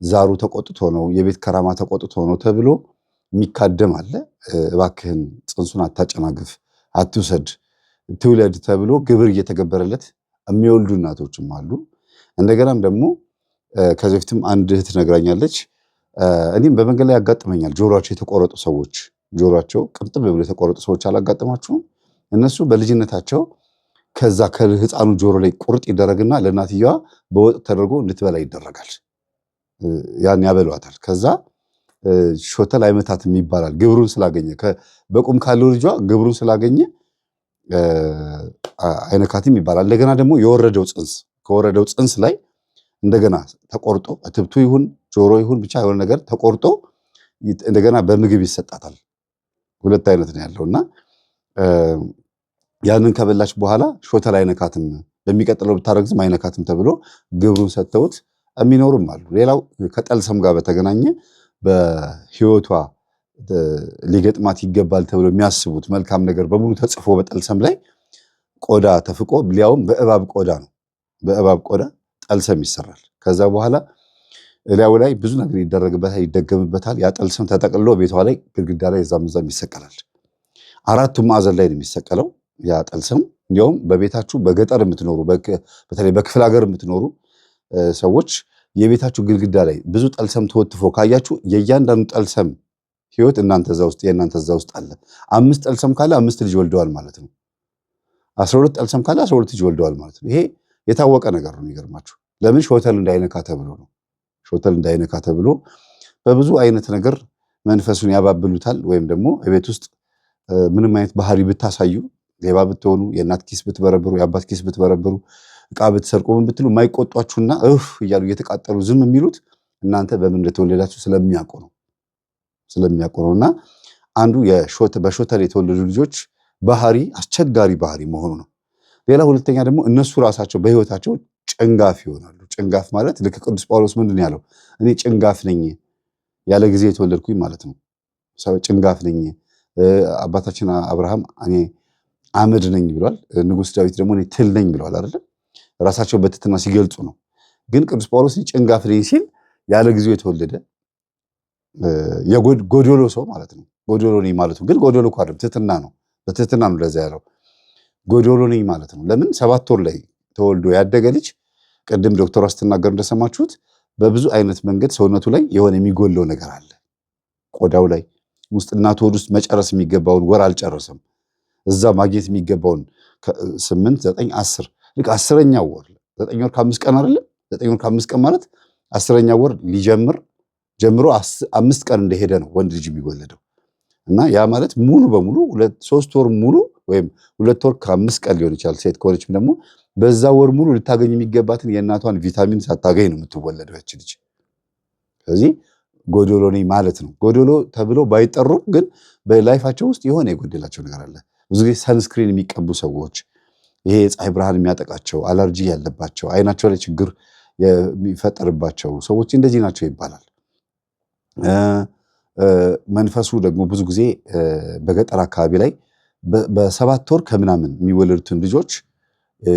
ዛሩ ተቆጥቶ ነው፣ የቤት ከራማ ተቆጥቶ ነው ተብሎ የሚካደም አለ። እባክህን ጽንሱን አታጨናግፍ፣ አትውሰድ፣ ትውለድ ተብሎ ግብር እየተገበረለት የሚወልዱ እናቶችም አሉ። እንደገናም ደግሞ ከዚህ በፊትም አንድ እህት ነግራኛለች። እኔም በመንገድ ላይ ያጋጥመኛል። ጆሮአቸው የተቆረጡ ሰዎች፣ ጆሮአቸው ቅርጥብ ብሎ የተቆረጡ ሰዎች አላጋጠማችሁም? እነሱ በልጅነታቸው ከዛ ከህፃኑ ጆሮ ላይ ቁርጥ ይደረግና ለእናትየዋ በወጥ ተደርጎ እንድትበላ ይደረጋል። ያን ያበሏታል። ከዛ ሾተል አይመታትም ይባላል። ግብሩን ስላገኘ በቁም ካለው ልጇ ግብሩን ስላገኘ አይነካትም ይባላል። እንደገና ደግሞ ከወረደው ጽንስ ላይ እንደገና ተቆርጦ እትብቱ ይሁን ጆሮ ይሁን ብቻ የሆነ ነገር ተቆርጦ እንደገና በምግብ ይሰጣታል። 2 አይነት ነው ያለውና ያንን ከበላች በኋላ ሾተል አይነካትም፣ በሚቀጥለው ብታረግዝም አይነካትም ተብሎ ግብሩን ሰጥተውት የሚኖሩም አሉ። ሌላው ከጠልሰም ጋር በተገናኘ በህይወቷ ሊገጥማት ይገባል ተብሎ የሚያስቡት መልካም ነገር በሙሉ ተጽፎ በጠልሰም ላይ ቆዳ ተፍቆ ሊያውም በእባብ ቆዳ ነው። በእባብ ቆዳ ጠልሰም ይሰራል። ከዛ በኋላ ሊያው ላይ ብዙ ነገር ይደረግበታል፣ ይደገምበታል። ያ ጠልሰም ተጠቅልሎ ቤቷ ላይ ግድግዳ ላይ እዛም ይሰቀላል። 4ቱም ማዕዘን ላይ ነው የሚሰቀለው ያ ጠልሰም። እንዲያውም በቤታችሁ በገጠር የምትኖሩ በተለይ በክፍለ ሀገር የምትኖሩ ሰዎች የቤታችሁ ግድግዳ ላይ ብዙ ጠልሰም ተወትፎ ካያችሁ የእያንዳንዱ ጠልሰም ህይወት የእናንተ እዛ ውስጥ አለ። 5 ጠልሰም ካለ 5 ልጅ ወልደዋል ማለት ነው። 12 ጠልሰም ካለ 12 ልጅ ወልደዋል ማለት ነው። ይሄ የታወቀ ነገር ነው። የሚገርማችሁ ለምን ሾተል እንዳይነካ ተብሎ ነው። ሾተል እንዳይነካ ተብሎ በብዙ አይነት ነገር መንፈሱን ያባብሉታል። ወይም ደግሞ ቤት ውስጥ ምንም አይነት ባህሪ ብታሳዩ፣ ሌባ ብትሆኑ፣ የእናት ኪስ ብትበረብሩ፣ የአባት ኪስ ብትበረብሩ፣ ዕቃ ብትሰርቁ ምን ብትሉ የማይቆጧችሁና እያሉ እየተቃጠሉ ዝም የሚሉት እናንተ በምን እንደተወለዳችሁ ስለሚያውቁ ነው። እና አንዱ በሾተል የተወለዱ ልጆች ባህሪ አስቸጋሪ ባህሪ መሆኑ ነው። ሌላ ሁለተኛ ደግሞ እነሱ ራሳቸው በህይወታቸው ጭንጋፍ ይሆናሉ። ጭንጋፍ ማለት ልክ ቅዱስ ጳውሎስ ምንድን ያለው? እኔ ጭንጋፍ ነኝ፣ ያለ ጊዜ የተወለድኩኝ ማለት ነው። ጭንጋፍ ነኝ። አባታችን አብርሃም እኔ አመድ ነኝ ብሏል። ንጉሥ ዳዊት ደግሞ እኔ ትል ነኝ ብለዋል አይደለም? ራሳቸው በትህትና ሲገልጹ ነው። ግን ቅዱስ ጳውሎስ ጭንጋፍ ነኝ ሲል ያለ ጊዜው የተወለደ የጎዶሎ ሰው ማለት ነው። ጎዶሎ ነኝ ማለት ነው። ግን ጎዶሎ እኮ አይደለም፣ ትህትና ነው። በትህትና ነው ለዛ ያለው። ጎዶሎ ነኝ ማለት ነው። ለምን 7 ወር ላይ ተወልዶ ያደገ ልጅ ቅድም ዶክተሯ ስትናገር እንደሰማችሁት በብዙ አይነት መንገድ ሰውነቱ ላይ የሆነ የሚጎለው ነገር አለ። ቆዳው ላይ ውስጥ እናቱ ሆድ ውስጥ መጨረስ የሚገባውን ወር አልጨረሰም። እዛ ማግኘት የሚገባውን 8 9 10 ልክ 10ኛው ወር 9 ወር ከ5 ቀን አይደለም 9 ወር ከ5 ቀን ማለት 10ኛው ወር ጀምሮ 5 ቀን እንደሄደ ነው ወንድ ልጅ የሚወለደው። እና ያ ማለት ሙሉ በሙሉ 3 ወር ሙሉ ወይም 2 ወር ከ5 ቀን ሊሆን ይችላል። ሴት ከሆነችም ደግሞ በዛ ወር ሙሉ ልታገኝ የሚገባትን የእናቷን ቪታሚን ሳታገኝ ነው የምትወለደው ያች ልጅ። ስለዚህ ጎዶሎ ነኝ ማለት ነው። ጎዶሎ ተብሎ ባይጠሩም ግን በላይፋቸው ውስጥ የሆነ የጎደላቸው ነገር አለ። ብዙ ጊዜ ሰንስክሪን የሚቀቡ ሰዎች፣ ይሄ የፀሐይ ብርሃን የሚያጠቃቸው፣ አለርጂ ያለባቸው፣ አይናቸው ላይ ችግር የሚፈጠርባቸው ሰዎች እንደዚህ ናቸው ይባላል። መንፈሱ ደግሞ ብዙ ጊዜ በገጠር አካባቢ ላይ በ7 ወር ከምናምን የሚወለዱትን ልጆች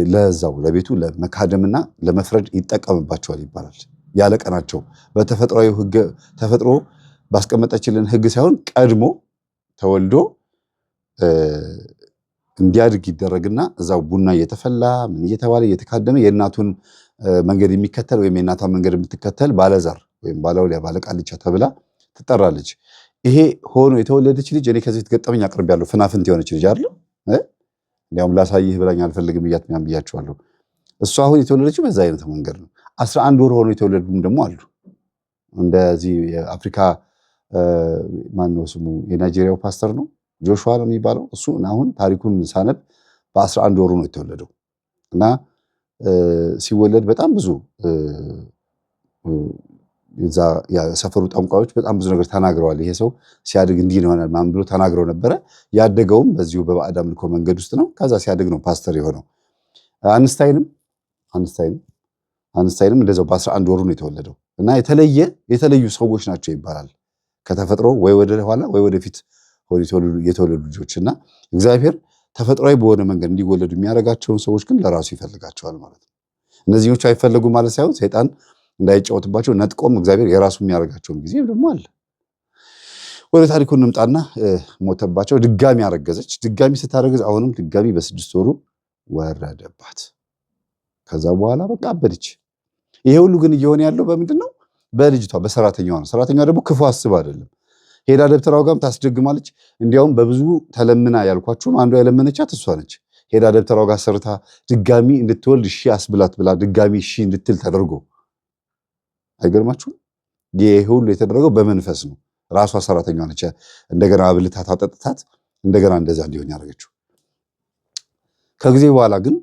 ለዛው ለቤቱ ለመካደምና ለመፍረድ ይጠቀምባቸዋል ይባላል። ያለቀናቸው በተፈጥሯዊ ህግ ተፈጥሮ ባስቀመጠችልን ህግ ሳይሆን ቀድሞ ተወልዶ እንዲያድግ ይደረግና እዛው ቡና እየተፈላ ምን እየተባለ እየተካደመ የእናቱን መንገድ የሚከተል ወይም የእናቷን መንገድ የምትከተል ባለዛር ወይም ባለውሊያ ባለቃልቻ ተብላ ትጠራለች። ይሄ ሆኖ የተወለደች ልጅ እኔ ከዚህ ተገጠመኝ አቅርቤያለሁ። ፍናፍንት የሆነች ልጅ አይደል? እንዲያውም ላሳይህ ብላኝ አልፈልግም ብያችኋለሁ። እሷ አሁን የተወለደችው በዛ አይነት መንገድ ነው። 11 ወር ሆኖ የተወለዱም ደግሞ አሉ። እንደዚህ የአፍሪካ ማነው ስሙ የናይጄሪያው ፓስተር ነው ጆሹዋ ነው የሚባለው። እሱ አሁን ታሪኩን ሳነብ በ11 ወሩ ነው የተወለደው እና ሲወለድ በጣም ብዙ እዛ የሰፈሩ ጠንቋዮች በጣም ብዙ ነገር ተናግረዋል። ይሄ ሰው ሲያድግ እንዲህ ይሆናል ማን ብሎ ተናግረው ነበረ። ያደገውም በዚሁ በባዕድ አምልኮ መንገድ ውስጥ ነው። ከዛ ሲያድግ ነው ፓስተር የሆነው። አንስታይንም እንደዛው በ11 ወሩ ነው የተወለደው እና የተለዩ ሰዎች ናቸው ይባላል። ከተፈጥሮ ወይ ወደ ኋላ ወይ ወደፊት የተወለዱ ልጆች እና እግዚአብሔር ተፈጥሯዊ በሆነ መንገድ እንዲወለዱ የሚያደርጋቸውን ሰዎች ግን ለራሱ ይፈልጋቸዋል ማለት ነው። እነዚህኞቹ አይፈለጉ ማለት ሳይሆን ሰይጣን እንዳይጫወትባቸው ነጥቆም እግዚአብሔር የራሱ የሚያደርጋቸውን ጊዜ ደግሞ አለ። ወደ ታሪኩ እንምጣና ሞተባቸው። ድጋሚ አረገዘች። ድጋሚ ስታረግዝ አሁንም ድጋሚ በ6 ወሩ ወረደባት። ከዛ በኋላ በቃ አበደች። ይሄ ሁሉ ግን እየሆነ ያለው በምንድን ነው? በልጅቷ በሰራተኛዋ ነው። ሰራተኛዋ ደግሞ ክፉ አስብ አይደለም። ሄዳ ደብተራው ጋርም ታስደግማለች። እንዲያውም በብዙ ተለምና ያልኳችሁም አንዷ የለመነቻት እሷ ነች። ሄዳ ደብተራው ጋር ሰርታ ድጋሚ እንድትወልድ እሺ አስብላት ብላ ድጋሚ እሺ እንድትል ተደርጎ አይገርማችሁም? ይሄ ሁሉ የተደረገው በመንፈስ ነው። ራሷ ሰራተኛዋ ነች እንደገና አብልታት አጠጥታት እንደገና እንደዛ እንዲሆን ያደረገችው። ከጊዜ በኋላ ግን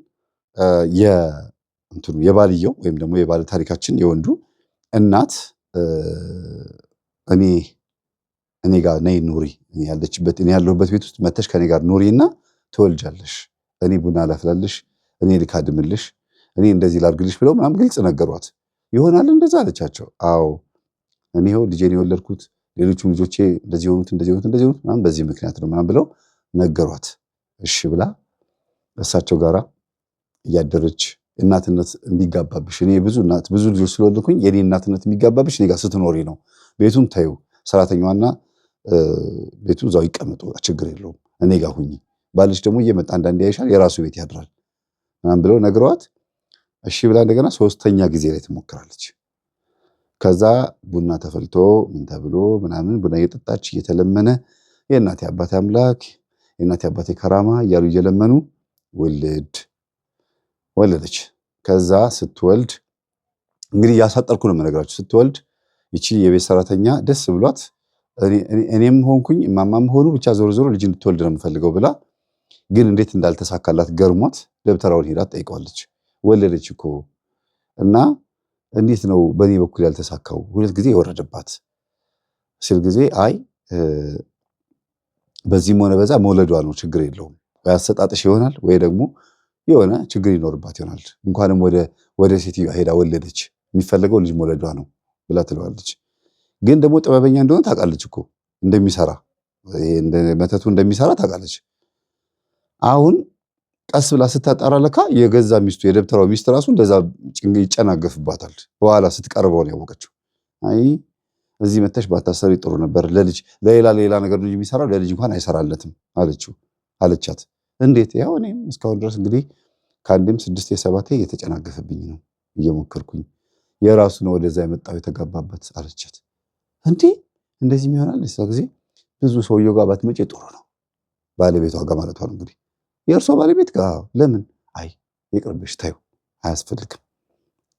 የባልየው ወይም ደግሞ የባለ ታሪካችን የወንዱ እናት እኔ ጋር ነይ ኑሪ፣ እኔ ያለሁበት ቤት ውስጥ መተሽ ከኔ ጋር ኑሪና ትወልጃለሽ፣ እኔ ቡና ላፍላልሽ፣ እኔ ልካድምልሽ፣ እኔ እንደዚህ ላርግልሽ ብለው ምናምን ግልጽ ነገሯት። ይሆናል እንደዛ አለቻቸው። አዎ እኔ ይኸው ልጄን የወለድኩት ሌሎቹም ልጆቼ እንደዚህ ሆኑት ምናምን በዚህ ምክንያት ነው ምናምን ብለው ነገሯት። እሺ ብላ እሳቸው ጋራ እያደረች እናትነት እንዲጋባብሽ እኔ ብዙ ልጆች ስለወለድኩኝ የኔ እናትነት የሚጋባብሽ እኔ ጋር ስትኖሪ ነው። ቤቱን ታዩ ሰራተኛዋና ቤቱ እዛው ይቀመጡ ችግር የለውም እኔ ጋር ሁኚ፣ ባልሽ ደግሞ እየመጣ አንዳንዴ ያይሻል የራሱ ቤት ያድራል ምናምን ብለው ነግረዋት እሺ ብላ እንደገና 3ኛ ጊዜ ላይ ትሞክራለች። ከዛ ቡና ተፈልቶ ምን ተብሎ ምናምን ቡና እየጠጣች እየተለመነ የእናቴ አባቴ አምላክ የእናቴ አባቴ ከራማ እያሉ እየለመኑ ወለደች። ከዛ ስትወልድ እንግዲህ ያሳጠርኩ ነው የምነግራችሁ። ስትወልድ ይቺ የቤት ሰራተኛ ደስ ብሏት እኔም ሆንኩኝ እማማም ሆኑ ብቻ ዞሮ ልጅ እንድትወልድ ነው የምፈልገው ብላ ግን እንዴት እንዳልተሳካላት ገርሟት ደብተራውን ሄዳ ጠይቀዋለች። ወለደች እኮ እና እንዴት ነው በእኔ በኩል ያልተሳካው? 2 ጊዜ የወረደባት ሲል ጊዜ አይ በዚህም ሆነ በዛ መውለዷ ነው ችግር የለውም፣ ወይ አሰጣጥሽ ይሆናል ወይ ደግሞ የሆነ ችግር ይኖርባት ይሆናል። እንኳንም ወደ ሴትዮ ሄዳ ወለደች፣ የሚፈለገው ልጅ መውለዷ ነው ብላ ትለዋለች። ግን ደግሞ ጥበበኛ እንደሆነ ታውቃለች እኮ እንደሚሰራ መተቱ እንደሚሰራ ታውቃለች። አሁን ቀስ ብላ ስታጣራ ለካ የገዛ ሚስቱ የደብተራው ሚስት ራሱ እንደዛ ይጨናገፍባታል። በኋላ ስትቀርበው ነው ያወቀችው። አይ እዚህ መተሽ ባታሰሪ ጥሩ ነበር፣ ለልጅ ለሌላ ነገር ነው የሚሰራው ለልጅ እንኳን አይሰራለትም አለቻት። እንዴት? ያው እኔም እስካሁን ድረስ እንግዲህ ከአንድም 6 7 እየተጨናገፈብኝ ነው እየሞከርኩኝ የራሱ ነው ወደዛ የመጣው የተጋባበት አለቻት። እንዴ እንደዚህ ይሆናል? እዛ ጊዜ ብዙ ሰውየው ጋር ባትመጪ ጥሩ ነው፣ ባለቤቷ ጋር ማለቷ ነው እንግዲህ የእርሷ ባለቤት ጋር። ለምን? አይ ይቅርብሽ፣ ታዩ አያስፈልግም፣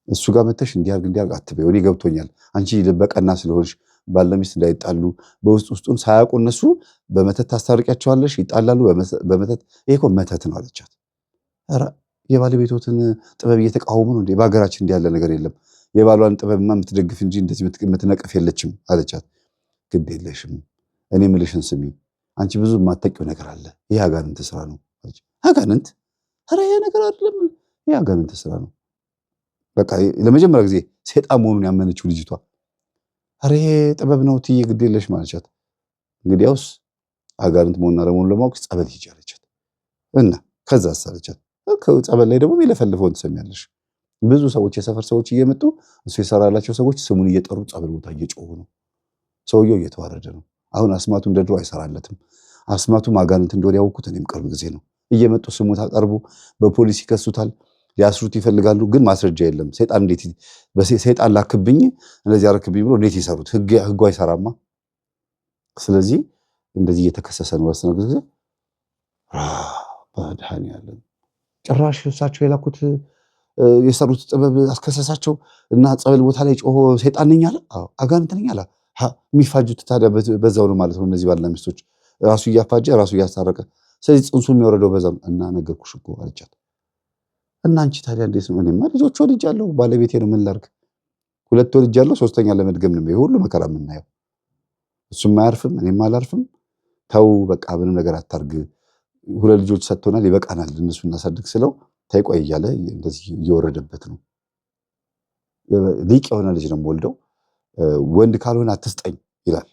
እሱ ጋር መተሽ እንዲያርግ አትበይው፣ እኔ ገብቶኛል። አንቺ ልበቀና ስለሆንሽ ባል ለሚስት እንዳይጣሉ በውስጡን ሳያውቁ እነሱ በመተት ታስታርቂያቸዋለሽ፣ ይጣላሉ በመተት። ይሄ እኮ መተት ነው አለቻት። ኧረ የባለቤቶትን ጥበብ እየተቃወሙ ነው እንዴ? በሀገራችን እንዲህ ያለ ነገር የለም። የባሏን ጥበብማ የምትደግፍ እንጂ እንደዚህ የምትነቅፍ የለችም አለቻት። ግድ የለሽም፣ እኔ ምልሽን ስሚ፣ አንቺ ብዙ የማታውቂው ነገር አለ። ይሄ አጋንንት ስራ ነው። አጋንንት? ኧረ ይሄ ነገር አይደለም፣ ይሄ አጋንንት ስራ ነው። በቃ ለመጀመሪያ ጊዜ ሴጣን መሆኑን ያመነችው ልጅቷ ኧረ ይሄ ጥበብ ነው ትዬ ግድ የለሽ ማለቻት። እንግዲያውስ አጋንንት መሆኑን አለመሆኑን ለማወቅ ጸበል ሂጂ አለቻት። እና ከዛ አሳለቻት። ጸበል ላይ ደግሞ የሚለፈልፈውን ትሰሚያለሽ። ብዙ ሰዎች የሰፈር ሰዎች እየመጡ እሱ የሰራላቸው ሰዎች ስሙን እየጠሩ ጸበል ቦታ እየጮሁ ነው። ሰውየው እየተዋረደ ነው። አሁን አስማቱ እንደ ድሮ አይሰራለትም። አስማቱ ማጋንንት እንደሆነ ያወኩት እኔም ቅርብ ጊዜ ነው። እየመጡ ስሙ ታቀርቡ በፖሊስ ይከሱታል፣ ሊያስሩት ይፈልጋሉ። ግን ማስረጃ የለም። ሰይጣን እንዴት ሰይጣን ላክብኝ እንደዚህ አረክብኝ ብሎ እንዴት ይሰሩት? ህጉ አይሰራማ። ስለዚህ እንደዚህ እየተከሰሰ ነው። ወስነ ጊዜ ባድሃኒ ያለን ጭራሽ እሳቸው የላኩት የሰሩት ጥበብ አስከሰሳቸው እና ጸበል ቦታ ላይ ጮሆ ሰይጣን ነኝ አለ። አዎ አጋንንት ነኝ አለ። የሚፋጁት ታዲያ በዛው ነው ማለት ነው። እነዚህ ባልና ሚስቶች ራሱ እያፋጀ ራሱ እያስታረቀ፣ ስለዚህ ጽንሱ የሚወረደው በዛም እና ነገርኩሽ እኮ አለቻት። እና አንቺ ታዲያ እንዴት ነው? እኔማ ልጆች ወልጃለሁ፣ ባለቤቴ ነው ምን ላድርግ? 2 ወልጃለሁ፣ 3ኛ ለመድገም ነው ሁሉ መከራ የምናየው። እሱም አያርፍም፣ እኔም አላርፍም። ተው በቃ ምንም ነገር አታርግ፣ 2 ልጆች ሰጥቶናል፣ ይበቃናል፣ እነሱ እናሳድግ ስለው ተይቆይ እያለ እንደዚህ እየወረደበት ነው። ሊቅ የሆነ ልጅ ነው ወልደው ወንድ ካልሆነ አትስጠኝ ይላል።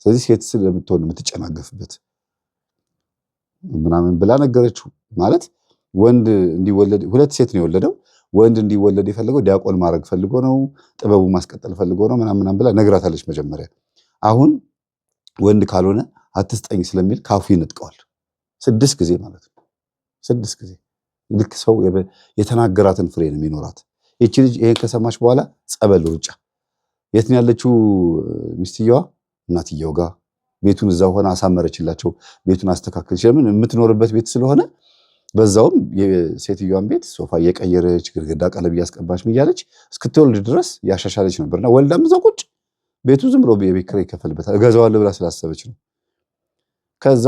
ስለዚህ ሴት ስለምትሆን የምትጨናገፍበት ምናምን ብላ ነገረችው። ማለት ወንድ እንዲወለድ 2 ሴት ነው የወለደው። ወንድ እንዲወለድ የፈለገው ዲያቆን ማድረግ ፈልጎ ነው፣ ጥበቡ ማስቀጠል ፈልጎ ነው ምናምን ብላ ነግራታለች መጀመሪያ። አሁን ወንድ ካልሆነ አትስጠኝ ስለሚል ካፉ ይነጥቀዋል 6 ጊዜ ማለት ነው። 6 ጊዜ ልክ ሰው የተናገራትን ፍሬ ነው የሚኖራት። ይቺ ልጅ ይሄን ከሰማች በኋላ ጸበል ሩጫ። የት ነው ያለችው ሚስትየዋ? እናትየው ጋር። ቤቱን እዛው ሆነ አሳመረችላቸው። ቤቱን አስተካከለች። ለምን የምትኖርበት ቤት ስለሆነ በዛውም የሴትዮዋን ቤት ሶፋ እየቀየረች ግድግዳ ቀለም እያስቀባች እያለች እስክትወልድ ድረስ ያሻሻለች ነበርና ወልዳም እዛው ቁጭ ቤቱ ዝም ብሎ የቤት ኪራይ ይከፈልበታል እገዛዋለሁ ብላ ስላሰበች ነው። ከዛ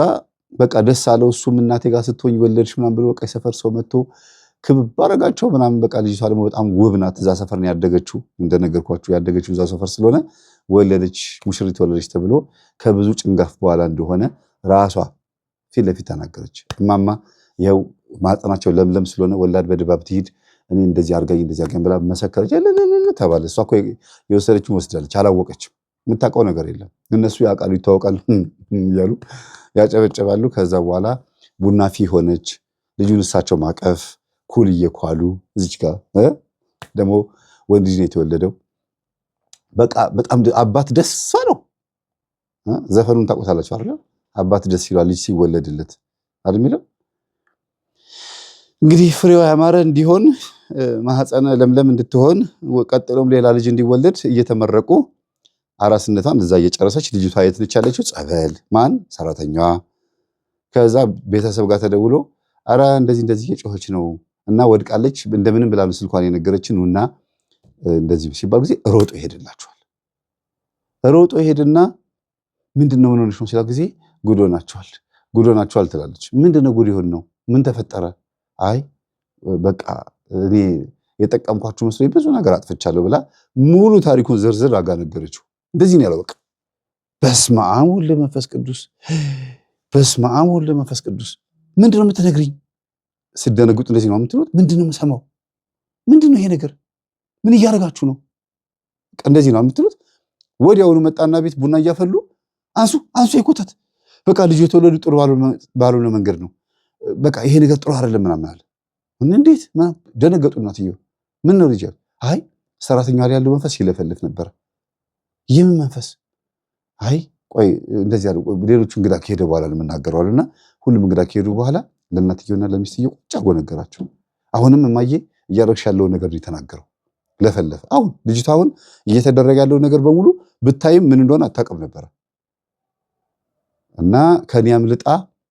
በቃ ደስ አለው። እሱም እናቴ ጋር ስትሆኝ ወለድሽ ምናምን ብሎ በቃ የሰፈር ሰው መጥቶ ክብብ አረጋቸው ምናምን። በቃ ልጅቷ ደግሞ በጣም ውብ ናት። እዛ ሰፈር ነው ያደገችው፣ እንደነገርኳችሁ ያደገችው እዛ ሰፈር ስለሆነ ወለደች፣ ሙሽሪት ወለደች ተብሎ ከብዙ ጭንጋፍ በኋላ እንደሆነ ራሷ ፊት ለፊት ተናገረች። እማማ ይኸው ማጠናቸው ለምለም ስለሆነ ወላድ በድባብ ትሂድ፣ እኔ እንደዚህ አርጋኝ እንደዚህ አርጋኝ ብላ መሰከረች ተባለ። እሷ እኮ የወሰደችውን ወስዳለች፣ አላወቀችም። የምታውቀው ነገር የለም። እነሱ ያውቃሉ፣ ይታወቃሉ እያሉ ያጨበጨባሉ። ከዛ በኋላ ቡና ፊ ሆነች። ልጁን እሳቸው ማቀፍ ኩል እየኳሉ እዚች ጋር ደግሞ ወንድ ልጅ ነው የተወለደው። በቃ በጣም አባት ደስ አለው። ዘፈኑን ታውቁታላችሁ አይደል? አባት ደስ ይላል ልጅ ሲወለድለት አይደል የሚለው። እንግዲህ ፍሬዋ ያማረ እንዲሆን ማህፀነ ለምለም እንድትሆን ቀጥሎም ሌላ ልጅ እንዲወለድ እየተመረቁ አራስነቷን እዛ እየጨረሰች ልጅቷ የት ነች ያለችው? ጸበል። ማን? ሰራተኛዋ። ከዛ ቤተሰብ ጋር ተደውሎ አረ እንደዚህ እየጮኸች ነው እና ወድቃለች፣ እንደምንም ብላ ነው ስልኳን የነገረችን እና እንደዚህ ሲባል ጊዜ ሮጦ ይሄድላቸዋል። ሮጦ ይሄድና ምንድነው ምን ሆነሽ ነው ሲላ ጊዜ ጉዶናቸዋል ትላለች። ምንድነው ጉድ ይሆን ነው? ምን ተፈጠረ? አይ በቃ እኔ የጠቀምኳችሁ መስሎኝ ብዙ ነገር አጥፍቻለሁ ብላ ሙሉ ታሪኩን ዝርዝር አጋ ነገረችው። እንደዚህ ነው ያለው። በቃ በስመ አብ ወወልድ ወመንፈስ ቅዱስ፣ በስመ አብ ወወልድ ወመንፈስ ቅዱስ። ምንድነው የምትነግሪኝ? ስደነግጡ እንደዚህ ነው የምትሉት? ምንድነው የምሰማው? ምንድነው ይሄ ነገር? ምን እያደረጋችሁ ነው? እንደዚህ ነው የምትሉት? ወዲያውኑ መጣና ቤት ቡና እያፈሉ አንሱ የኮተት በቃ ልጁ የተወለዱ ጥሩ ባልሆነ መንገድ ነው፣ በቃ ይሄ ነገር ጥሩ አይደለም ምናምን አለ። እንዴት? ደነገጡ እናትየው። ምን ነው ልጅ? አይ ሰራተኛዋ ላይ ያለው መንፈስ ይለፈልፍ ነበር። የምን መንፈስ? አይ ቆይ እንደዚህ ያለው ሌሎቹ እንግዳ ከሄደ በኋላ ነው የምናገረው አለና ሁሉም እንግዳ ከሄዱ በኋላ ለእናትየውና ለሚስትየው ቁጭ አድርጎ ነገራቸው። አሁንም እማዬ እያደረግሽ ያለው ነገር ነው የተናገረው። ለፈለፈ። አሁን ልጅቷ አሁን እየተደረገ ያለው ነገር በሙሉ ብታይም ምን እንደሆነ አታውቅም ነበረ እና ከኔ አምልጣ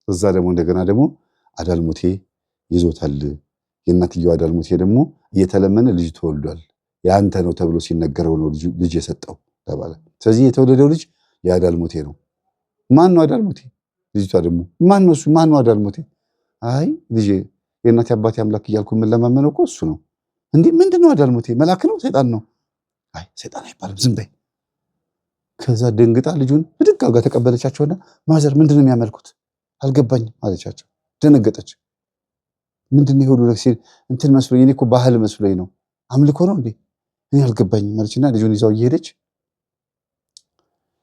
እዛ ደግሞ እንደገና ደግሞ አዳልሞቴ ይዞታል። የእናትየው አዳልሞቴ ደግሞ እየተለመነ ልጅ ተወልዷል፣ ያንተ ነው ተብሎ ሲነገረው ነው ልጅ የሰጠው ተባለ። ስለዚህ የተወለደው ልጅ የአዳልሞቴ ነው። ማን ነው አዳልሞቴ? ልጅቷ ደግሞ ማን ነው እሱ? ማን ነው አዳልሞቴ? አይ ልጄ የእናቴ አባቴ አምላክ እያልኩ የምንለማመነው እኮ እሱ ነው። እንዴ ምንድነው አዳልሞቴ? መልአክ ነው? ሰይጣን ነው? አይ ሰይጣን አይባልም፣ ዝም በይ። ከዛ ደንግጣ ልጁን ብድግ አድርጋ ተቀበለቻቸውና ማዘር ምንድነው የሚያመልኩት? አልገባኝም አለቻቸው። ደነገጠች። ምንድነው ይሁሉ ለሲል እንትን መስሎኝ፣ እኔ እኮ ባህል መስሎኝ ነው፣ አምልኮ ነው እንዴ? እኔ አልገባኝም አለችና ልጁን ይዛው እየሄደች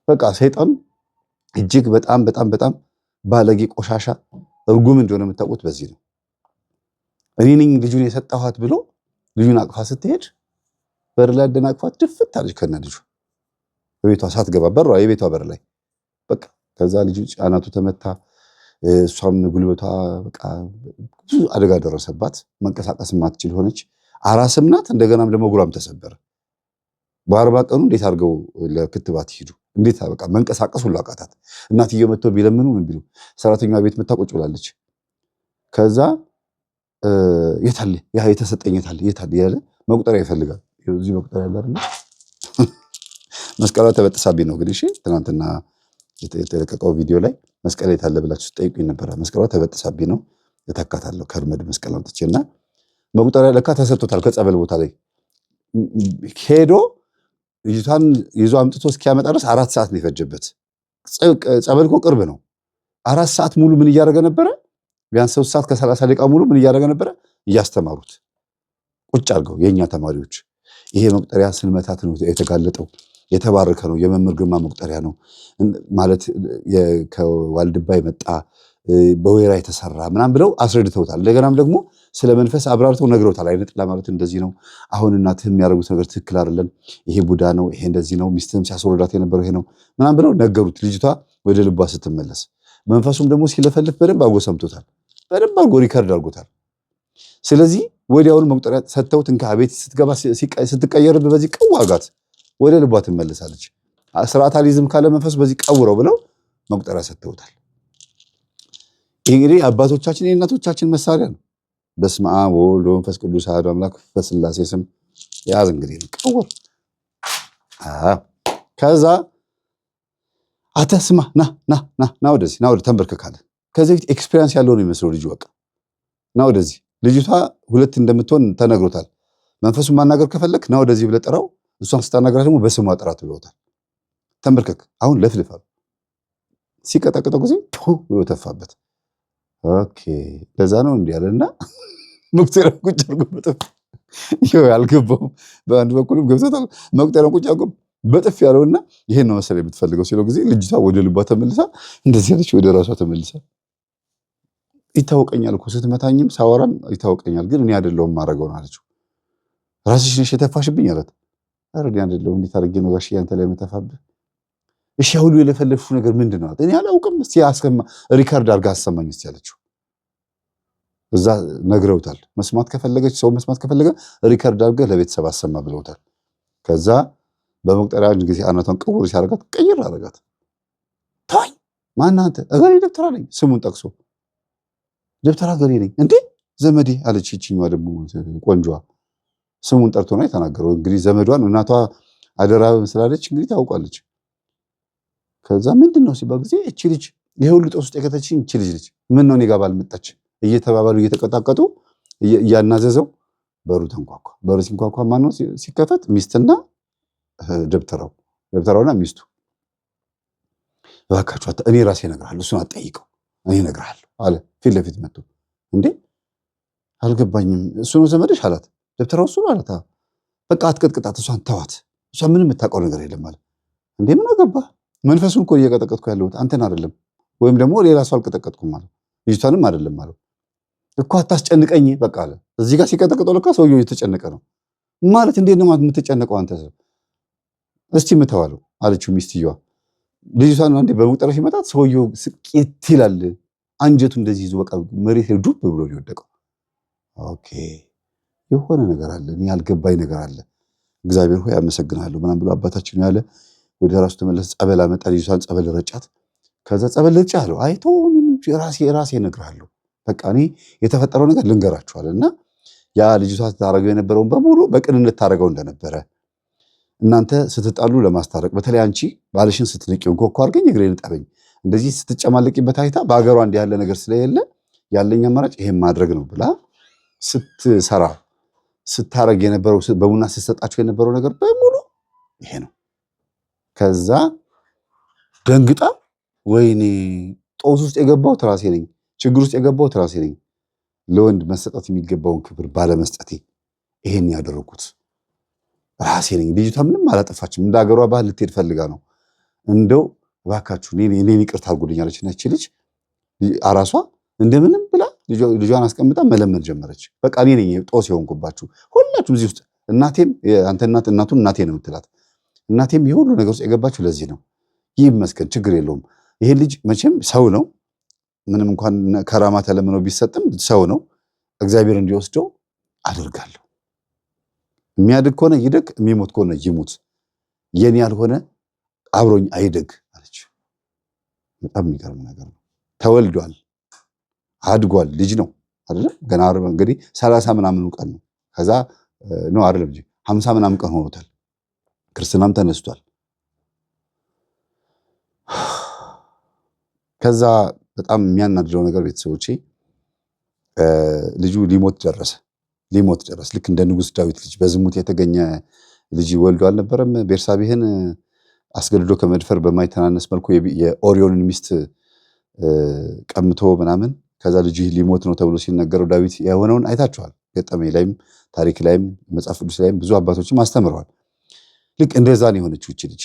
በቃ ሰይጣን እጅግ በጣም በጣም በጣም ባለጌ ቆሻሻ እርጉም እንደሆነ የምታውቁት በዚህ ነው። እኔ ነኝ ልጁን የሰጠኋት ብሎ ልጁን አቅፋ ስትሄድ በር ላይ አደናቅፋት ድፍት አለች ከነ ልጁ በቤቷ ሳትገባ በሯ የቤቷ በር ላይ በቃ። ከዛ ልጁ አናቱ ተመታ፣ እሷም ጉልበቷ በቃ ብዙ አደጋ ደረሰባት። መንቀሳቀስ ማትችል ሆነች። አራስም ናት። እንደገናም ደግሞ እግሯም ተሰበረ። በ40 ቀኑ እንዴት አድርገው ለክትባት ይሄዱ? እንዴት በቃ መንቀሳቀስ ሁሉ አቃታት። እናትየው መጥተው ቢለምኑ ምን ቢሉ ሰራተኛዋ ቤት መታ ቁጭ ብላለች። ከዛ የታለ ያ የተሰጠኝ የታለ ያለ መቁጠሪያ ይፈልጋል። እዚህ መቁጠሪያ ያለ አይደል? መስቀሏ ተበጥሳብኝ ነው እንግዲህ። እሺ ትናንትና የተለቀቀው ቪዲዮ ላይ መስቀል የታለ ብላችሁ ትጠይቁኝ ነበር። መስቀሏ ተበጥሳብኝ ነው እተካታለሁ ከርመድ መስቀል አምጥቼና መቁጠሪያ ለካ ተሰጥቶታል። ከጸበል ቦታ ላይ ሄዶ ልጅቷን ይዞ አምጥቶ እስኪያመጣ ድረስ 4 ሰዓት ነው የፈጀበት። ጸበል እኮ ቅርብ ነው። 4 ሰዓት ሙሉ ምን እያደረገ ነበረ? ቢያንስ 3 ሰዓት ከ30 ደቂቃ ሙሉ ምን እያደረገ ነበረ? እያስተማሩት ቁጭ አድርገው የኛ ተማሪዎች። ይሄ መቁጠሪያ ስንመታት ነው የተጋለጠው፣ የተባረከ ነው፣ የመምህር ግርማ መቁጠሪያ ነው ማለት ከዋልድባ የመጣ በወይራ የተሰራ ምናምን ብለው አስረድተውታል። እንደገናም ደግሞ ስለ መንፈስ አብራርተው ነግረውታል። አይነ ጥላ ማለት እንደዚህ ነው፣ አሁን እናትህ የሚያደርጉት ነገር ትክክል አይደለም፣ ይሄ ቡዳ ነው፣ ይሄ እንደዚህ ነው፣ ሚስትህም ሲያስወርዳት የነበረው ይሄ ነው ምናምን ብለው ነገሩት። ልጅቷ ወደ ልቧ ስትመለስ መንፈሱም ደግሞ ሲለፈልፍ በደንብ አድርጎ ሰምቶታል፣ በደንብ አድርጎ ሪከርድ አድርጎታል። ስለዚህ ወዲያውኑ መቁጠሪያ ሰጥተውት እንካ ቤት ስትገባ ስትቀየርብ በዚህ ቀው አጋት ወደ ልቧ ትመለሳለች። ስርዓት አልይዝም ካለ መንፈሱ በዚህ ቀውረው ብለው መቁጠሪያ ሰጥተውታል። ይህ እንግዲህ አባቶቻችን የእናቶቻችን መሳሪያ ነው። በስመ አብ ወወልድ ወመንፈስ ቅዱስ አሐዱ አምላክ በስላሴ ስም ያዝ እንግዲህ ቀውር። ከዛ አተ ስማ ና ወደዚህ ና ወደ ተንበርከካለ። ከዚህ በፊት ኤክስፒሪየንስ ያለው ነው የሚመስለው ልጁ። በቃ ና ወደዚህ። ልጅቷ 2 እንደምትሆን ተነግሮታል። መንፈሱን ማናገር ከፈለክ ና ወደዚህ ብለህ ጥራው፣ እሷን ስታናገራት ደግሞ በስሟ ጥራት ብለውታል። ተንበርከክ አሁን ለፍልፋ። ሲቀጠቅጠው ጊዜ ብሎ ተፋበት። ኦኬ ለዛ ነው እንዲህ ያለና መቁጠሪያ ቁጭ አድርጎ በጥፍ ይኸው አልገባውም። በአንድ በኩልም ገብቶታል። መቁጠሪያ ቁጭ አድርጎ በጥፍ ያለውና ይሄን ነው መሰለኝ የምትፈልገው ሲለው ጊዜ ልጅቷ ወደ ልቧ ተመልሳ እንደዚህ ያለች ወደ ራሷ ተመልሳ ይታወቀኛል እኮ ስትመታኝም ሳወራም ይታወቀኛል፣ ግን እኔ አይደለሁም ማረገው ነው አለችው። ራስሽ ነሽ የተፋሽብኝ አላት። ኧረ እኔ አይደለሁም፣ እንዴት አድርጌ ነው ጋሽ ያንተ ላይ የምተፋብህ? እሺ ሁሉ የለፈለፍሽ ነገር ምንድን ነው? እኔ አላውቅም፣ እስቲ አስከማ ሪካርድ አድርጋ አሰማኝ እስቲ አለችው። እዛ ነግረውታል። መስማት ከፈለገች ሰው መስማት ከፈለገ ሪካርድ አድርገህ ለቤተሰብ አሰማ ብለውታል። ከዛ በመቁጠሪያ አንድ ጊዜ አናቷን ቅውር ሲያደርጋት ቀይር አደረጋት። ታኝ ማነህ አንተ? እገሌ ደብተራ ነኝ፣ ስሙን ጠቅሶ ደብተራ እገሌ ነኝ። እንዴ ዘመዴ አለች። ይችኛዋ ደግሞ ቆንጆዋ ስሙን ጠርቶ ነው የተናገረው። እንግዲህ ዘመዷን እናቷ አደራ ስላለች እንግዲህ ታውቋለች። ከዛ ምንድን ነው ሲባል ጊዜ እቺ ልጅ ይሄ ሁሉ ጦስ ውስጥ የከተችኝ እቺ ልጅ ነች፣ ምን ነው እኔ ጋር ባልመጣች እየተባባሉ እየተቀጣቀጡ እያናዘዘው በሩ ተንኳኳ። በሩ ሲንኳኳ ማነው ሲከፈት? ሚስትና ደብተራውና ሚስቱ። እባካችሁ እኔ ራሴ እነግርሃለሁ፣ እሱን አትጠይቀው፣ እኔ እነግርሃለሁ አለ። ፊት ለፊት መጥቶ እንዴ አልገባኝም፣ እሱ ነው ዘመድሽ አላት። ደብተራው እሱ ነው አላት። በቃ አትቀጥቅጣት፣ እሷን ተዋት፣ እሷ ምንም የምታውቀው ነገር የለም አለ። እንዴ ምን አገባ? መንፈሱን እኮ እየቀጠቀጥኩ ያለሁት አንተን አይደለም፣ ወይም ደግሞ ሌላ ሰው አልቀጠቀጥኩም ማለት ልጅቷንም አይደለም ማለት እኮ አታስጨንቀኝ በቃ አለ። እዚህ ጋር ሲቀጠቅጠው ለካ ሰውየው እየተጨነቀ ነው ማለት። እንዴት ነው የምትጨነቀው አንተ? እስቲ ምተዋለው አለችው ሚስትየዋ። ልጅቷን አንዴ በመቁጠሪያ ሲመጣት ሰውየው ስቂት ይላል። አንጀቱ እንደዚህ ይዞ በቃ መሬት ዱብ ብሎ ሊወደቀው። ኦኬ የሆነ ነገር አለ፣ እኔ ያልገባኝ ነገር አለ። እግዚአብሔር ሆይ አመሰግናለሁ ምናምን ብሎ አባታችን ያለ ወደ ራሱ ተመለሰ። ጸበል አመጣ። ልጅቷን ጸበል ረጫት። ከዛ ጸበል ረጫ አለው። አይቶ ራሴ እነግርሃለሁ፣ በቃ እኔ የተፈጠረው ነገር ልንገራችኋለሁ። እና ያ ልጅቷ ታረገው የነበረውን በሙሉ በቅንነት ታረገው እንደነበረ እናንተ ስትጣሉ ለማስታረቅ በተለይ አንቺ ባልሽን ስትንቂው ኮኮ አድርገኝ እግሬን ጠበኝ እንደዚህ ስትጨማለቂበት አይታ በአገሯ እንዲህ ያለ ነገር ስለሌለ ያለኝ አማራጭ ይሄን ማድረግ ነው ብላ ስትሰራ ስታረግ የነበረው በቡና ስትሰጣቸው የነበረው ነገር በሙሉ ይሄ ነው። ከዛ ደንግጣ ወይኔ ጦስ ውስጥ የገባሁት ራሴ ነኝ፣ ችግር ውስጥ የገባሁት ራሴ ነኝ፣ ለወንድ መሰጠት የሚገባውን ክብር ባለመስጠቴ ይሄን ያደረኩት ራሴ ነኝ። ልጅቷ ምንም አላጠፋችም። እንደ ሀገሯ ባህል ልትሄድ ፈልጋ ነው። እንደው እባካችሁ እኔን ይቅርታ አድርጉልኝ አለች። ነች ልጅ አራሷ እንደምንም ብላ ልጇን አስቀምጣ መለመን ጀመረች። በቃ እኔ ነኝ ጦስ የሆንኩባችሁ ሁላችሁም እዚህ ውስጥ እናቴም አንተ እናቱን እናቴ ነው የምትላት እናቴም የሁሉ ነገር ውስጥ የገባችሁ ለዚህ ነው። ይመስገን ችግር የለውም። ይሄ ልጅ መቼም ሰው ነው ምንም እንኳን ከራማ ተለምነው ቢሰጥም ሰው ነው። እግዚአብሔር እንዲወስደው አደርጋለሁ። የሚያድግ ከሆነ ይደግ፣ የሚሞት ከሆነ ይሙት። የኔ ያልሆነ አብሮኝ አይደግ አለች። በጣም የሚገርም ነገር ነው። ተወልዷል፣ አድጓል፣ ልጅ ነው አይደለም። ገና እንግዲህ 30 ምናምን ቀን ነው ከዛ ነው አይደለም እንጂ 50 ምናምን ቀን ሆኖታል። ክርስትናም ተነስቷል። ከዛ በጣም የሚያናድደው ነገር ቤተሰቦቼ ልጁ ሊሞት ደረሰ። ልክ እንደ ንጉሥ ዳዊት ልጅ በዝሙት የተገኘ ልጅ ወልዶ አልነበረም? ቤርሳቤህን አስገድዶ ከመድፈር በማይተናነስ መልኩ የኦሪዮንን ሚስት ቀምቶ ምናምን ከዛ ልጅ ሊሞት ነው ተብሎ ሲነገረው ዳዊት የሆነውን አይታችኋል። ገጠመኝ ላይም ታሪክ ላይም መጽሐፍ ቅዱስ ላይም ብዙ አባቶችም አስተምረዋል። ልክ እንደዛ ነው የሆነችው እቺ ልጅ።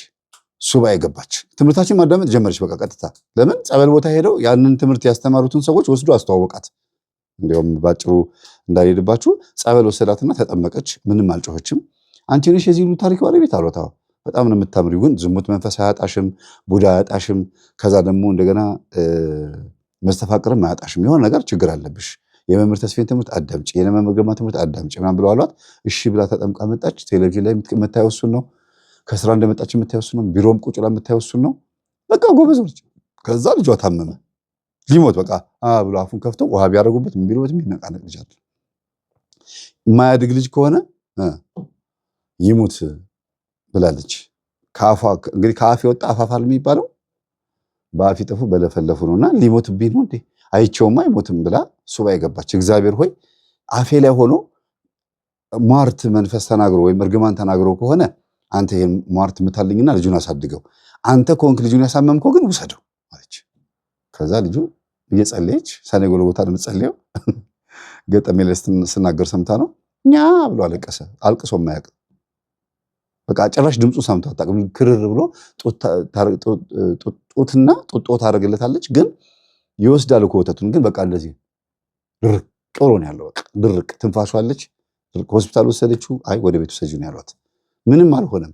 ሱባኤ ገባች። ትምህርታችን ማዳመጥ ጀመረች። በቃ ቀጥታ ለምን ጸበል ቦታ ሄደው ያንን ትምህርት ያስተማሩትን ሰዎች ወስዶ አስተዋወቃት። እንዲያውም ባጭሩ እንዳልሄድባችሁ ጸበል ወሰዳትና ተጠመቀች። ምንም አልጮኸችም። አንቺ ነሽ የዚህ ሁሉ ታሪክ ባለቤት አሏት። በጣም ነው የምታምሪው፣ ግን ዝሙት መንፈስ አያጣሽም፣ ቡዳ አያጣሽም፣ ከዛ ደግሞ እንደገና መስተፋቅርም አያጣሽም። የሆነ ነገር ችግር አለብሽ። የመምህር ተስፋዬን ትምህርት አዳምጪ፣ የመምህር ግርማ ትምህርት አዳምጪ ምናምን ብለው አሏት። እሺ ብላ ተጠምቃ መጣች። ቴሌቪዥን ላይ የምታየው እሱን ነው። ከስራ እንደመጣች የምታየው እሱን ነው። ቢሮም ቁጭ ብላ የምታየው እሱን ነው። በቃ ጎበዝ ነች። ከዛ ልጇ ታመመ ሊሞት በቃ ብሎ አፉን ከፍቶ ውሃ ቢያደርጉበት ምን ቢሉበት የሚነቃነቅ ልጅ አለ። የማያድግ ልጅ ከሆነ ይሙት ብላለች። እንግዲህ ከአፍ የወጣ አፋፋል የሚባለው በአፍ ይጠፉ በለፈለፉ ነውና ሊሞትብኝ ነው እንዴ አይቼውማ አይሞትም ብላ ሱባኤ ገባች። እግዚአብሔር ሆይ አፌ ላይ ሆኖ ሟርት መንፈስ ተናግሮ ወይም እርግማን ተናግሮ ከሆነ አንተ ይሄን ሟርት ምታልኝና ልጁን አሳድገው፣ አንተ ከሆንክ ልጁን ያሳመምከው ግን ውሰደው አለች። ከዛ ልጁ እየጸለየች ሰኔ ጎልጎታ ነው የምትጸልየው። ገጠሜ ላይ ስናገር ሰምታ ነው ኛ ብሎ አለቀሰ። አልቅሶ የማያውቅ በቃ ጭራሽ ድምፁ ሰምቶ አታውቅም። ክርር ብሎ ጡትና ጡጦ ታደርግለታለች፣ ግን ይወስዳል እኮ ወተቱን። ግን በቃ እንደዚህ ድርቅ ብሎ ነው ያለው። በቃ ድርቅ ትንፋሹ አለች። ሆስፒታል ወሰደችው። አይ ወደ ቤቱ ሰጂ ነው ያሏት። ምንም አልሆነም፣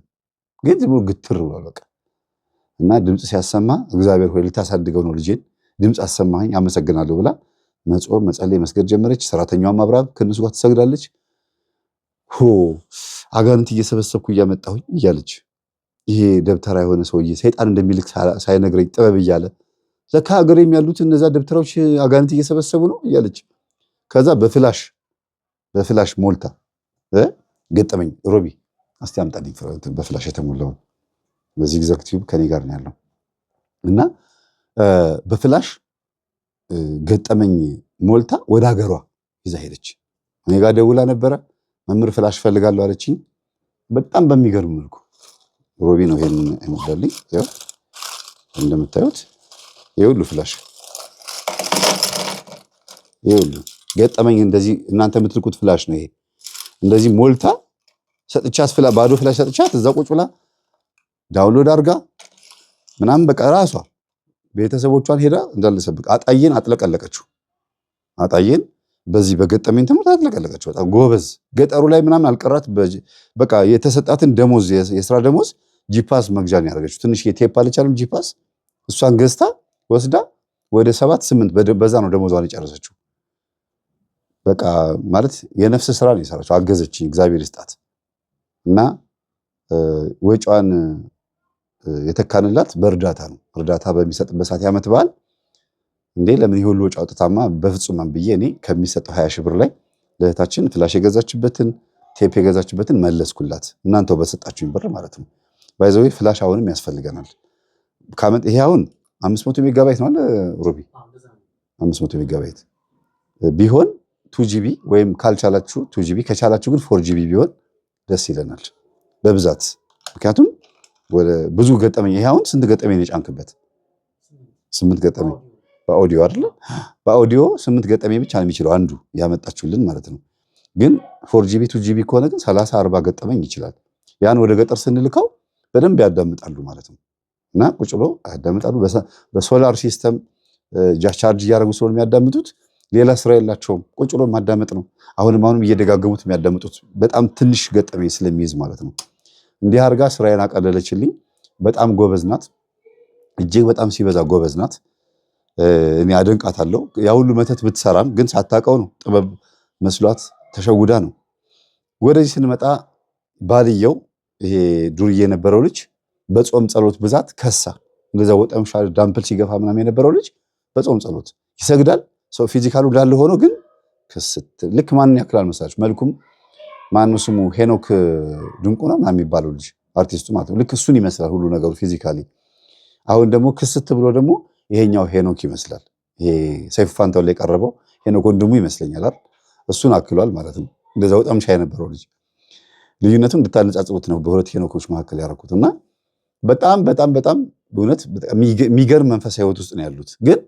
ግን ዝም ብሎ ግትር ብሏል በቃ። እና ድምፅ ሲያሰማ እግዚአብሔር ሆይ ልታሳድገው ነው ልጄን፣ ድምፅ አሰማኝ አመሰግናለሁ ብላ መጾም መጸለይ መስገድ ጀመረች። ሰራተኛዋም አብራ ከነሱ ጋር ትሰግዳለች። አጋንንት እየሰበሰብኩ እያመጣሁኝ እያለች ይሄ ደብተራ የሆነ ሰውዬ ሰይጣን እንደሚልክ ሳይነግረኝ ጥበብ እያለ ለካ ሀገሬም ያሉት እነዛ ደብተራዎች አጋንንት እየሰበሰቡ ነው እያለች ከዛ በፍላሽ ሞልታ ገጠመኝ። ሮቢ እስቲ አምጣልኝ በፍላሽ የተሞላውን። በዚህ ኤግዛክት ቲዩብ ከኔ ጋር ነው ያለው እና በፍላሽ ገጠመኝ ሞልታ ወደ ሀገሯ ይዛ ሄደች። እኔ ጋር ደውላ ነበረ። መምህር ፍላሽ ፈልጋለሁ አለችኝ። በጣም በሚገርም መልኩ ሮቢ ነው ይሄን ያመጣልኝ። ያው እንደምታዩት ይሁሉ ፍላሽ ይሁሉ ገጠመኝ እንደዚህ እናንተ የምትልኩት ፍላሽ ነው ይሄ። እንደዚህ ሞልታ ሰጥቻት ባዶ ፍላሽ ሰጥቻት እዛ ቁጭ ብላ ዳውንሎድ አድርጋ ምናምን በቃ ራሷ ቤተሰቦቿን ሄዳ እንዳልሰብክ አጣየን አጥለቀለቀችው። አጣየን በዚህ በገጠመኝ ትምህርት አጥለቀለቀችው። በጣም ጎበዝ። ገጠሩ ላይ ምናምን አልቀራት። በቃ የተሰጣትን ደሞዝ የስራ ደሞዝ ጂፓስ መግዣን ያደረገችው ትንሽ የቴፕ አለቻለም ጂፓስ፣ እሷን ገዝታ ወስዳ ወደ 7-8 በዛ ነው ደሞዟን የጨረሰችው። በቃ ማለት የነፍስ ስራ ነው የሰራችው። አገዘችኝ፣ እግዚአብሔር ይስጣት። እና ወጪዋን የተካንላት በእርዳታ ነው። እርዳታ በሚሰጥበት ሰዓት ያመት በዓል እንዴ ለምን ይሁሉ ወጪ አውጥታማ በፍጹም ብዬ እኔ ከሚሰጠው 20 ሺህ ብር ላይ ለእህታችን ፍላሽ የገዛችበትን ቴፕ የገዛችበትን መለስኩላት። እናንተው በሰጣችሁኝ ብር ማለት ነው። ባይዘው ፍላሽ አሁንም ያስፈልገናል። ካመት ይሄ አሁን 500 ሜጋባይት ነው አለ ሮቢ። 500 ሜጋባይት ቢሆን 2GB ወይም ካልቻላችሁ 2GB ከቻላችሁ ግን 4GB ቢሆን ደስ ይለናል በብዛት። ምክንያቱም ወደ ብዙ ገጠመኝ ይሄ አሁን ስንት ገጠመኝ ነው የጫንክበት? 8 ገጠመኝ በአውዲዮ አይደለ? በአውዲዮ 8 ገጠመኝ ብቻ ነው የሚችለው አንዱ ያመጣችሁልን ማለት ነው። ግን 4GB 2GB ከሆነ ግን 30-40 ገጠመኝ ይችላል። ያን ወደ ገጠር ስንልከው በደንብ ያዳምጣሉ ማለት ነው። እና ቁጭ ብሎ ያዳምጣሉ። በሶላር ሲስተም ቻርጅ እያደረጉ ስለሆነ የሚያዳምጡት ሌላ ስራ የላቸውም። ቁጭ ብሎ ማዳመጥ ነው። አሁንም እየደጋገሙት የሚያዳምጡት በጣም ትንሽ ገጠመኝ ስለሚይዝ ማለት ነው። እንዲህ አድርጋ ስራዬን አቀለለችልኝ። በጣም ጎበዝ ናት። እጅግ በጣም ሲበዛ ጎበዝ ናት። እኔ አደንቃታለሁ። ያ ሁሉ መተት ብትሰራም ግን ሳታውቀው ነው፣ ጥበብ መስሏት ተሸውዳ ነው። ወደዚህ ስንመጣ ባልየው ይሄ ዱርዬ የነበረው ልጅ በጾም ጸሎት ብዛት ከሳ። እንደዛ ወጠምሻ ዳምፕል ሲገፋ ምናምን የነበረው ልጅ በጾም ጸሎት ይሰግዳል። ሰው ፊዚካሉ እንዳለ ሆኖ ግን ክስት ልክ ማንን ያክላል መሰላችሁ? መልኩም ማነው ስሙ ሄኖክ ድንቁ ነው ምናምን የሚባለው ልጅ አርቲስቱ ማለት ነው። ልክ እሱን ይመስላል ሁሉ ነገሩ ፊዚካሊ። አሁን ደግሞ ክስት ብሎ ደግሞ ይሄኛው ሄኖክ ይመስላል። ይሄ ሰይፉ ፋንታውን ላይ የቀረበው ሄኖክ ወንድሙ ይመስለኛል አይደል? እሱን አክሏል ማለት ነው። እንደዛ ወጠምሻ የነበረው ልጅ ልዩነቱን እንድታነጻጽሩት ነው በሁለት ሄኖኮች መካከል ያደረኩት እና በጣም በጣም በጣም በእውነት የሚገርም መንፈሳዊ ህይወት ውስጥ ነው ያሉት። ግን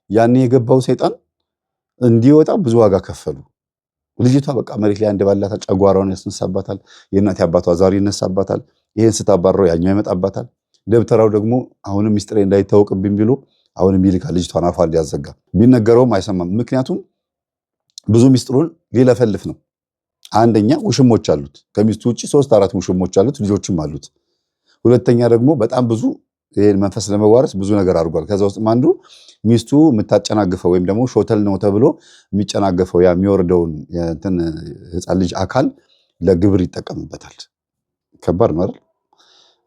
ያኔ የገባው ሰይጣን እንዲወጣ ብዙ ዋጋ ከፈሉ። ልጅቷ በቃ መሬት ላይ አንደባላታል፣ ጨጓራውን ያስነሳባታል፣ የእናት አባቷ ዛሬ ይነሳባታል። ይሄን ስታባረው ያኛው ይመጣባታል። ደብተራው ደግሞ አሁንም ሚስጥሬ እንዳይታወቅብኝ ብሎ አሁንም ይልካል ልጅቷን አፏ እንዲያዘጋ። ቢነገረውም አይሰማም። ምክንያቱም ብዙ ሚስጥሩን ሊለፈልፍ ነው። አንደኛ ውሽሞች አሉት፣ ከሚስቱ ውጭ 3-4 ውሽሞች አሉት፣ ልጆችም አሉት። ሁለተኛ ደግሞ በጣም ብዙ ይሄን መንፈስ ለመዋረስ ብዙ ነገር አድርጓል። ከዛ ውስጥ አንዱ ሚስቱ የምታጨናግፈው ወይም ደግሞ ሾተል ነው ተብሎ የሚጨናገፈው ያ የሚወርደውን እንትን ህፃን ልጅ አካል ለግብር ይጠቀምበታል። ከባድ ነው አይደል?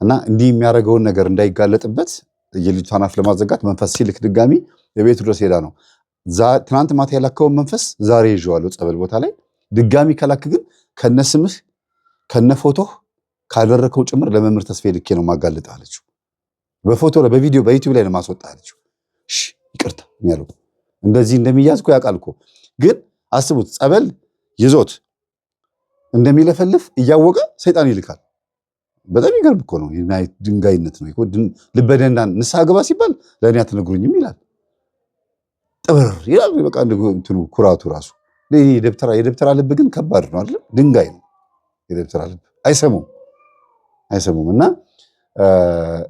እና እንዲህ የሚያደርገውን ነገር እንዳይጋለጥበት የልጅቷን አፍ ለማዘጋት መንፈስ ሲልክ ድጋሚ የቤቱ ድረስ ሄዳ ነው። ትናንት ማታ የላከውን መንፈስ ዛሬ ይዤዋለሁ ጸበል ቦታ ላይ ድጋሚ ከላክ ግን ከነስምህ ከነፎቶህ ካደረከው ጭምር ለመምህር ተስፋዬ ልኬ ነው ማጋለጥ አለችው። በፎቶ ላይ በቪዲዮ በዩቲዩብ ላይ ነው ማስወጣ አለችው። እሺ ይቅርታ ያለው እንደዚህ እንደሚያዝ እኮ ያውቃል እኮ። ግን አስቡት ጸበል ይዞት እንደሚለፈልፍ እያወቀ ሰይጣን ይልካል። በጣም ይገርም እኮ ነው። ድንጋይነት ነው። ልበደንዳን ንስሐ ግባ ሲባል ለእኔ አትነግሩኝም ይላል። ጥብር ይላል። በቃ እንትኑ ኩራቱ ራሱ የደብተራ ልብ ግን ከባድ ነው አይደል? ድንጋይ ነው የደብተራ ልብ። አይሰሙም። እና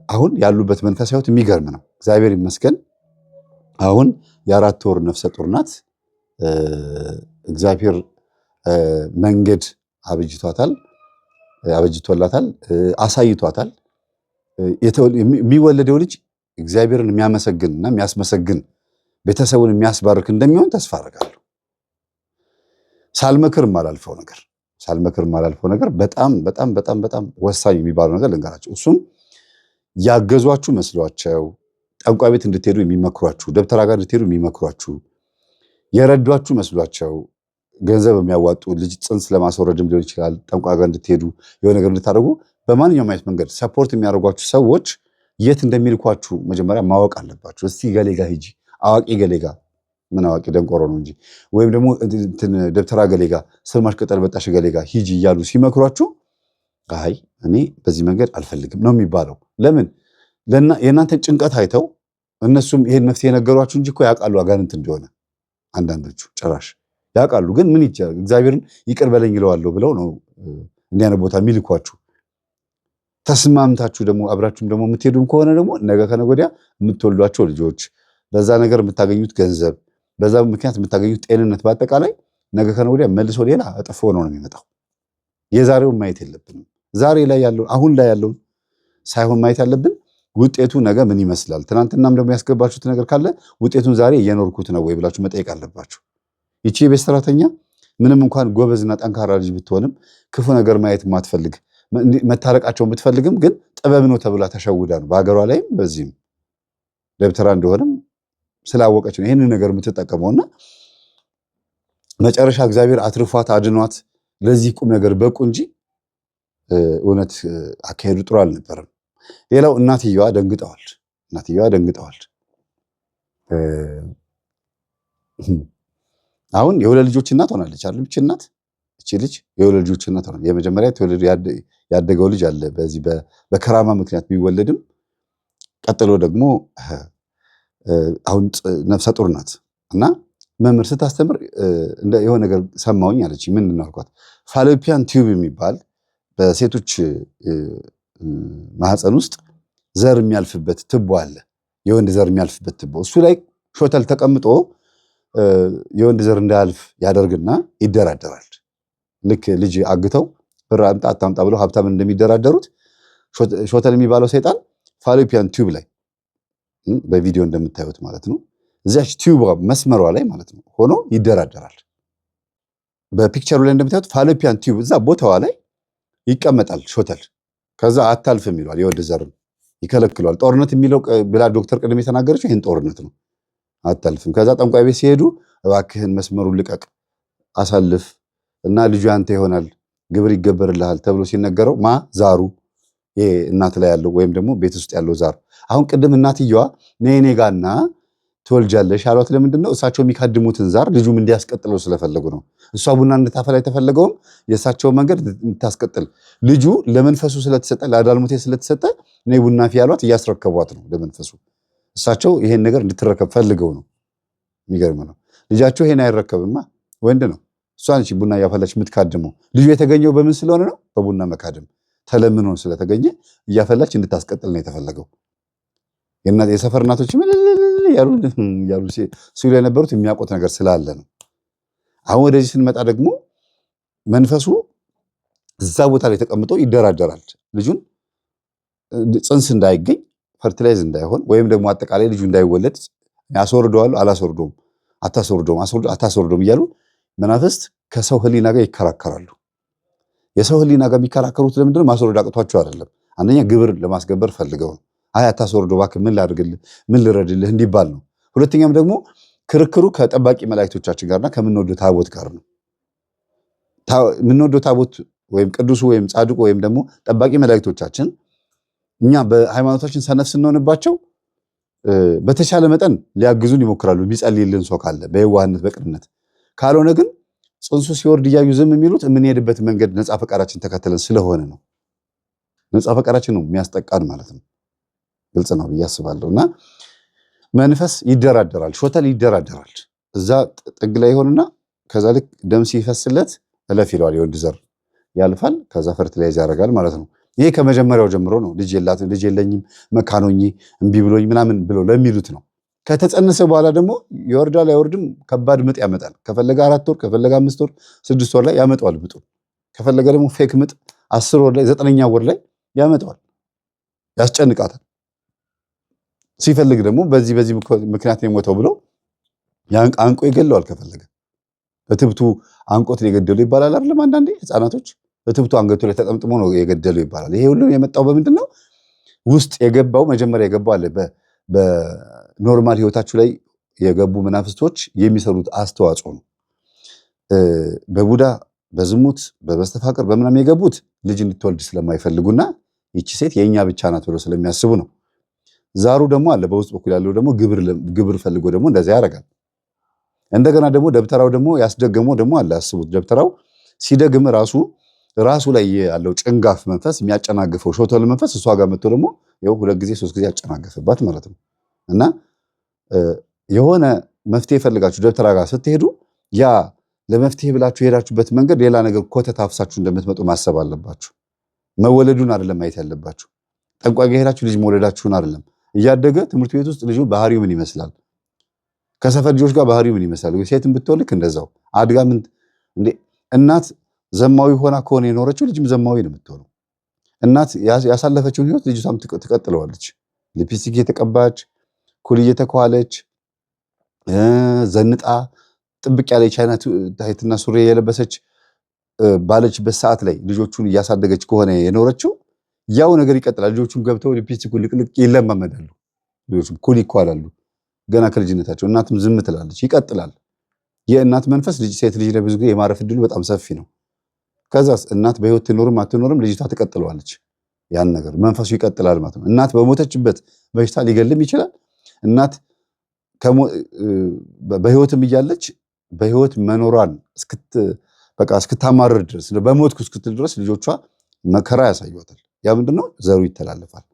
አሁን ያሉበት መንፈሳዊ ሕይወት የሚገርም ነው። እግዚአብሔር ይመስገን። አሁን የ4 ወር ነፍሰ ጡር ናት። እግዚአብሔር መንገድ አበጅቶላታል፣ አሳይቷታል። የሚወለደው ልጅ እግዚአብሔርን የሚያመሰግንና የሚያስመሰግን ቤተሰቡን የሚያስባርክ እንደሚሆን ተስፋ አደርጋለሁ። ሳልመክር ማላልፈው ነገር በጣም በጣም በጣም በጣም ወሳኝ የሚባለው ነገር ልንገራቸው። እሱም ያገዟችሁ መስሏቸው ጠንቋይ ቤት እንድትሄዱ የሚመክሯችሁ፣ ደብተራ ጋር እንድትሄዱ የሚመክሯችሁ፣ የረዷችሁ መስሏቸው ገንዘብ የሚያዋጡ ልጅ ጽንስ ለማስወረድም ሊሆን ይችላል፣ ጠንቋይ ጋር እንድትሄዱ የሆነ ነገር እንድታደርጉ በማንኛውም አይነት መንገድ ሰፖርት የሚያደርጓችሁ ሰዎች የት እንደሚልኳችሁ መጀመሪያ ማወቅ አለባችሁ። እስቲ ገሌ ጋ ሂጂ፣ አዋቂ ገሌ ጋ፣ ምን አዋቂ ደንቆሮ ነው እንጂ፣ ወይም ደግሞ ደብተራ ገሌ ጋ፣ ስርማሽ ቅጠል በጣሽ ገሌ ጋ ሂጂ እያሉ ሲመክሯችሁ አይ እኔ በዚህ መንገድ አልፈልግም ነው የሚባለው። ለምን? የእናንተን ጭንቀት አይተው እነሱም ይሄን መፍትሄ የነገሯችሁ እንጂ እኮ ያውቃሉ አጋንንት እንደሆነ። አንዳንዶቹ ጭራሽ ያውቃሉ፣ ግን ምን ይቻላል እግዚአብሔርን ይቅር በለኝ ይለዋለሁ ብለው ነው እንዲያነ ቦታ የሚልኳችሁ። ተስማምታችሁ ደግሞ አብራችሁም ደግሞ የምትሄዱም ከሆነ ደግሞ ነገ ከነገ ወዲያ የምትወልዷቸው ልጆች፣ በዛ ነገር የምታገኙት ገንዘብ፣ በዛ ምክንያት የምታገኙት ጤንነት፣ በአጠቃላይ ነገ ከነገ ወዲያ መልሶ ሌላ እጥፎ ነው የሚመጣው። የዛሬውን ማየት የለብንም። ዛሬ ላይ ያለውን አሁን ላይ ያለውን ሳይሆን ማየት ያለብን ውጤቱ ነገ ምን ይመስላል። ትናንትናም ደግሞ ያስገባችሁት ነገር ካለ ውጤቱን ዛሬ እየኖርኩት ነው ወይ ብላችሁ መጠየቅ አለባችሁ። ይቺ የቤት ሰራተኛ ምንም እንኳን ጎበዝና ጠንካራ ልጅ ብትሆንም ክፉ ነገር ማየት የማትፈልግ መታረቃቸውን ብትፈልግም ግን ጥበብ ነው ተብላ ተሸውዳ ነው በሀገሯ ላይም በዚህም ደብተራ እንደሆነም ስላወቀች ነው ይህንን ነገር የምትጠቀመውና መጨረሻ እግዚአብሔር አትርፏት አድኗት ለዚህ ቁም ነገር በቁ እንጂ እውነት አካሄዱ ጥሩ አልነበረም። ሌላው እናትየዋ ደንግጠዋል። አሁን የሁለት ልጆች እናት ሆናለች አይደል? እቺ እናት እቺ ልጅ የሁለት ልጆች እናት ሆናለች። የመጀመሪያ ያደገው ልጅ አለ በዚህ በከራማ ምክንያት ቢወለድም ቀጥሎ ደግሞ አሁን ነፍሰ ጡር ናት እና መምህር ስታስተምር የሆነ ነገር ሰማሁኝ አለች። ምንድን ነው አልኳት። ፋሎፒያን ቲዩብ የሚባል በሴቶች ማህፀን ውስጥ ዘር የሚያልፍበት ትቦ አለ። የወንድ ዘር የሚያልፍበት ትቦ፣ እሱ ላይ ሾተል ተቀምጦ የወንድ ዘር እንዳያልፍ ያደርግና ይደራደራል። ልክ ልጅ አግተው ብር አምጣ አታምጣ ብለው ሀብታም እንደሚደራደሩት ሾተል የሚባለው ሰይጣን ፋሎፒያን ቲዩብ ላይ በቪዲዮ እንደምታዩት ማለት ነው እዚያች ቲዩብ መስመሯ ላይ ማለት ነው ሆኖ ይደራደራል። በፒክቸሩ ላይ እንደምታዩት ፋሎፒያን ቲዩብ እዛ ቦታዋ ላይ ይቀመጣል ሾተል። ከዛ አታልፍም ይሏል፣ የወንድ ዘርን ይከለክሏል። ጦርነት የሚለው ብላ ዶክተር ቅድም የተናገረችው ይህን ጦርነት ነው። አታልፍም። ከዛ ጠንቋይ ቤት ሲሄዱ እባክህን መስመሩን ልቀቅ አሳልፍ እና ልጁ አንተ ይሆናል ግብር ይገበርልሃል ተብሎ ሲነገረው ዛሩ ይሄ እናት ላይ ያለው ወይም ደግሞ ቤት ውስጥ ያለው ዛር። አሁን ቅድም እናትየዋ ነኔ ጋና ትወልጃለሽ አሏት። ለምንድን ነው? እሳቸው የሚካድሙትን ዛር ልጁም እንዲያስቀጥለው ስለፈለጉ ነው። እሷ ቡና እንድታፈላ የተፈለገውም የእሳቸው መንገድ እንድታስቀጥል ልጁ ለመንፈሱ ስለተሰጠ ለአዳልሞቴ ስለተሰጠ ነይ ቡና ፊ ያሏት እያስረከቧት ነው ለመንፈሱ። እሳቸው ይሄን ነገር እንድትረከብ ፈልገው ነው። የሚገርም ነው። ልጃቸው ይሄን አይረከብማ፣ ወንድ ነው። እሷ ነች ቡና እያፈላች የምትካድመው። ልጁ የተገኘው በምን ስለሆነ ነው? በቡና መካደም ተለምኖ ስለተገኘ እያፈላች እንድታስቀጥል ነው የተፈለገው። የሰፈር እናቶች ያሉ ሲሉ የነበሩት የሚያውቁት ነገር ስላለ ነው። አሁን ወደዚህ ስንመጣ ደግሞ መንፈሱ እዛ ቦታ ላይ ተቀምጦ ይደራደራል። ልጁን ፅንስ እንዳይገኝ ፈርቲላይዝ እንዳይሆን ወይም ደግሞ አጠቃላይ ልጁ እንዳይወለድ አስወርደዋለሁ አላስወርደውም አታስወርደውም እያሉ መናፍስት ከሰው ህሊና ጋር ይከራከራሉ። የሰው ህሊና ጋር የሚከራከሩት ለምንድን ነው? ማስወረድ አቅቷቸው አይደለም። አንደኛ ግብር ለማስገበር ፈልገው ነው። አታስወርደው እባክህ ምን ላድርግልህ ምን ልረድልህ እንዲባል ነው። ሁለተኛም ደግሞ ክርክሩ ከጠባቂ መላእክቶቻችን ጋርና ከምንወደው ታቦት ጋር ነው። የምንወደው ታቦት ወይም ቅዱሱ ወይም ጻድቁ ወይም ደግሞ ጠባቂ መላእክቶቻችን እኛ በሃይማኖታችን ሰነፍ ስንሆንባቸው በተሻለ መጠን ሊያግዙን ይሞክራሉ። የሚጸልይልን ሰው ካለ በየዋህነት በቅንነት፣ ካልሆነ ግን ፅንሱ ሲወርድ እያዩ ዝም የሚሉት የምንሄድበት መንገድ ነፃ ፈቃዳችን ተከትለን ስለሆነ ነው። ነፃ ፈቃዳችን ነው የሚያስጠቃን ማለት ነው። ግልጽ ነው ብዬ አስባለሁ። እና መንፈስ ይደራደራል፣ ሾተል ይደራደራል። እዛ ጥግ ላይ ይሆንና ከዛ ልክ ደም ሲፈስለት እለፍ ይለዋል። የወንድ ዘር ያልፋል። ከዛ ፈርቲላይዝ ያደርጋል ማለት ነው። ይሄ ከመጀመሪያው ጀምሮ ነው። ልጅ የለኝም መካኖኝ እምቢ ብሎኝ ምናምን ብሎ ለሚሉት ነው። ከተጸነሰ በኋላ ደግሞ ይወርዳል አይወርድም፣ ከባድ ምጥ ያመጣል። ከፈለገ 4 ወር ከፈለገ 5 ወር 6 ወር ላይ ያመጣዋል ምጡ። ከፈለገ ደግሞ ፌክ ምጥ 10 ወር ላይ 9ኛ ወር ላይ ያመጣዋል፣ ያስጨንቃታል። ሲፈልግ ደግሞ በዚህ ምክንያት ነው የሞተው ብሎ አንቆ ይገለዋል። ከፈለገ በትብቱ አንቆት ነው የገደለው ይባላል አይደለም? አንዳንዴ ህፃናቶች በትብቱ አንገቱ ላይ ተጠምጥሞ ነው የገደለው ይባላል። ይሄ ሁሉ የመጣው በምንድን ነው? ውስጥ የገባው መጀመሪያ የገባው አለ በኖርማል ህይወታችሁ ላይ የገቡ መናፍስቶች የሚሰሩት አስተዋጽኦ ነው። በቡዳ በዝሙት በመስተፋቅር በምናም የገቡት ልጅ እንድትወልድ ስለማይፈልጉና ይቺ ሴት የኛ ብቻ ናት ብለው ስለሚያስቡ ነው። ዛሩ ደግሞ አለ በውስጥ በኩል ያለው ደግሞ ግብር ፈልጎ ደግሞ እንደዛ ያደርጋል። እንደገና ደግሞ ደብተራው ደግሞ ያስደገመው ደግሞ አለ። አስቡት፣ ደብተራው ሲደግም ራሱ ላይ ያለው ጭንጋፍ መንፈስ የሚያጨናግፈው ሾተል መንፈስ እሷ ጋር መጥቶ ደግሞ ይኸው 2 ጊዜ 3 ጊዜ ያጨናገፈባት ማለት ነው። እና የሆነ መፍትሄ ፈልጋችሁ ደብተራ ጋር ስትሄዱ ያ ለመፍትሄ ብላችሁ የሄዳችሁበት መንገድ ሌላ ነገር ኮተት አፍሳችሁ እንደምትመጡ ማሰብ አለባችሁ። መወለዱን አይደለም ማየት ያለባችሁ። ጠንቋይ ጋር ሄዳችሁ ልጅ መውለዳችሁን አይደለም። እያደገ ትምህርት ቤት ውስጥ ልጁ ባህሪው ምን ይመስላል፣ ከሰፈር ልጆች ጋር ባህሪው ምን ይመስላል፣ ሴትም ብትወልክ እንደዛው አድጋ ምን እንዴ እናት ዘማዊ ሆና ከሆነ የኖረችው ልጅም ዘማዊ ነው የምትሆነው። እናት ያሳለፈችውን ህይወት ልጅቷም ትቀጥለዋለች። ሊፕስቲክ የተቀባች ኩል እየተኳለች ዘንጣ ጥብቅ ያለ ቻይና ታይትና ሱሪ የለበሰች ባለችበት ሰዓት ላይ ልጆቹን እያሳደገች ከሆነ የኖረችው ያው ነገር ይቀጥላል። ልጆቹም ገብተው ሊፕስቲክ ልቅልቅ ይለማመዳሉ። ልጆቹም ኩል ይኳላሉ ገና ከልጅነታቸው። እናትም ዝም ትላለች፣ ይቀጥላል። የእናት መንፈስ ሴት ልጅ ላይ ብዙ ጊዜ የማረፍ ዕድሉ በጣም ሰፊ ነው። ከዛስ እናት በህይወት ትኖርም አትኖርም ልጅቷ ትቀጥለዋለች። ያን ነገር መንፈሱ ይቀጥላል ማለት ነው። እናት በሞተችበት በሽታ ሊገልም ይችላል። እናት በህይወትም እያለች በህይወት መኖሯን እስክታማርር ድረስ በሞትኩ እስክትል ድረስ ልጆቿ መከራ ያሳዩታል። ያ ምንድነው? ዘሩ ይተላለፋል።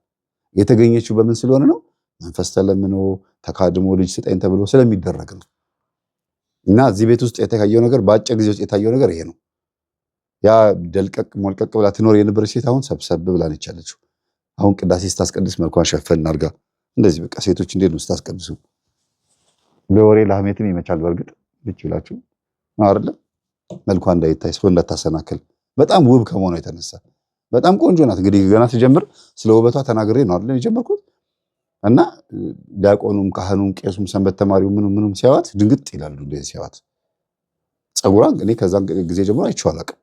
የተገኘችው በምን ስለሆነ ነው? መንፈስ ተለምኖ ተካድሞ ልጅ ስጠኝ ተብሎ ስለሚደረግ ነው። እና እዚህ ቤት ውስጥ የታየው ነገር በአጭር ጊዜ ውስጥ የታየው ነገር ይሄ ነው። ያ ደልቀቅ ሞልቀቅ ብላ ትኖር የነበረች ሴት አሁን ሰብሰብ ብላ ነች ያለችው። አሁን ቅዳሴ ስታስቀድስ መልኳን ሸፈን አድርጋ እንደዚህ በቃ ሴቶች እንዴት ነው ስታስቀድሱ ለወሬ ለሐሜትም ይመቻል። በእርግጥ ልችላችሁ ነው አይደል? መልኳ እንዳይታይ ሰው እንዳታሰናክል በጣም ውብ ከመሆኗ የተነሳ በጣም ቆንጆ ናት። እንግዲህ ገና ሲጀምር ስለ ውበቷ ተናግሬ ነው አይደል የጀመርኩት። እና ዲያቆኑም ካህኑም ቄሱም ሰንበት ተማሪው ምኑም ሲያዋት ድንግጥ ይላሉ። እንደዚህ ሲያዋት ፀጉሯን እኔ ከዛ ጊዜ ጀምሮ አይቼው አላውቅም።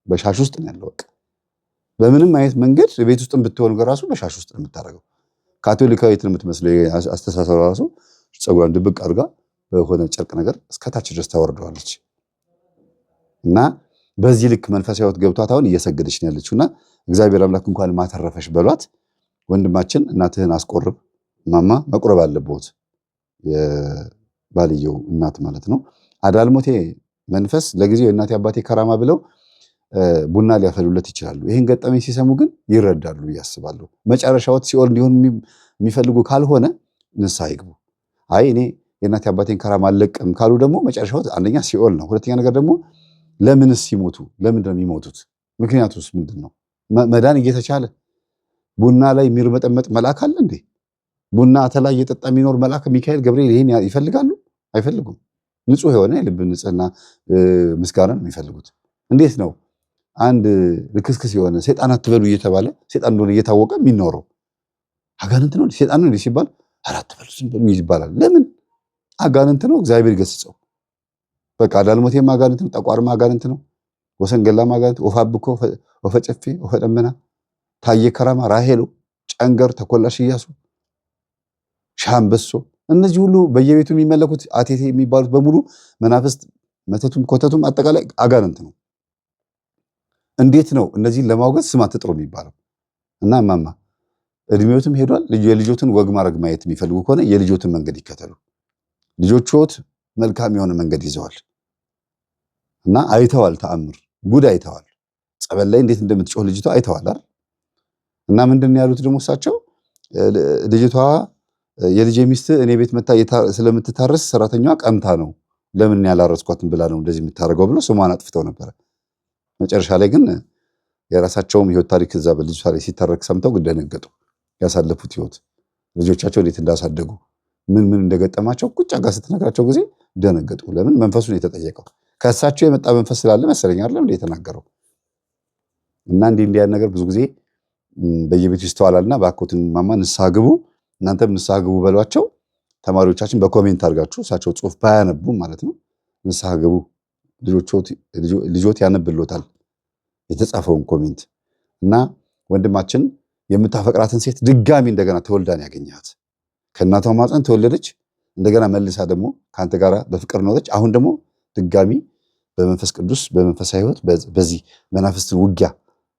በሻሽ ውስጥ ነው ያለው። በቃ በምንም አይነት መንገድ ቤት ውስጥ ብትሆን ራሱ በሻሽ ውስጥ ነው የምታደርገው። ካቶሊካዊት ነው የምትመስለው። አስተሳሰብ ራሱ ፀጉሯን ድብቅ አድርጋ በሆነ ጨርቅ ነገር እስከታች ድረስ ታወርደዋለች። እና በዚህ ልክ መንፈሳዊ ሕይወት ገብቷት አሁን እየሰገደች ነው ያለችውና እግዚአብሔር አምላክ እንኳን ማተረፈሽ በሏት። ወንድማችን እናትህን አስቆርብ። ማማ መቁረብ አለበት የባልየው እናት ማለት ነው። አዳልሞቴ መንፈስ ለጊዜው የእናቴ አባቴ ከራማ ብለው ቡና ሊያፈሉለት ይችላሉ። ይሄን ገጠመኝ ሲሰሙ ግን ይረዳሉ ያስባሉ። መጨረሻዎት ሲኦል እንዲሆን የሚፈልጉ ካልሆነ ንስሐ ይግቡ። አይ እኔ የእናቴ አባቴን ከራማ አልለቅም ካሉ ደግሞ መጨረሻዎት አንደኛ ሲኦል ነው። ሁለተኛ ነገር ደግሞ ለምንስ ሲሞቱ ለምንድን ነው የሚሞቱት? ምክንያቱስ ምንድን ነው? መዳን እየተቻለ ቡና ላይ የሚርመጠመጥ መልአክ አለ እንዴ? ቡና አተላ እየጠጣ የሚኖር መልአክ ሚካኤል ገብርኤል ይሄን ይፈልጋሉ? አይፈልጉም። ንጹህ የሆነ የልብ ንጽህና ምስጋና ነው የሚፈልጉት። እንዴት ነው አንድ ልክስክስ የሆነ ሰይጣን አትበሉ እየተባለ ሰይጣን እንደሆነ እየታወቀ የሚኖረው? አጋንንት ነው ሰይጣን ነው ሲባል አራት በሉ ዝም በሉ ይባላል። ለምን? አጋንንት ነው። እግዚአብሔር ይገስጸው። በቃ አዳልሞቴም አጋንንት ነው። ጠቋርማ አጋንንት ነው። ወሰንገላማ አጋንንት፣ ወፋብኮ፣ ወፈጨፌ፣ ወፈደመና፣ ታየ ከራማ፣ ራሄሎ፣ ጨንገር፣ ተኮላሽ፣ ኢያሱ፣ ሻምበሶ እነዚህ ሁሉ በየቤቱ የሚመለኩት አቴቴ የሚባሉት በሙሉ መናፍስት፣ መተቱም ኮተቱም አጠቃላይ አጋንንት ነው። እንዴት ነው እነዚህን ለማውገዝ ስም አትጥሩ የሚባለው? እና ማማ እድሜዎትም ሄዷል። የልጆትን ወግ ማድረግ ማየት የሚፈልጉ ከሆነ የልጆትን መንገድ ይከተሉ። ልጆችዎት መልካም የሆነ መንገድ ይዘዋል እና አይተዋል። ተአምር ጉድ አይተዋል። ጸበል ላይ እንዴት እንደምትጮህ ልጅቷ አይተዋል አይደል? እና ምንድን ያሉት ደግሞ እሳቸው ልጅቷ የልጄ ሚስት እኔ ቤት መታ ስለምትታረስ ሰራተኛዋ ቀምታ ነው ለምን ያላረስኳትን ብላ ነው እንደዚህ የምታደርገው ብሎ ስሟን አጥፍተው ነበረ። መጨረሻ ላይ ግን የራሳቸውም ህይወት ታሪክ እዛ በልጅቷ ላይ ሲተረክ ሰምተው ደነገጡ። ያሳለፉት ህይወት ልጆቻቸው እንዴት እንዳሳደጉ ምን እንደገጠማቸው ቁጭ አጋ ስትነግራቸው ጊዜ ደነገጡ። ለምን? መንፈሱን የተጠየቀው ከእሳቸው የመጣ መንፈስ ስላለ መሰለኝ አይደለም እንደ የተናገረው። እና እንዲህ ያን ነገር ብዙ ጊዜ በየቤቱ ይስተዋላልና ባኮትን ማማ ንስሐ ግቡ፣ እናንተም ንስሐ ግቡ በሏቸው። ተማሪዎቻችን በኮሜንት አድርጋችሁ እሳቸው ጽሁፍ ባያነቡ ማለት ነው ንስሐ ግቡ። ልጆት ያነብሎታል የተጻፈውን ኮሜንት። እና ወንድማችን የምታፈቅራትን ሴት ድጋሚ እንደገና ተወልዳን ያገኛት ከእናቷ ማፀን ተወለደች። እንደገና መልሳ ደግሞ ከአንተ ጋር በፍቅር ኖረች። አሁን ደግሞ ድጋሚ በመንፈስ ቅዱስ በመንፈሳዊ ህይወት በዚህ መናፍስትን ውጊያ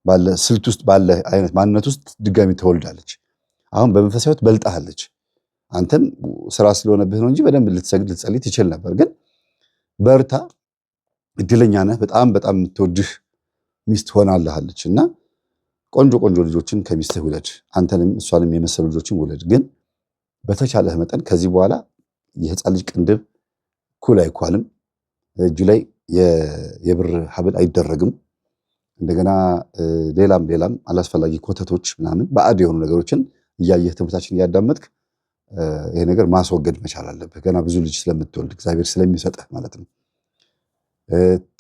ባለ ስልት ውስጥ ባለ አይነት ማንነት ውስጥ ድጋሚ ተወልዳለች። አሁን በመንፈሳዊ ህይወት በልጣለች። አንተም ስራ ስለሆነብህ ነው እንጂ በደንብ ልትሰግድ ልትጸልይ ትችል ነበር። ግን በርታ፣ እድለኛ ነህ። በጣም በጣም የምትወድህ ሚስት ሆናለች እና ቆንጆ ቆንጆ ልጆችን ከሚስትህ ውለድ። አንተንም እሷንም የመሰሉ ልጆችን ውለድ። ግን በተቻለህ መጠን ከዚህ በኋላ የህፃን ልጅ ቅንድብ ኩል አይኳልም። እጁ ላይ የብር ሀብል አይደረግም። እንደገና ሌላም አላስፈላጊ ኮተቶች ምናምን ባዕድ የሆኑ ነገሮችን እያየህ ትምህርታችን እያዳመጥክ ይሄ ነገር ማስወገድ መቻል አለብህ። ገና ብዙ ልጅ ስለምትወልድ እግዚአብሔር ስለሚሰጥህ ማለት ነው።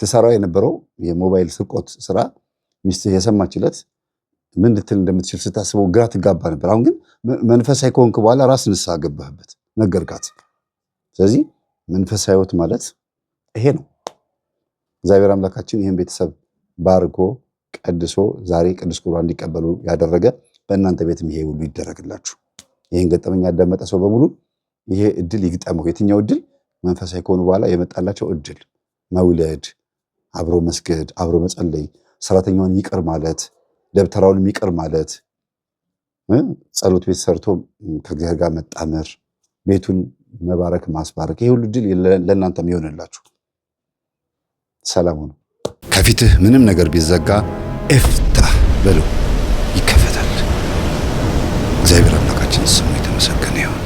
ትሰራው የነበረው የሞባይል ስርቆት ስራ ሚስትህ የሰማችለት ምን ልትል እንደምትችል ስታስበው ግራ ትጋባ ነበር። አሁን ግን መንፈሳዊ ከሆንክ በኋላ ራስ ንስሐ ገባህበት፣ ነገርካት። ስለዚህ መንፈሳዊ ህይወት ማለት ይሄ ነው። እግዚአብሔር አምላካችን ይህን ቤተሰብ ባርኮ ቀድሶ ዛሬ ቅዱስ ቁርባን እንዲቀበሉ ያደረገ በእናንተ ቤትም ይሄ ሁሉ ይደረግላችሁ። ይህን ገጠመኝ ያዳመጠ ሰው በሙሉ ይሄ እድል ይግጠመው። የትኛው እድል? መንፈሳዊ ከሆኑ በኋላ የመጣላቸው እድል፣ መውለድ፣ አብሮ መስገድ፣ አብሮ መጸለይ፣ ሰራተኛውን ይቅር ማለት፣ ደብተራውን ይቅር ማለት፣ ጸሎት ቤት ሰርቶ ከእግዚአብሔር ጋር መጣመር፣ ቤቱን መባረክ ማስባረክ፣ ይሄ ሁሉ እድል ለእናንተም ይሆንላችሁ። ሰላም ሁኑ። ከፊትህ ምንም ነገር ቢዘጋ ኤፍታህ በለው ይከፈታል። እግዚአብሔር አምላካችን ስሙ የተመሰገነ ይሁን።